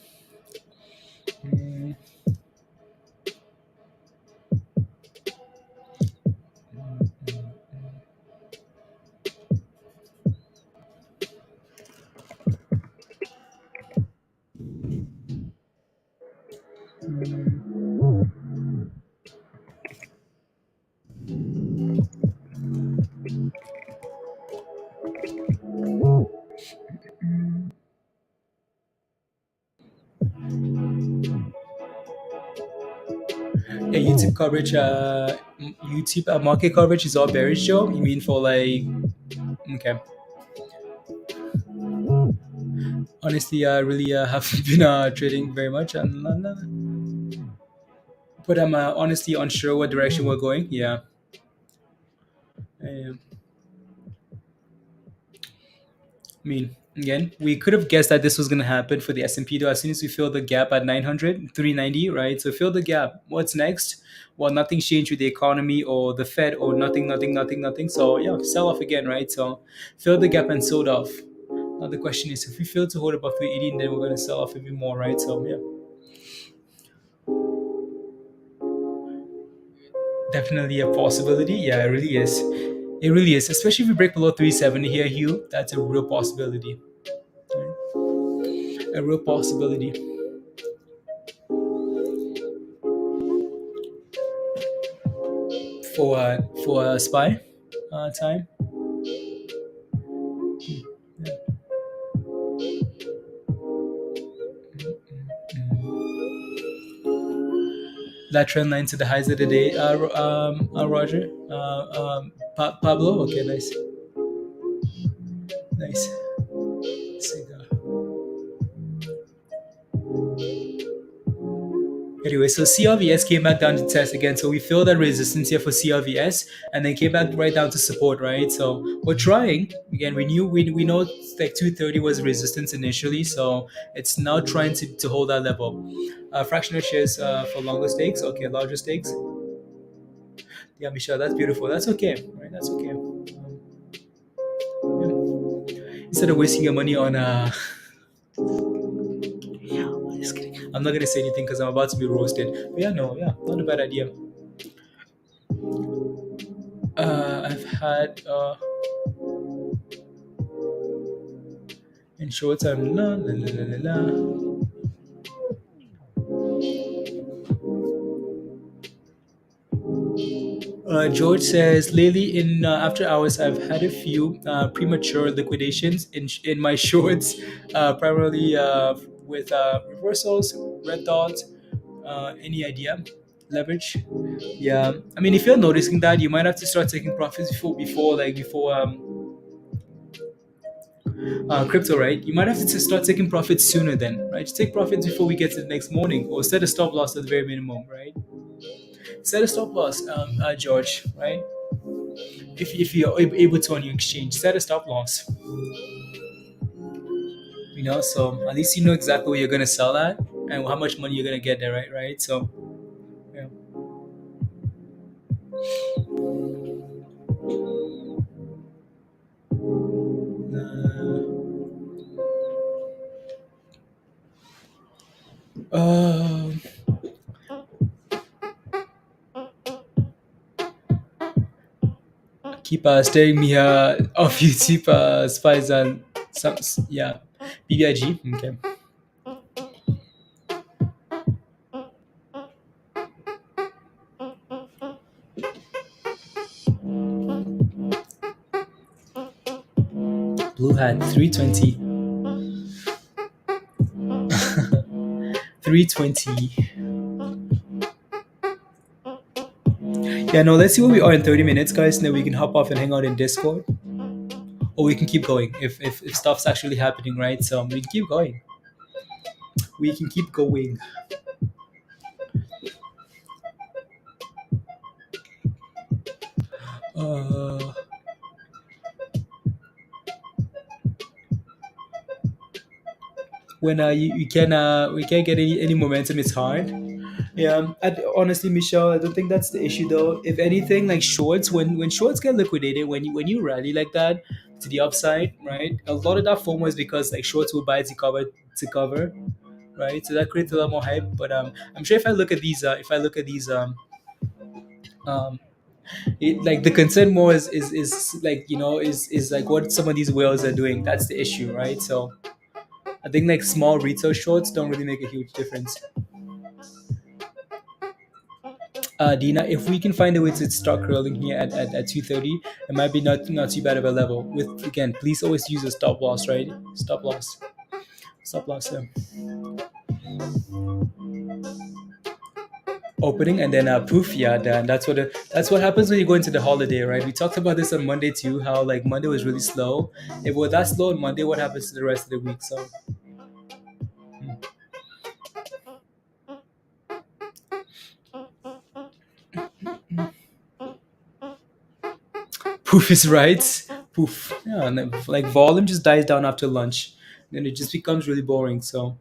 Yeah, YouTube coverage, YouTube market coverage is all bearish, Joe. You mean for like, okay. Honestly, I really haven't been trading very much, but I'm honestly unsure what direction we're going. Yeah. Um, I mean, again, we could have guessed that this was going to happen for the S&P though. As soon as we fill the gap at 900, 390, right? So fill the gap. What's next? Well, nothing's changed with the economy or the Fed or nothing, nothing, nothing, nothing. So yeah, sell off again, right? So fill the gap and sold off. Now the question is, if we fail to hold above 380, then we're going to sell off even more, right? So yeah, definitely a possibility. Yeah, it really is. It really is, especially if we break below 370 here, Hugh. That's a real possibility. Right? A real possibility. For a spy time. Yeah. That trend line to the highs of the day, Roger. Pablo. Okay, nice, nice. Cigar. Anyway, so CLVS came back down to test again. So we filled that resistance here for CLVS and then came back right down to support, right? So we're trying. Again, we know like 230 was resistance initially. So it's now trying to hold that level. Fractional shares for longer stakes. Okay, larger stakes. Yeah, Michelle, that's beautiful. That's okay, right? That's okay. Yeah. Instead of wasting your money on just kidding. I'm not gonna say anything because I'm about to be roasted. But yeah, no, yeah, not a bad idea. I've had in short time, la la la la la. George says, lately in after hours, I've had a few premature liquidations in my shorts, primarily with reversals, red dots. Any idea? Leverage? Yeah, I mean, if you're noticing that, you might have to start taking profits before crypto, right? You might have to start taking profits sooner then, right? Take profits before we get to the next morning, or set a stop loss at the very minimum, right? Set a stop loss, George, right? If you're able to on your exchange, set a stop loss. So at least you know exactly what you're gonna sell at and how much money you're gonna get there, right? Right. So, yeah. Um, keep staring me off YouTube spies and some yeah, BBIG. Okay. Blue hat 320. 320. Yeah, no, let's see where we are in 30 minutes, guys, and then we can hop off and hang out in Discord. Or we can keep going if stuff's actually happening, right? So we can keep going. We can keep going. Uh, when you can we can't get any momentum, it's hard. Yeah, honestly, Michelle, I don't think that's the issue though. If anything, like shorts, when shorts get liquidated, when you rally like that to the upside, right? A lot of that FOMO is because like shorts will buy to cover, right? So that creates a lot more hype. But I'm sure um, like the concern more is like is like what some of these whales are doing. That's the issue, right? So I think like small retail shorts don't really make a huge difference. Dina, if we can find a way to start curling here at 230, it might be not too bad of a level. With again, please always use a stop loss, right? Stop loss. Opening and then poof, yeah, then that's what happens when you go into the holiday, right? We talked about this on Monday too, how like Monday was really slow. If we're that slow on Monday, what happens to the rest of the week? So Poof is right. Poof. Yeah, and then, like volume just dies down after lunch. Then it just becomes really boring. So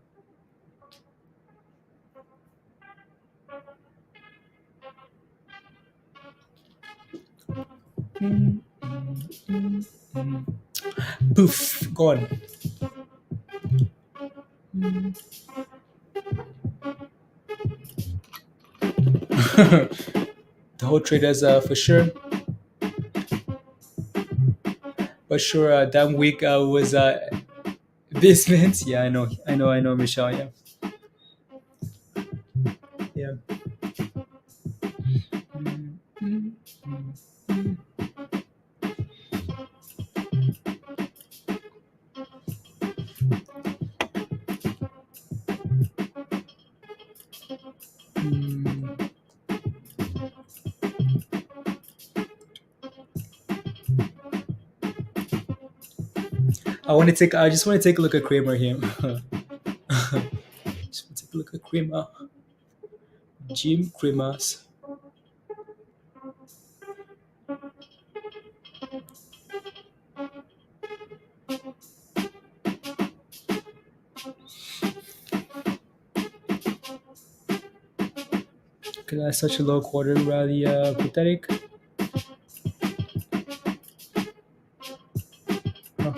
poof, gone. The whole traders for sure. But sure, that week was basement. Yeah, I know, Michelle. Yeah, yeah. Mm. I just want to take a look at Kramer here. Just want to take a look at Kramer. Jim Kramer's. Okay, that's such a low quarter rally. Pathetic. Oh.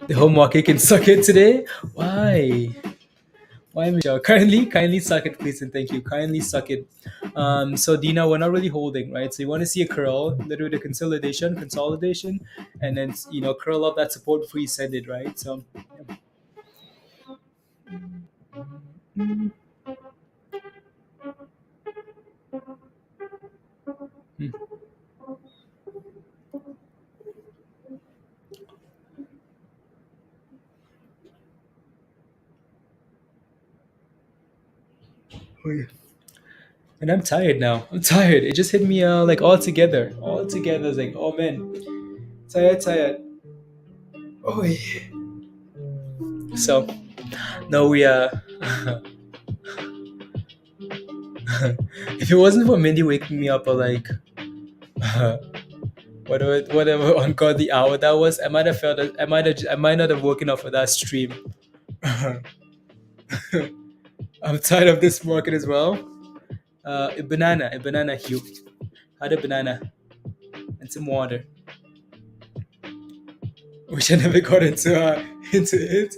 The whole market can suck it today. Why? Why, Michelle? Kindly suck it, please, and thank you. Kindly suck it. So Dina, we're not really holding, right? So you want to see a curl, little bit of consolidation, and then curl up that support before you send it, right? So yeah. Hmm. Oh, yeah. And I'm tired now. I'm tired. It just hit me like all together. All together. It's like, oh man, tired. Oh yeah. So no, we if it wasn't for Mindy waking me up at like whatever ungodly hour that was, I might have felt it. I might not have woken up for that stream. I'm tired of this market as well. A banana hue. Had a banana and some water, which I never got into it.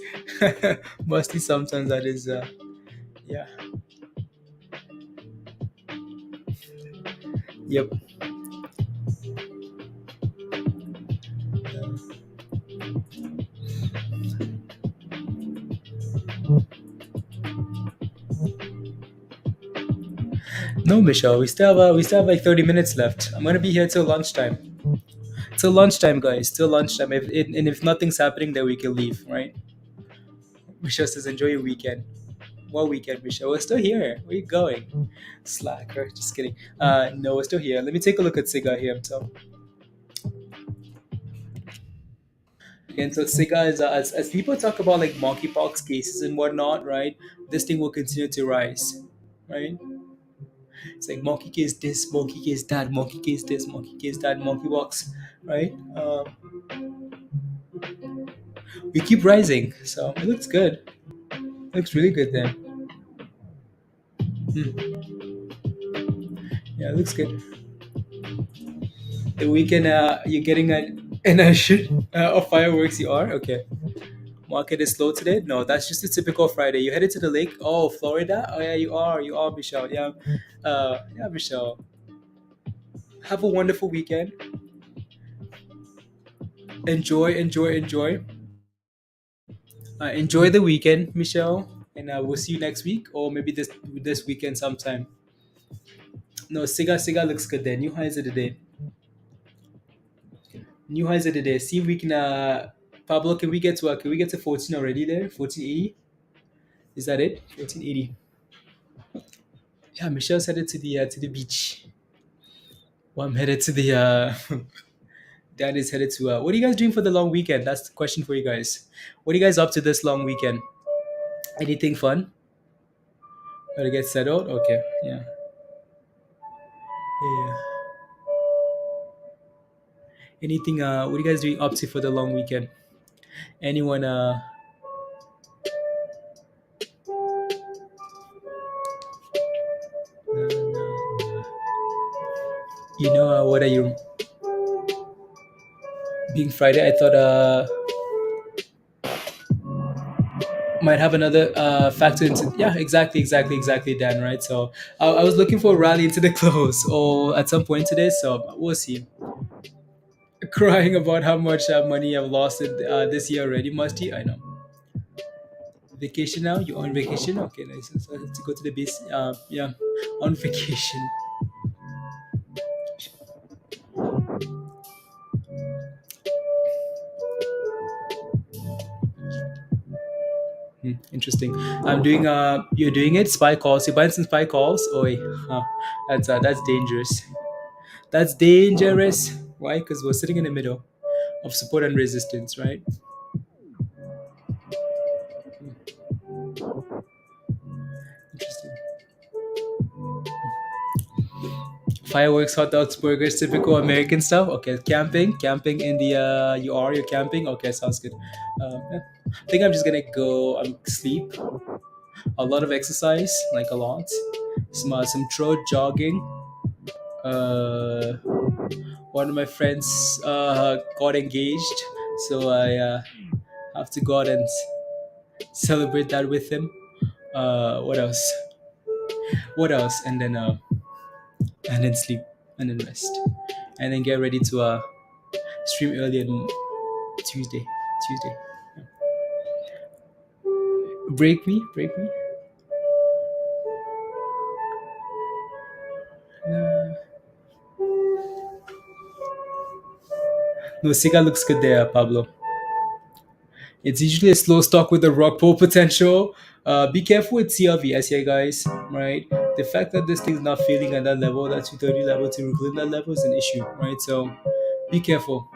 Mostly sometimes that is yeah. Yep. No, Michelle, we still have like 30 minutes left. I'm gonna be here till lunchtime. Till lunchtime, guys. Till lunchtime. And if nothing's happening, then we can leave, right? Michelle says, enjoy your weekend. What weekend, Michelle? We're still here. Where you going? Slacker. Just kidding. No, we're still here. Let me take a look at Siga here. So, again, so Siga is as people talk about like monkeypox cases and whatnot, right? This thing will continue to rise, right? It's like monkey case this, monkey case that, monkey case this, monkey case that, monkey box, right? We keep rising, so it looks good. It looks really good there. Hmm. Yeah, it looks good. The weekend, you're getting a shoot of fireworks. You are okay. Market is slow today. No, that's just a typical Friday. You headed to the lake. Oh, Florida. Oh yeah, you are. You are, Michelle. Yeah, yeah, Michelle. Have a wonderful weekend. Enjoy. Enjoy the weekend, Michelle, and we'll see you next week or maybe this weekend sometime. No, Siga looks good there. New highs of the day. New highs of the day. See if we can. Pablo, can we get to 14 already there? 1480. Is that it? 1480. Yeah, Michelle's headed to the beach. Well, I'm headed to the Dan is headed to. What are you guys doing for the long weekend? That's the question for you guys. What are you guys up to this long weekend? Anything fun? Gotta get settled. Okay. Yeah. Yeah. Anything? What are you guys doing up to for the long weekend? Anyone? You know what are you? Being Friday, I thought might have another factor into. Yeah, exactly, Dan. Right. So I was looking for a rally into the close or at some point today. So we'll see. Crying about how much money I've lost this year already, Musty. I know. Vacation now? You on vacation? Okay, nice. So I have to go to the base. Yeah, on vacation. Interesting. I'm doing. You're doing it. Spy calls. You're buying some spy calls. Oi, that's dangerous. That's dangerous. Why? Because we're sitting in the middle of support and resistance, right? Interesting. Fireworks, hot dogs, burgers, typical American stuff. Okay, camping in the you're camping. Okay, sounds good. Yeah. I think I'm just gonna go sleep. A lot of exercise, like a lot. Some throat jogging. Uh, One of my friends got engaged, so I have to go out and celebrate that with him. What else? What else? And then sleep and then rest and then get ready to stream early on Tuesday. Tuesday. Break me. Uh, no, Siga looks good there, Pablo. It's usually a slow stock with a rock pull potential. Be careful with CLVS here, guys. Right? The fact that this thing's not feeling at that level, that 230 level to reclaim that level is an issue, right? So be careful.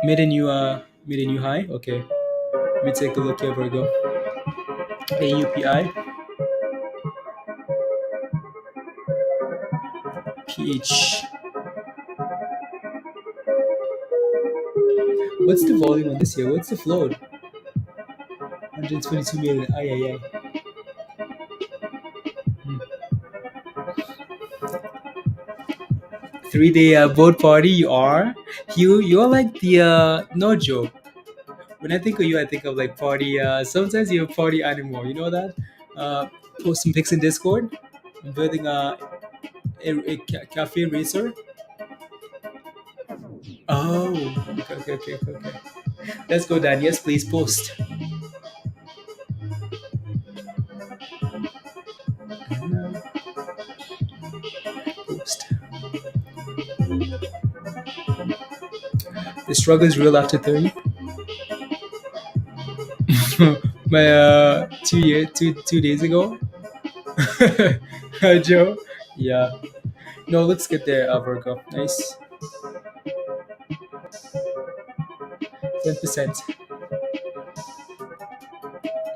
Made a new high. Okay. Let me take a look here, Virgo. AUPI. PH. What's the volume on this here? What's the float? 122 million. Ay, ay, ay. 3 day boat party. You are. You're like the no joke. When I think of you, I think of like party. Sometimes you're a party animal. You know that. Post some pics in Discord. I'm building a cafe racer. Oh, okay. Let's go, Dan. Yes, please post. Post. The struggle is real after 30. My 2 days ago. Joe. Yeah. No, looks good there, Virgo. Nice. 10%.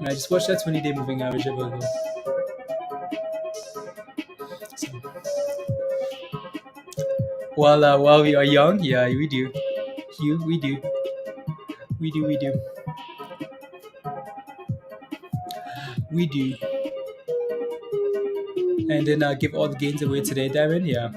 I just watched that 20-day moving average of Virgo. So, while we are young, yeah, we do. We do. We do. And then give all the gains away today, Darren. Yeah.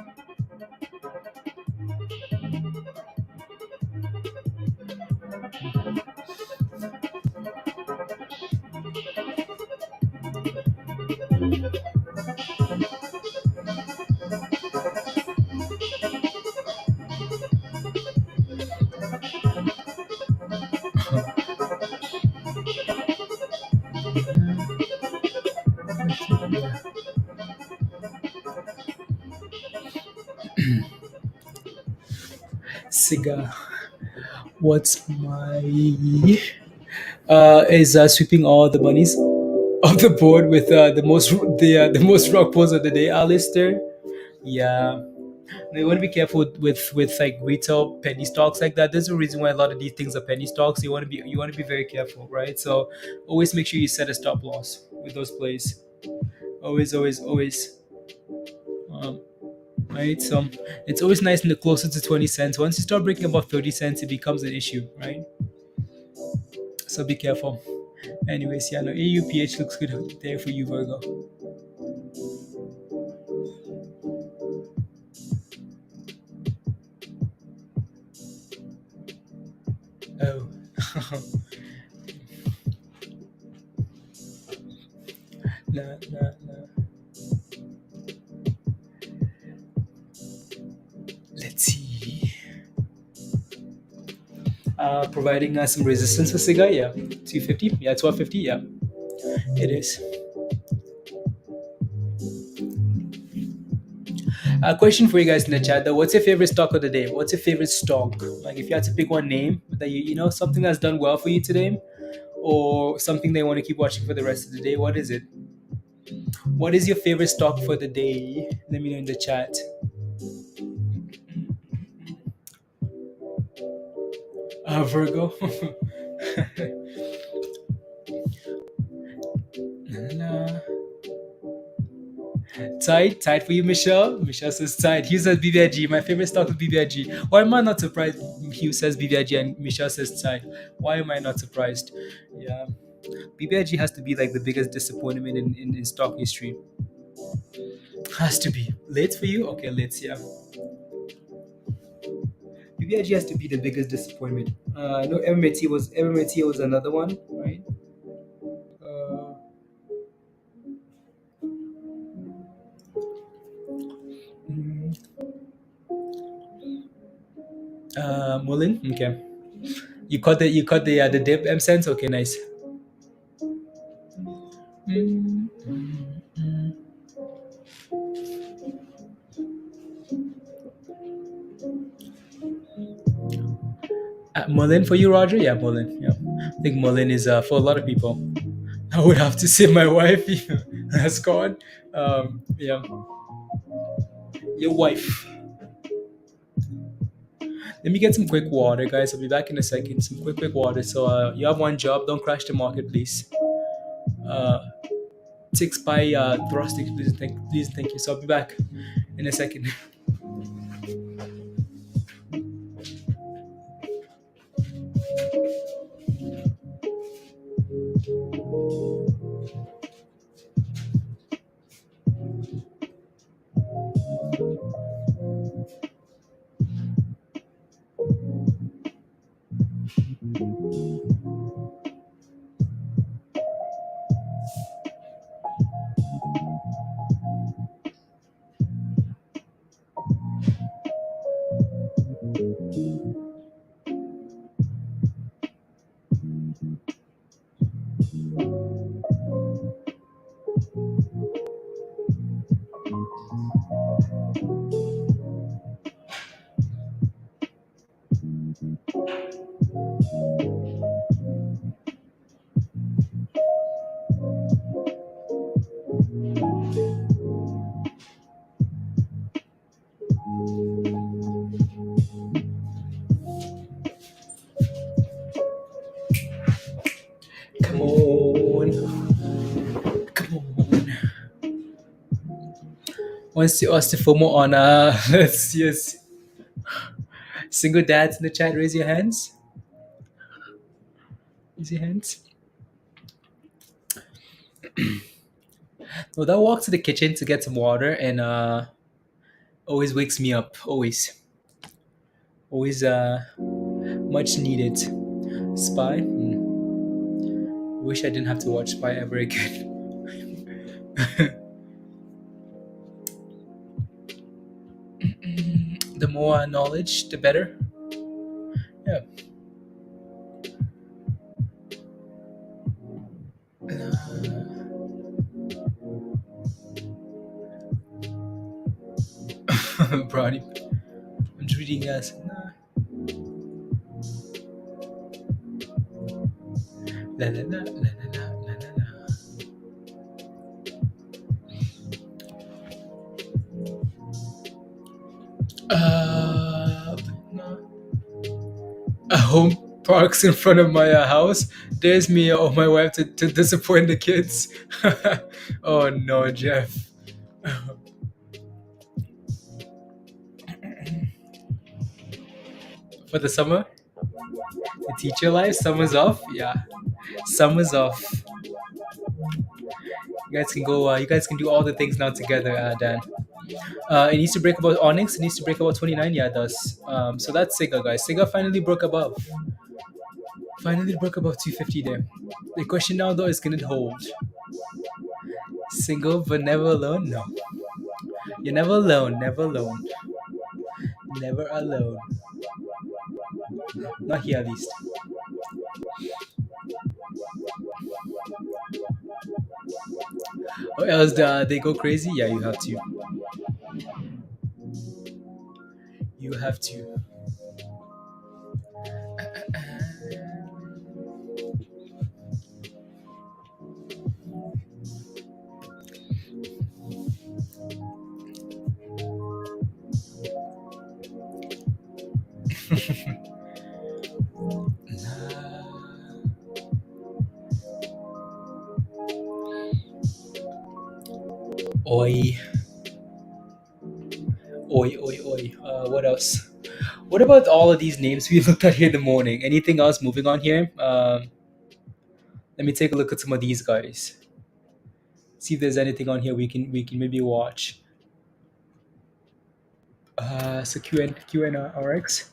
Cigar. What's my is sweeping all the bunnies off the board with the most rock pulls of the day, Alistair. Yeah. Now, you want to be careful with like retail penny stocks like that. There's a reason why a lot of these things are penny stocks. You want to be very careful, right? So always make sure you set a stop loss with those plays. Always. Um, right. So it's always nice in the closer to 20 cents. Once you start breaking above 30 cents, it becomes an issue, right? So be careful. Anyways, yeah, no, AUPH looks good there for you, Virgo. Oh. Nah. Let's see. Providing some resistance for Siga, yeah. 250, yeah, 1250, yeah. It is. Question for you guys in the chat though. What's your favorite stock of the day? What's your favorite stock? Like if you had to pick one name that you know, something that's done well for you today, or something that you want to keep watching for the rest of the day, what is it? What is your favorite stock for the day? Let me know in the chat. Virgo. Nah. Tight for you, Michelle. Michelle says tight. Hugh says BBIG. My favorite stock is BBIG. Why am I not surprised? Hugh says BBIG and Michelle says tight. Why am I not surprised? Yeah, BBIG has to be like the biggest disappointment in stock history. Has to be. Late for you? Okay, late. Yeah. BBIG has to be the biggest disappointment. I know MMT was another one, right? Uh, mm, MULN. Okay. You caught the dip M sense. Okay, nice. Mm, mm, mm. MULN for you, Roger? Yeah, MULN. Yeah, I think MULN is for a lot of people. I would have to say my wife. That's gone. Yeah, your wife. Let me get some quick water, guys. I'll be back in a second. Some quick water. So you have one job. Don't crash the market, please. Uh, 6 by thrusting, please, thank you. So I'll be back in a second. Come on. Come on. Once you ask the FOMO on let's yes. Single dads in the chat, raise your hands. Raise your hands. Well, that walk to the kitchen to get some water and always wakes me up. Always much needed. Spy. Wish I didn't have to watch Spy ever again. The more knowledge, the better. Yeah. Brownie. I'm just reading guys. La la la la la la la la. No. A home parks in front of my house. There's me or my wife to disappoint the kids. Oh no, Jeff. For the summer, the teacher life, summer's off. Yeah, summer's off. You guys can go. You guys can do all the things now together, Dan. It needs to break above Onyx. It needs to break above 29. Yeah, it does. So that's Sega, guys. Sega finally broke above. Finally broke above 250 there. The question now, though, is can it hold? Single but never alone? No. You're never alone. Never alone. Never alone. Not here, at least. Or else they go crazy? Yeah, you have to. You have to. Oi. Oi, oi, oi. What else? What about all of these names we looked at here in the morning? Anything else moving on here? Let me take a look at some of these guys. See if there's anything on here we can maybe watch. So QNRX.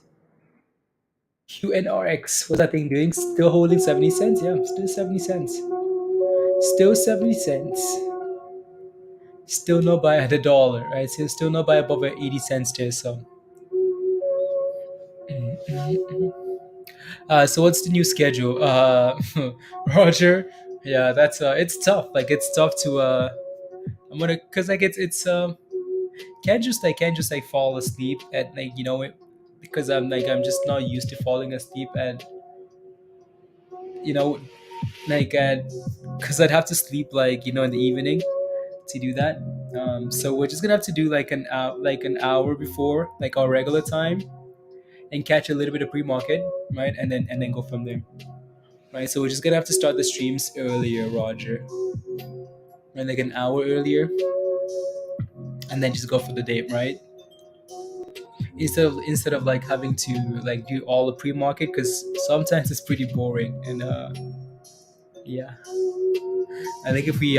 QNRX. What's that thing doing? Still holding 70 cents? Yeah, still 70 cents. Still 70 cents. Still no buy at $1, right? Still no buy above 80 cents there. So what's the new schedule? Roger. Yeah, that's it's tough. Like it's tough to I'm gonna cause like it's can't just like fall asleep at like because I'm just not used to falling asleep at you know like at because I'd have to sleep like in the evening to do that. So we're just gonna have to do like an hour before like our regular time and catch a little bit of pre-market, right? And then go from there, right? So we're just gonna have to start the streams earlier, Roger, right? Like an hour earlier, and then just go for the date, right? Instead of like having to like do all the pre-market because sometimes it's pretty boring and yeah. I think if we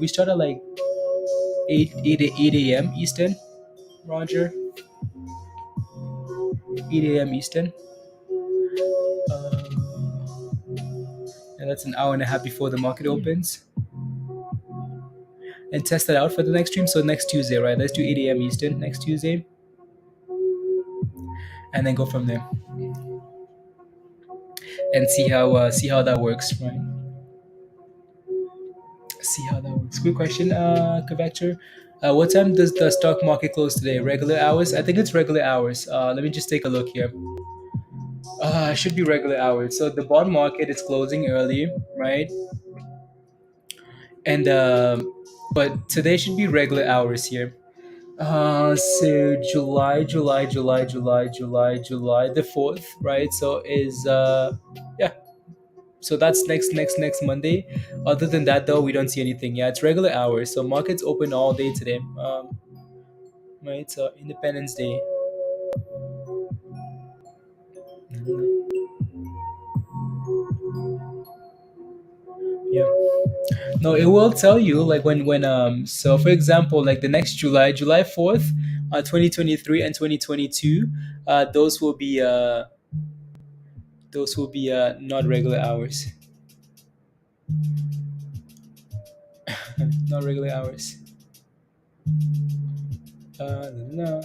start at like 8 a.m. Eastern, Roger, 8 a.m. Eastern. And that's an hour and a half before the market opens. And test it out for the next stream. So next Tuesday, right? Let's do 8 a.m. Eastern next Tuesday. And then go from there. And see how that works, right? See how that works. Quick question, Kavector. What time does the stock market close today? Regular hours? I think it's regular hours. Let me just take a look here. It should be regular hours. So the bond market is closing early, right? And but today should be regular hours here. So July the 4th, right? So is yeah. So that's next Monday. Other than that, though, we don't see anything. Yeah, it's regular hours. So markets open all day today. Right. So Independence Day. Yeah. No, it will tell you like when. So for example, like the next July 4th, 2023 and 2022, those will be not regular hours. Not regular hours. No.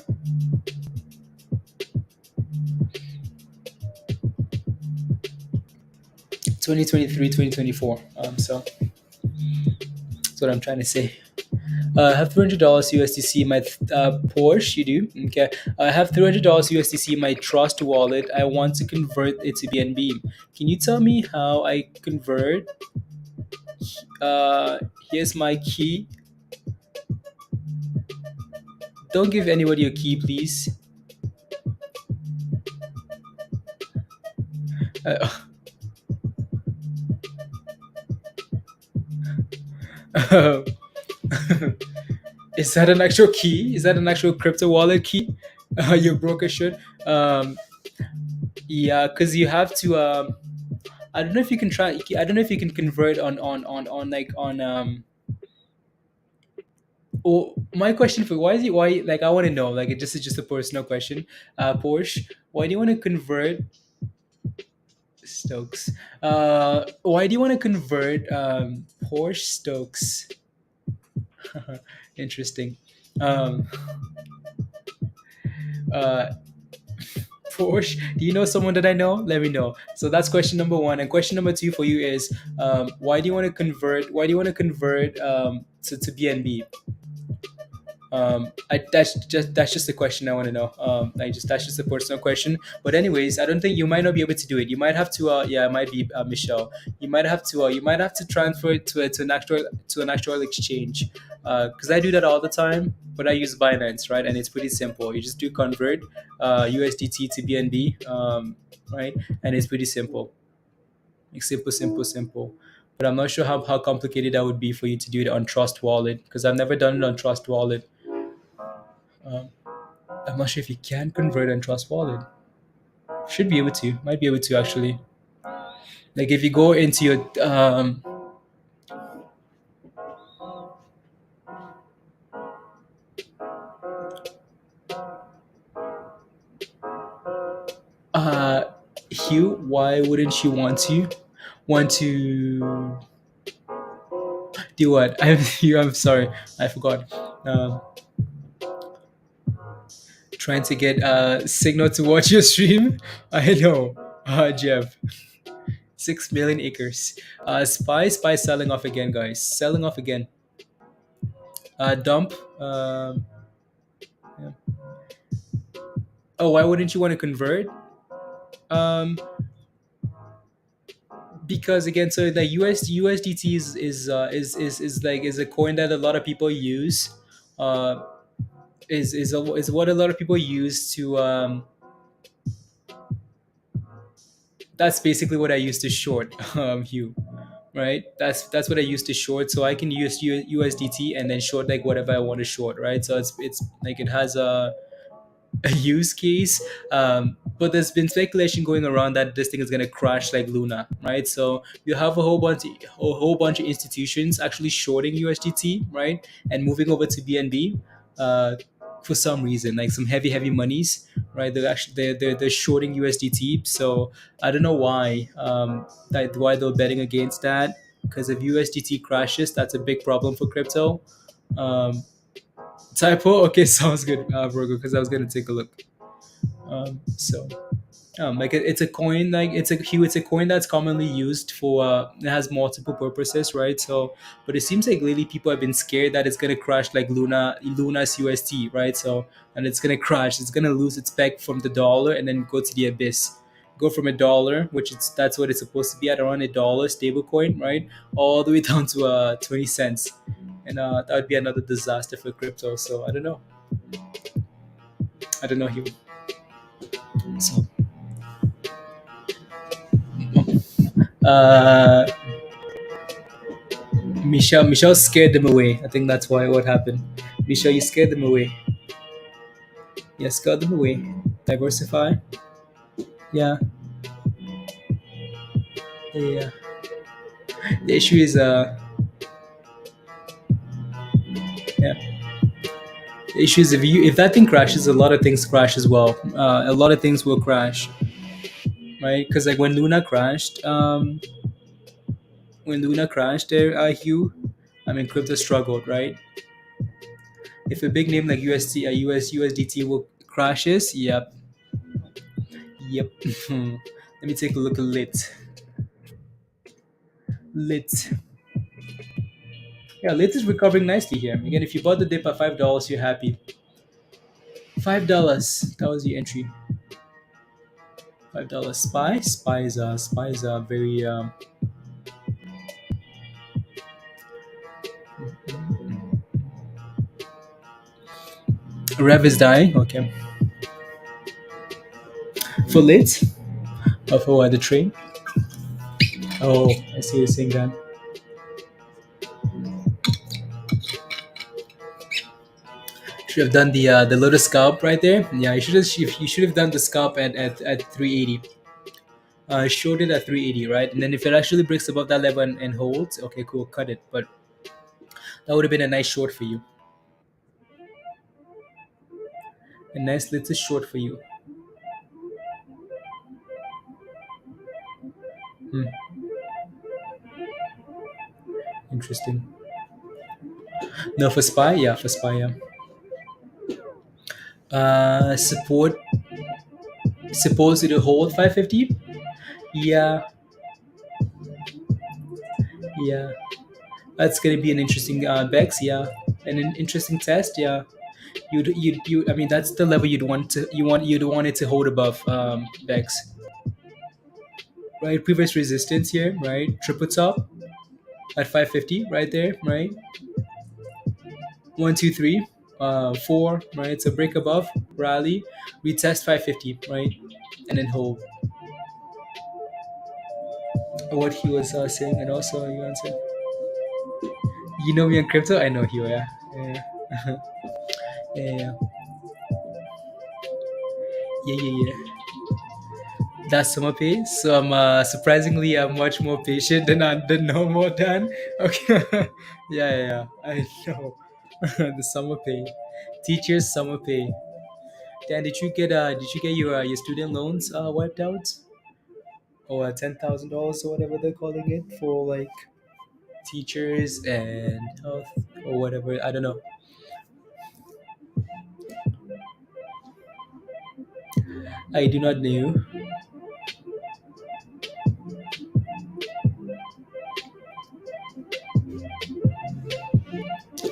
2023, 2024. So that's what I'm trying to say. I have $300 USDC in my Porsche. You do? Okay. I have $300 USDC in my Trust wallet. I want to convert it to BNB. Can you tell me how I convert? Here's my key. Don't give anybody your key, please. Uh, is that an actual key? Is that an actual crypto wallet key? Your broker should. Yeah, because you have to. I don't know if you can try. I don't know if you can convert on like on Oh, my question for why is it why like I want to know like this is just a personal question. Porsche, why do you want to convert Stokes? Why do you want to convert Porsche Stokes? Interesting. Um, uh, Porsche, do you know someone that I know? Let me know. So that's question number one. And question number two for you is why do you want to convert? Why do you want to convert to BNB? That's just the question I want to know. That's just a personal question. But anyways, I don't think you might not be able to do it. You might have to. Yeah, it might be Michelle. You might have to transfer it to an actual exchange. Because I do that all the time. But I use Binance, right? And it's pretty simple. You just do convert USDT to BNB, right? And it's pretty simple. Like simple, simple, simple. But I'm not sure how complicated that would be for you to do it on Trust Wallet because I've never done it on Trust Wallet. Um, I'm not sure if you can convert on Trust Wallet. Should be able to. Might be able to actually. Like if you go into your uh Hugh, why wouldn't you want to do what? I'm sorry, I forgot. Um, trying to get signal to watch your stream. I know, Jeff. 6 million acres. Spy selling off again, guys. Selling off again. Dump. Yeah. Oh, why wouldn't you want to convert? Um, because again, so the USDT is a coin that a lot of people use. Uh, is what a lot of people use to. That's basically what I use to short Hugh, right? That's what I use to short. So I can use USDT and then short like whatever I want to short, right? So it's like it has a use case. But there's been speculation going around that this thing is going to crash like Luna, right? So you have a whole bunch of institutions actually shorting USDT, right, and moving over to BNB for some reason, like some heavy monies, right? They're shorting USDT. So I don't know why why they're betting against that. Because if USDT crashes, that's a big problem for crypto. Um, Typo, okay, sounds good, Virgo, because I was gonna take a look. So like it's a coin, like it's a coin that's commonly used for it has multiple purposes, right? So but it seems like lately people have been scared that it's gonna crash like Luna's UST, right? So and it's gonna crash, it's gonna lose its peg from the dollar and then go to the abyss, go from a dollar, which it's that's what it's supposed to be at, around a dollar stable coin, right, all the way down to 20 cents. And that would be another disaster for crypto. So I don't know him. So uh Michelle scared them away. I think that's why what happened. Michelle, you scared them away. Yeah, scared them away. Diversify. Yeah, yeah. The issue is yeah. The issue is if that thing crashes, a lot of things crash as well. A lot of things will crash, right? Because like when Luna crashed, there, Hugh, I mean, crypto struggled, right? If a big name like UST, USDT will crashes, yep, yep. Let me take a look at lit. Yeah, lit is recovering nicely here. Again, if you bought the dip at $5, you're happy. $5. That was your entry. $5. Spy is very Rev is dying. Okay. For lit? Or for what? The train? Oh, I see you saying that. Should have done the little scalp right there. Yeah, you should have done the scalp at 380. Showed it at 380, right? And then if it actually breaks above that level and holds, okay, cool, cut it. But that would have been a nice short for you. A nice little short for you. Hmm, interesting. No, for spy, yeah, for spy, yeah. Support supposed to hold 550. Yeah, yeah. That's gonna be an interesting Bex, yeah, and an interesting test, yeah. You. I mean, that's the level you'd want it to hold above Bex, right? Previous resistance here, right? Triple top at 550, right there, right? One, two, three, four, right? So break above, rally, retest 550, right, and then hold. What he was saying, and also you answered. You know me on crypto? I know you, yeah. Yeah. Yeah, yeah, yeah, yeah, yeah. That's summer pay. So I'm surprisingly I'm much more patient than normal Dan. Okay. Yeah, yeah, yeah. I know. The summer pay. Teachers summer pay. Dan, did you get your student loans wiped out? Or $10,000 or whatever they're calling it for like teachers and health or whatever. I don't know. I do not know.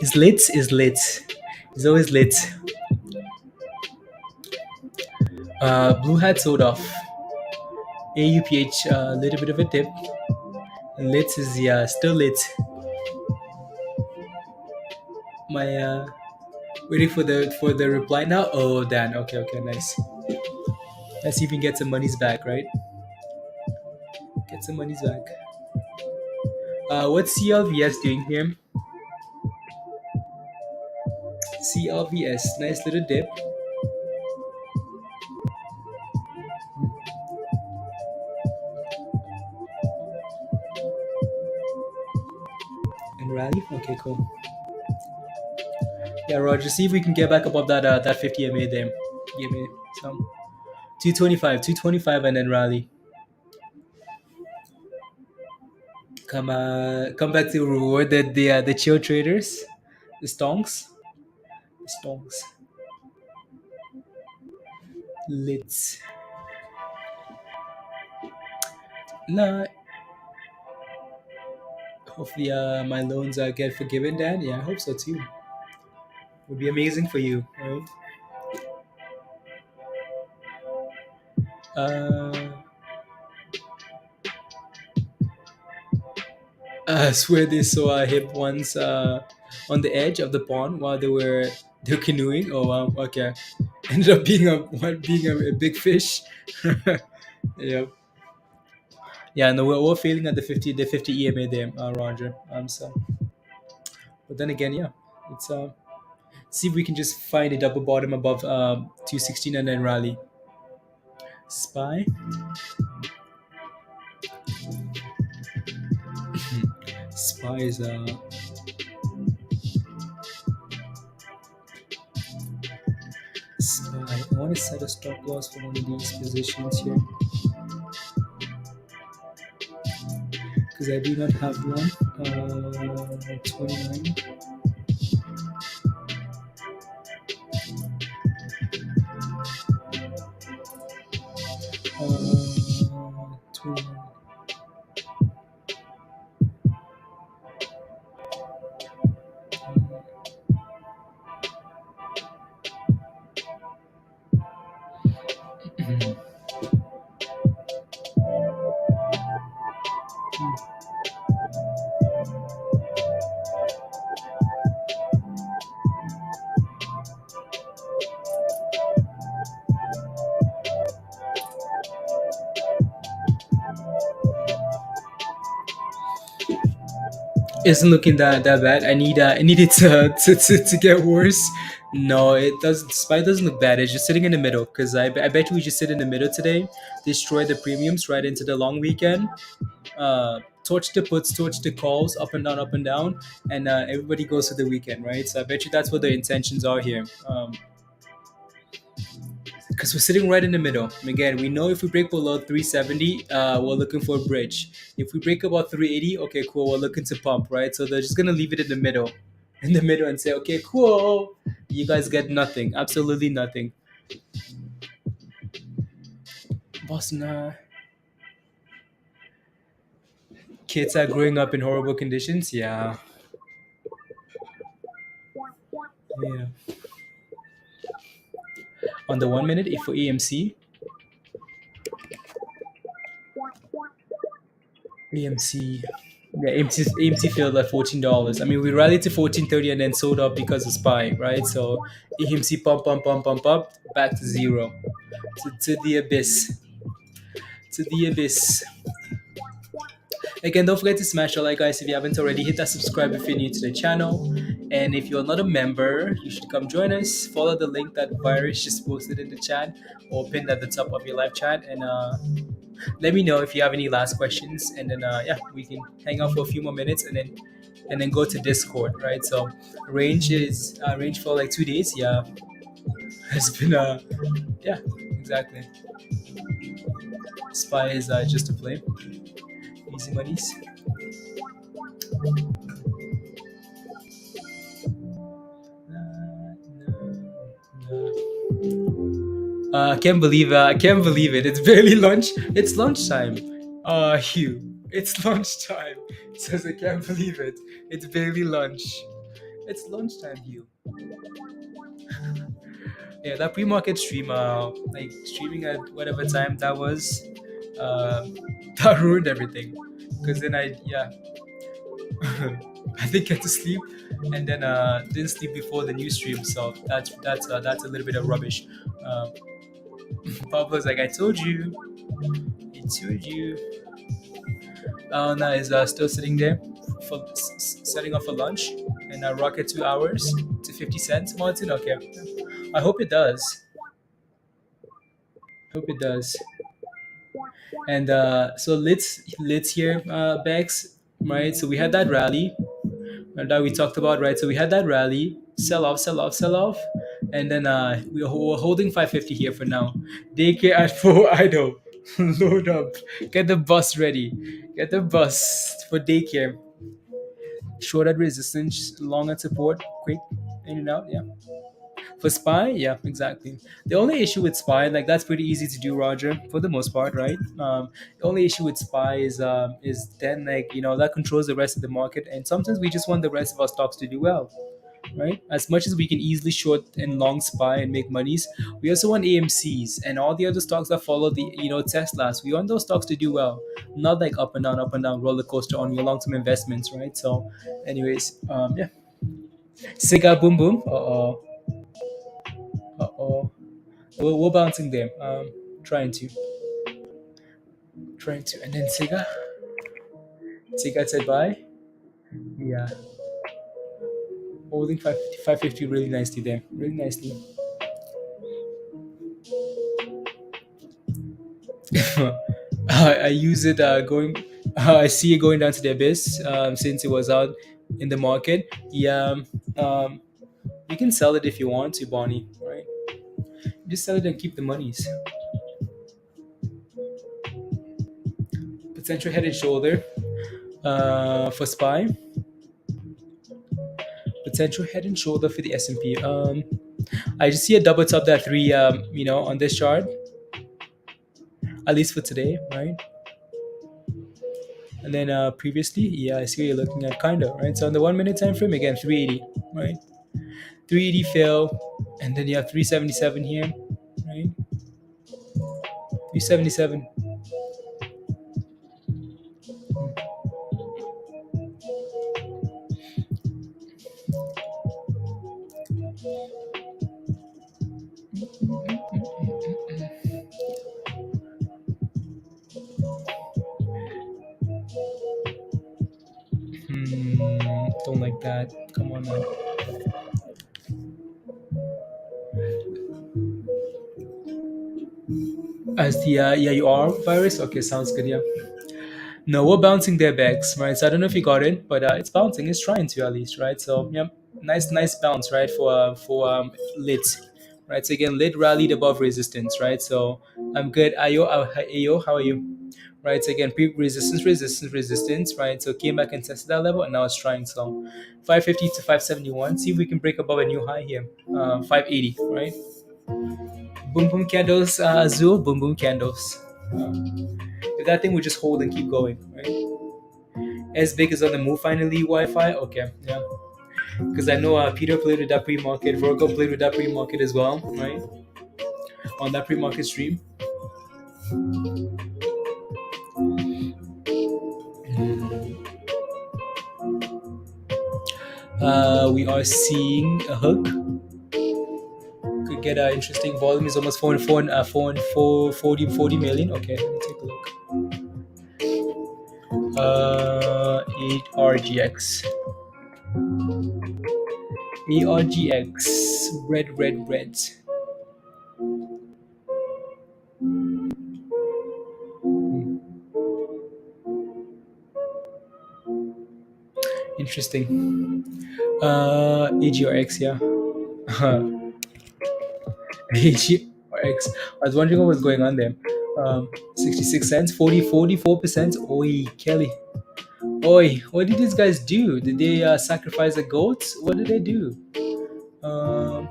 Is lit is lit. It's always lit. Blue hat sold off. AUPH a little bit of a dip. Lit is yeah still lit. My waiting for the reply now. Oh Dan, okay, okay, nice. Let's see if we can get some monies back, right? Get some monies back. What's CLVS doing here? CLVS, nice little dip and rally. Okay, cool. Yeah, Roger. See if we can get back above that 50 MA there. Give me some 225, and then rally. Come back to reward the chill traders, the stonks, the stonks. Let's nah. Hopefully, my loans get forgiven. Dan, yeah, I hope so too. Would be amazing for you, right? Uh, I swear they saw a hip once on the edge of the pond while they were canoeing. Oh wow, okay. Ended up being a big fish. Yeah, yeah. No, we're failing at the 50 EMA there, Roger. So, but then again, yeah, it's see if we can just find a double bottom above 216 and then rally. Spy. Spy is spy. I want to set a stop loss for one of these positions here because I do not have one. 29. Uh, 29. isn't looking that bad. I need it to get worse. No, it doesn't. SPY doesn't look bad. It's just sitting in the middle because I bet you we just sit in the middle today, destroy the premiums right into the long weekend. Torch the puts, torch the calls, up and down, and everybody goes to the weekend, right? So I bet you that's what the intentions are here. Because we're sitting right in the middle. And again, we know if we break below 370, we're looking for a bridge. If we break about 380, okay, cool, we're looking to pump, right? So they're just gonna leave it in the middle, and say, okay, cool, you guys get nothing, absolutely nothing. Boston, kids are growing up in horrible conditions. Yeah, yeah. On the 1 minute, if for AMC, AMC. Yeah, AMC failed at $14. I mean, we rallied to 14.30 and then sold up because of SPY, right? So AMC pump up, back to zero, to the abyss, to the abyss. Again, don't forget to smash the like, guys, if you haven't already. Hit that subscribe if you're new to the channel. And if you're not a member, you should come join us. Follow the link that Virus just posted in the chat or pinned at the top of your live chat. And let me know if you have any last questions, and then yeah, we can hang out for a few more minutes, and then go to Discord, right? So range for like 2 days. Yeah, it's been yeah, exactly. SPY is just a play, easy monies. I can't believe it. It's barely lunch. It's lunchtime. Hugh, it's lunchtime. It says I can't believe it. It's barely lunch. It's lunchtime, Hugh. Yeah, that pre-market stream, like streaming at whatever time that was, that ruined everything. Because then I didn't get to sleep, and then didn't sleep before the new stream. So that's a little bit of rubbish. Um, Pablo's like, I told you. I told you. ALNA is still sitting there for setting up for lunch, and rocket 2 hours to 50 cents. Martin, okay. I hope it does. Hope it does. And so let's hear Bex, right? So we had that rally that we talked about, right? So we had that rally, sell off, sell off, sell off, and then we're holding 550 here for now. Daycare at 4 idle. Load up. Get the bus ready. Get the bus for daycare. Short at resistance, long at support, quick in and out. Yeah. For SPY, yeah, exactly. The only issue with SPY, like that's pretty easy to do, Roger, for the most part, right? The only issue with SPY is then like that controls the rest of the market, and sometimes we just want the rest of our stocks to do well, right? As much as we can easily short and long SPY and make monies, we also want AMCs and all the other stocks that follow the Teslas. We want those stocks to do well, not like up and down roller coaster on your long term investments, right? So, anyways, yeah. Sega boom boom. Uh-oh. We're bouncing there. Trying to. And then Sega. Sega said bye. Yeah. Holding 550 really nicely there. Really nicely. I use it going. I see it going down to the abyss since it was out in the market. Yeah. You can sell it if you want to, Bonnie. Right? Just sell it and keep the monies. Potential head and shoulder for SPY. Potential head and shoulder for the S&P. I just see a double top that 3 on this chart, at least for today, right? And then previously, yeah, I see what you're looking at, kind of, right? So on the 1 minute time frame, again 380, right? 380 fail, and then you have 377 here, right? 377. like that. Come on now. As the yeah, you are virus. Okay, sounds good. Yeah. No, we're bouncing their backs, right? So I don't know if you got it, but it's bouncing. It's trying to at least, right? So yeah, nice bounce, right? For lit, right? So again, lit rallied above resistance, right? So I'm good. Ayo, how are you? Right. So again, resistance, right? So came back and tested that level, and now it's trying. So 550 to 571. See if we can break above a new high here. 580, right? Boom boom candles, Azul. Boom boom candles. If that thing would just hold and keep going, right? As big as on the move finally Wi-Fi. Okay, yeah. Because I know Peter played with that pre-market, Virgo played with that pre-market as well, right? On that pre-market stream. We are seeing a hook. Could get an interesting volume. Is almost 40 million. Okay, let me take a look. 8 RGX. ARGX. Red. Interesting. AGRX, yeah. AGRX. I was wondering what was going on there. 66 cents, 44%. Oi, Kelly. Oi, what did these guys do? Did they sacrifice a goat? What did they do? Oh.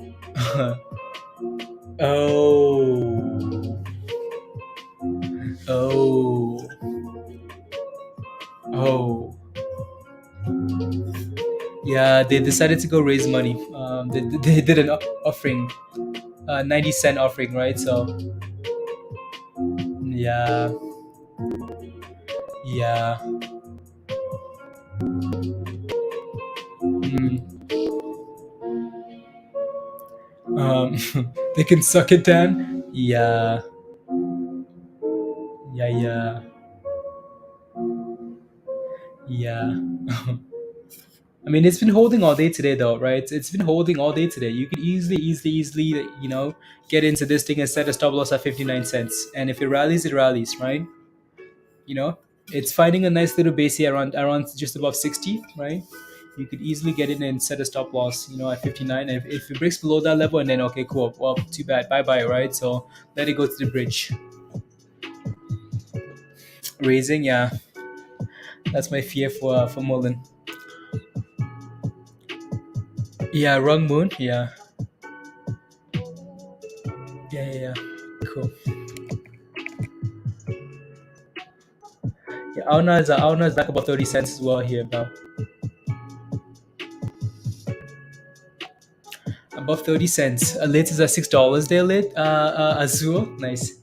Oh. Oh. Yeah, they decided to go raise money. They did an offering, 90-cent offering, right? So, yeah, yeah. Mm. They can suck it down. Yeah, yeah. I mean, it's been holding all day today, though, right? It's been holding all day today. You could easily, get into this thing and set a stop loss at 59 cents. And if it rallies, right? You know, it's finding a nice little base here around just above 60, right? You could easily get in and set a stop loss, at 59. And if it breaks below that level, and then okay, cool. Well, too bad, bye bye, right? So let it go to the bridge. Raising, yeah. That's my fear for MULN. Yeah, wrong moon. Yeah. Yeah. Cool. Yeah, ALNA is back about 30 cents as well here now. Above 30 cents. LYT is at $6 there, LYT. Azul. Nice.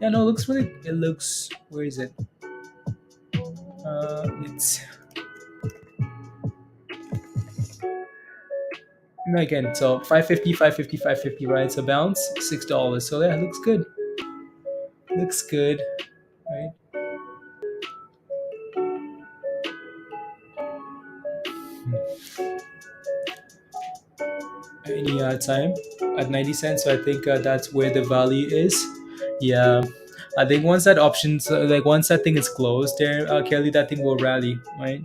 Yeah, no, it looks, where is it? It's, no, again, so 550, right? So bounce, $6. So yeah, looks good. Looks good, right? Any time at 90 cents. So I think that's where the value is. Yeah. I think once that once that thing is closed there, Kelly, that thing will rally, right?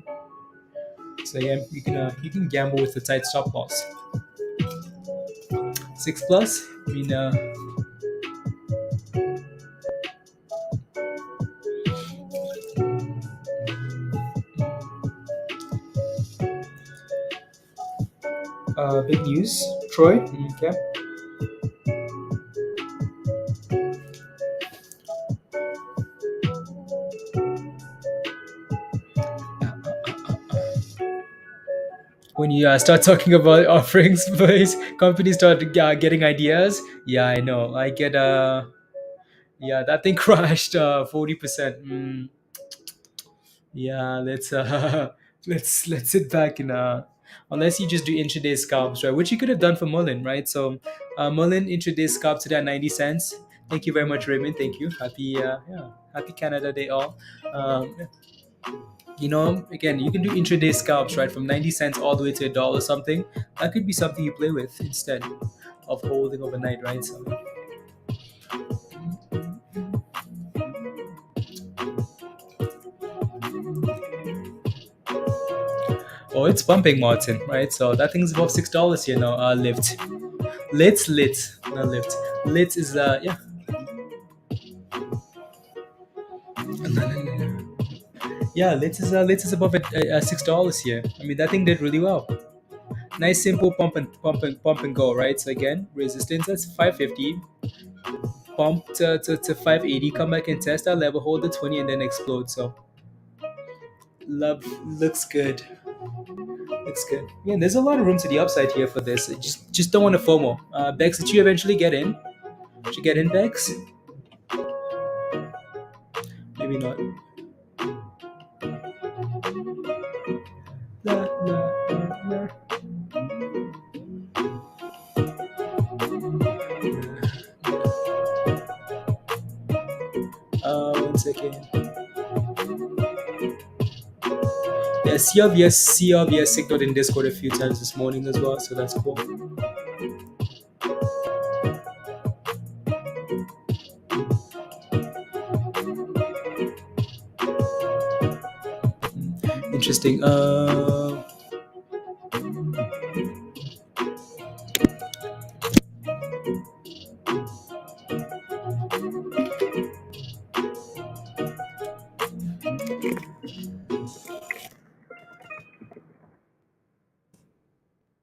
So yeah, you can gamble with the tight stop loss. 6+. I mean, big news, Troy. Okay. When you start talking about offerings, please, companies start getting ideas. Yeah, I know. I get yeah, that thing crashed 40%. Yeah, let's let's sit back and unless you just do intraday scalps, right? Which you could have done for MULN, right? So MULN intraday scalp today at 90 cents. Thank you very much, Raymond. Thank you. Happy Canada Day all. You know, again, you can do intraday scalps, right? From 90 cents all the way to a dollar something. That could be something you play with instead of holding overnight, right? So, oh, it's pumping, Martin, right? So that thing's above $6 here now. Lift, lit, not lift. Lit is yeah. Yeah, lit is above at $6 here. I mean, that thing did really well. Nice simple pump and go, right? So again, resistance that's 550, pump to 580, come back and test that level, hold the 20, and then explode. So love looks good. Looks good. Yeah, there's a lot of room to the upside here for this. I just don't want to FOMO. Bex, did you eventually get in? Did you get in, Bex? Maybe not. La, la, la, One second. Yeah, CLVS signaled in Discord a few times this morning as well, so that's cool. Interesting.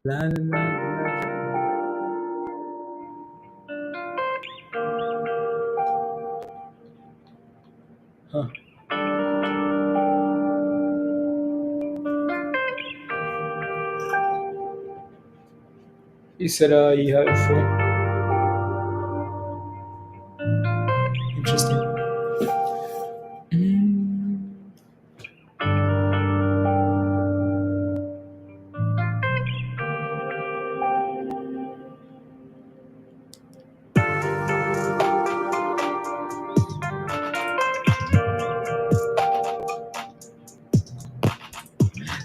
La, la, la, huh. You said you have it for interesting.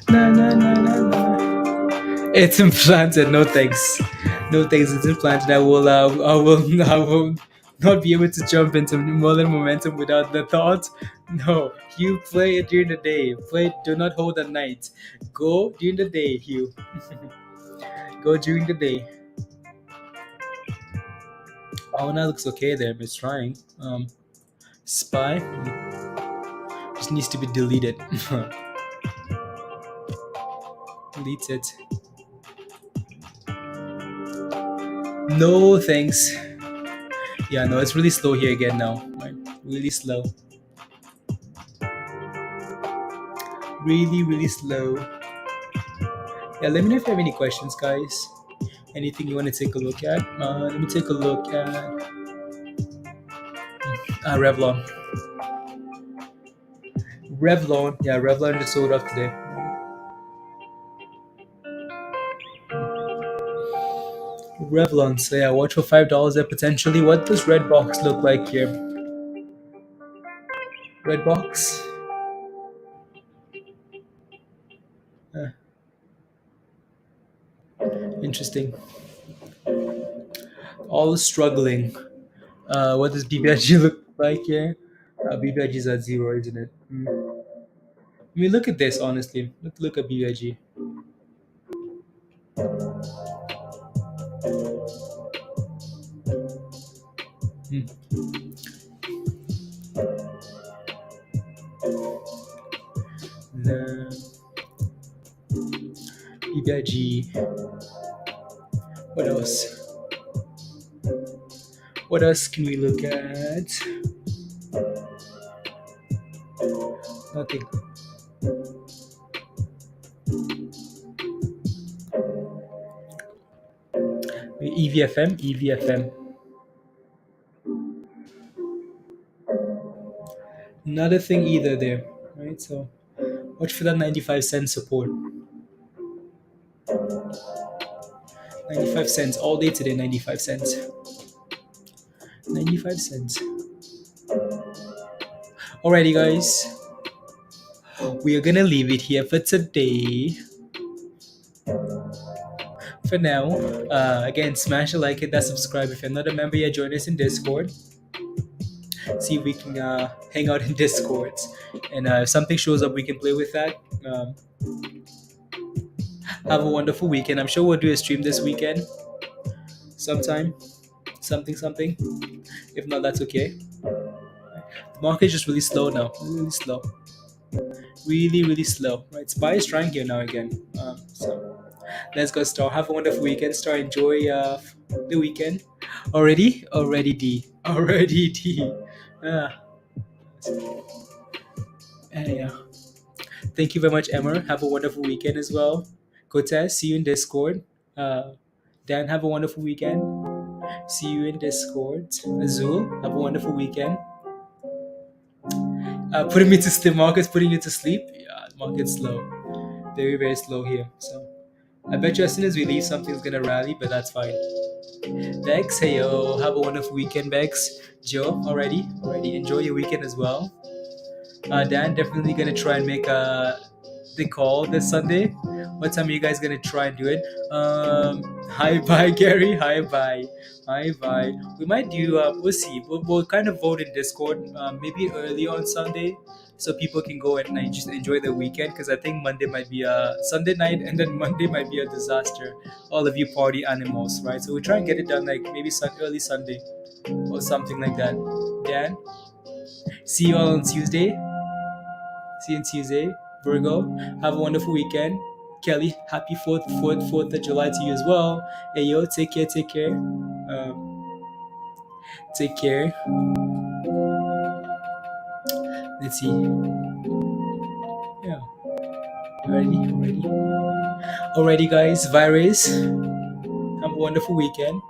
Na, na, na, na, na. It's implanted. No thanks. No thanks. It's implanted. I will not be able to jump into MULN momentum without the thought. No, you play it during the day. Play. Do not hold at night. Go during the day, Hugh. Go during the day. ALNA looks okay there. It's trying. Spy just needs to be deleted. Delete it. No thanks. Yeah, no, it's really slow here again now. Right? Really slow. Really, really slow. Yeah, let me know if you have any questions, guys. Anything you want to take a look at? Let me take a look at Revlon. Revlon, yeah, Revlon just sold off today. Revlon, so yeah, watch for $5 there potentially. What does red box look like here? Red box. Interesting. All struggling. What does BBIG look like here? BBIG is at 0, isn't it? I mean, look at this, honestly. Look at BBIG. BBIG. What else? What else can we look at? Nothing. EVFM. Another thing either there, right? So watch for that 95 cent support. 95 cents all day today. 95 cents. 95 cents. Alrighty, guys. We are gonna leave it here for today. For now, again, smash a like, hit that subscribe. If you're not a member yet, join us in Discord. See if we can hang out in Discords, and if something shows up, we can play with that. Have a wonderful weekend. I'm sure we'll do a stream this weekend, sometime, something. If not, that's okay. The market is just really slow now. Really slow. Really slow. Right, SPY is trying here now again. So let's go, Star. Have a wonderful weekend, Star. Enjoy the weekend. Already D. Already D. Yeah. Thank you very much, Emma. Have a wonderful weekend as well. Kotes, see you in Discord. Dan, have a wonderful weekend. See you in Discord. Azul, have a wonderful weekend. Putting me to sleep. Market's putting you to sleep. Yeah, the market's slow. Very slow here. So I bet you as soon as we leave, something's gonna rally, but that's fine. Bex, hey yo, have a wonderful weekend, Bex. Joe, already. Enjoy your weekend as well. Dan, definitely gonna try and make the call this Sunday. What time are you guys gonna try and do it? Hi, bye, Gary. Hi, bye. We might do. We'll see. We'll kind of vote in Discord. Maybe early on Sunday, so people can go and just enjoy the weekend. Because I think Monday might be a Sunday night, and then Monday might be a disaster. All of you party animals, right? So we try and get it done like maybe early Sunday or something like that. Dan, see you all on Tuesday. See you on Tuesday. Virgo, have a wonderful weekend. Kelly, happy 4th of July to you as well. Hey yo, take care. Take care. Let's see. Yeah. Alrighty, guys. Virus, have a wonderful weekend.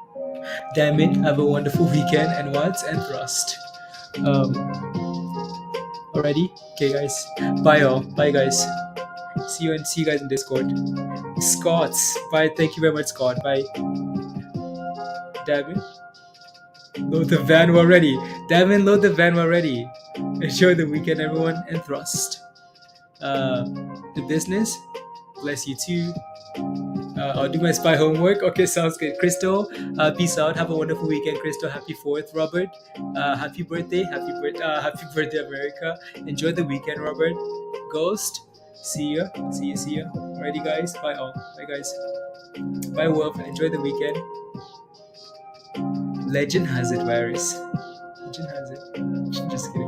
Diamond, have a wonderful weekend. And what? And Thrust. Alrighty. Okay, guys. Bye all. Bye, guys. See you guys in Discord. Scott, bye. Thank you very much, Scott. Bye. Damn it. Load the van already. Damn it, load the van already. Enjoy the weekend, everyone, and Thrust. The business. Bless you too. I'll do my SPY homework. Okay, sounds good. Crystal, peace out. Have a wonderful weekend, Crystal. Happy 4th, Robert. Happy birthday. Happy birthday, America. Enjoy the weekend, Robert. Ghost. See ya. Alrighty, guys. Bye all. Bye, guys. Bye, Wolf. Enjoy the weekend. Legend has it, virus. Legend has it. Just kidding.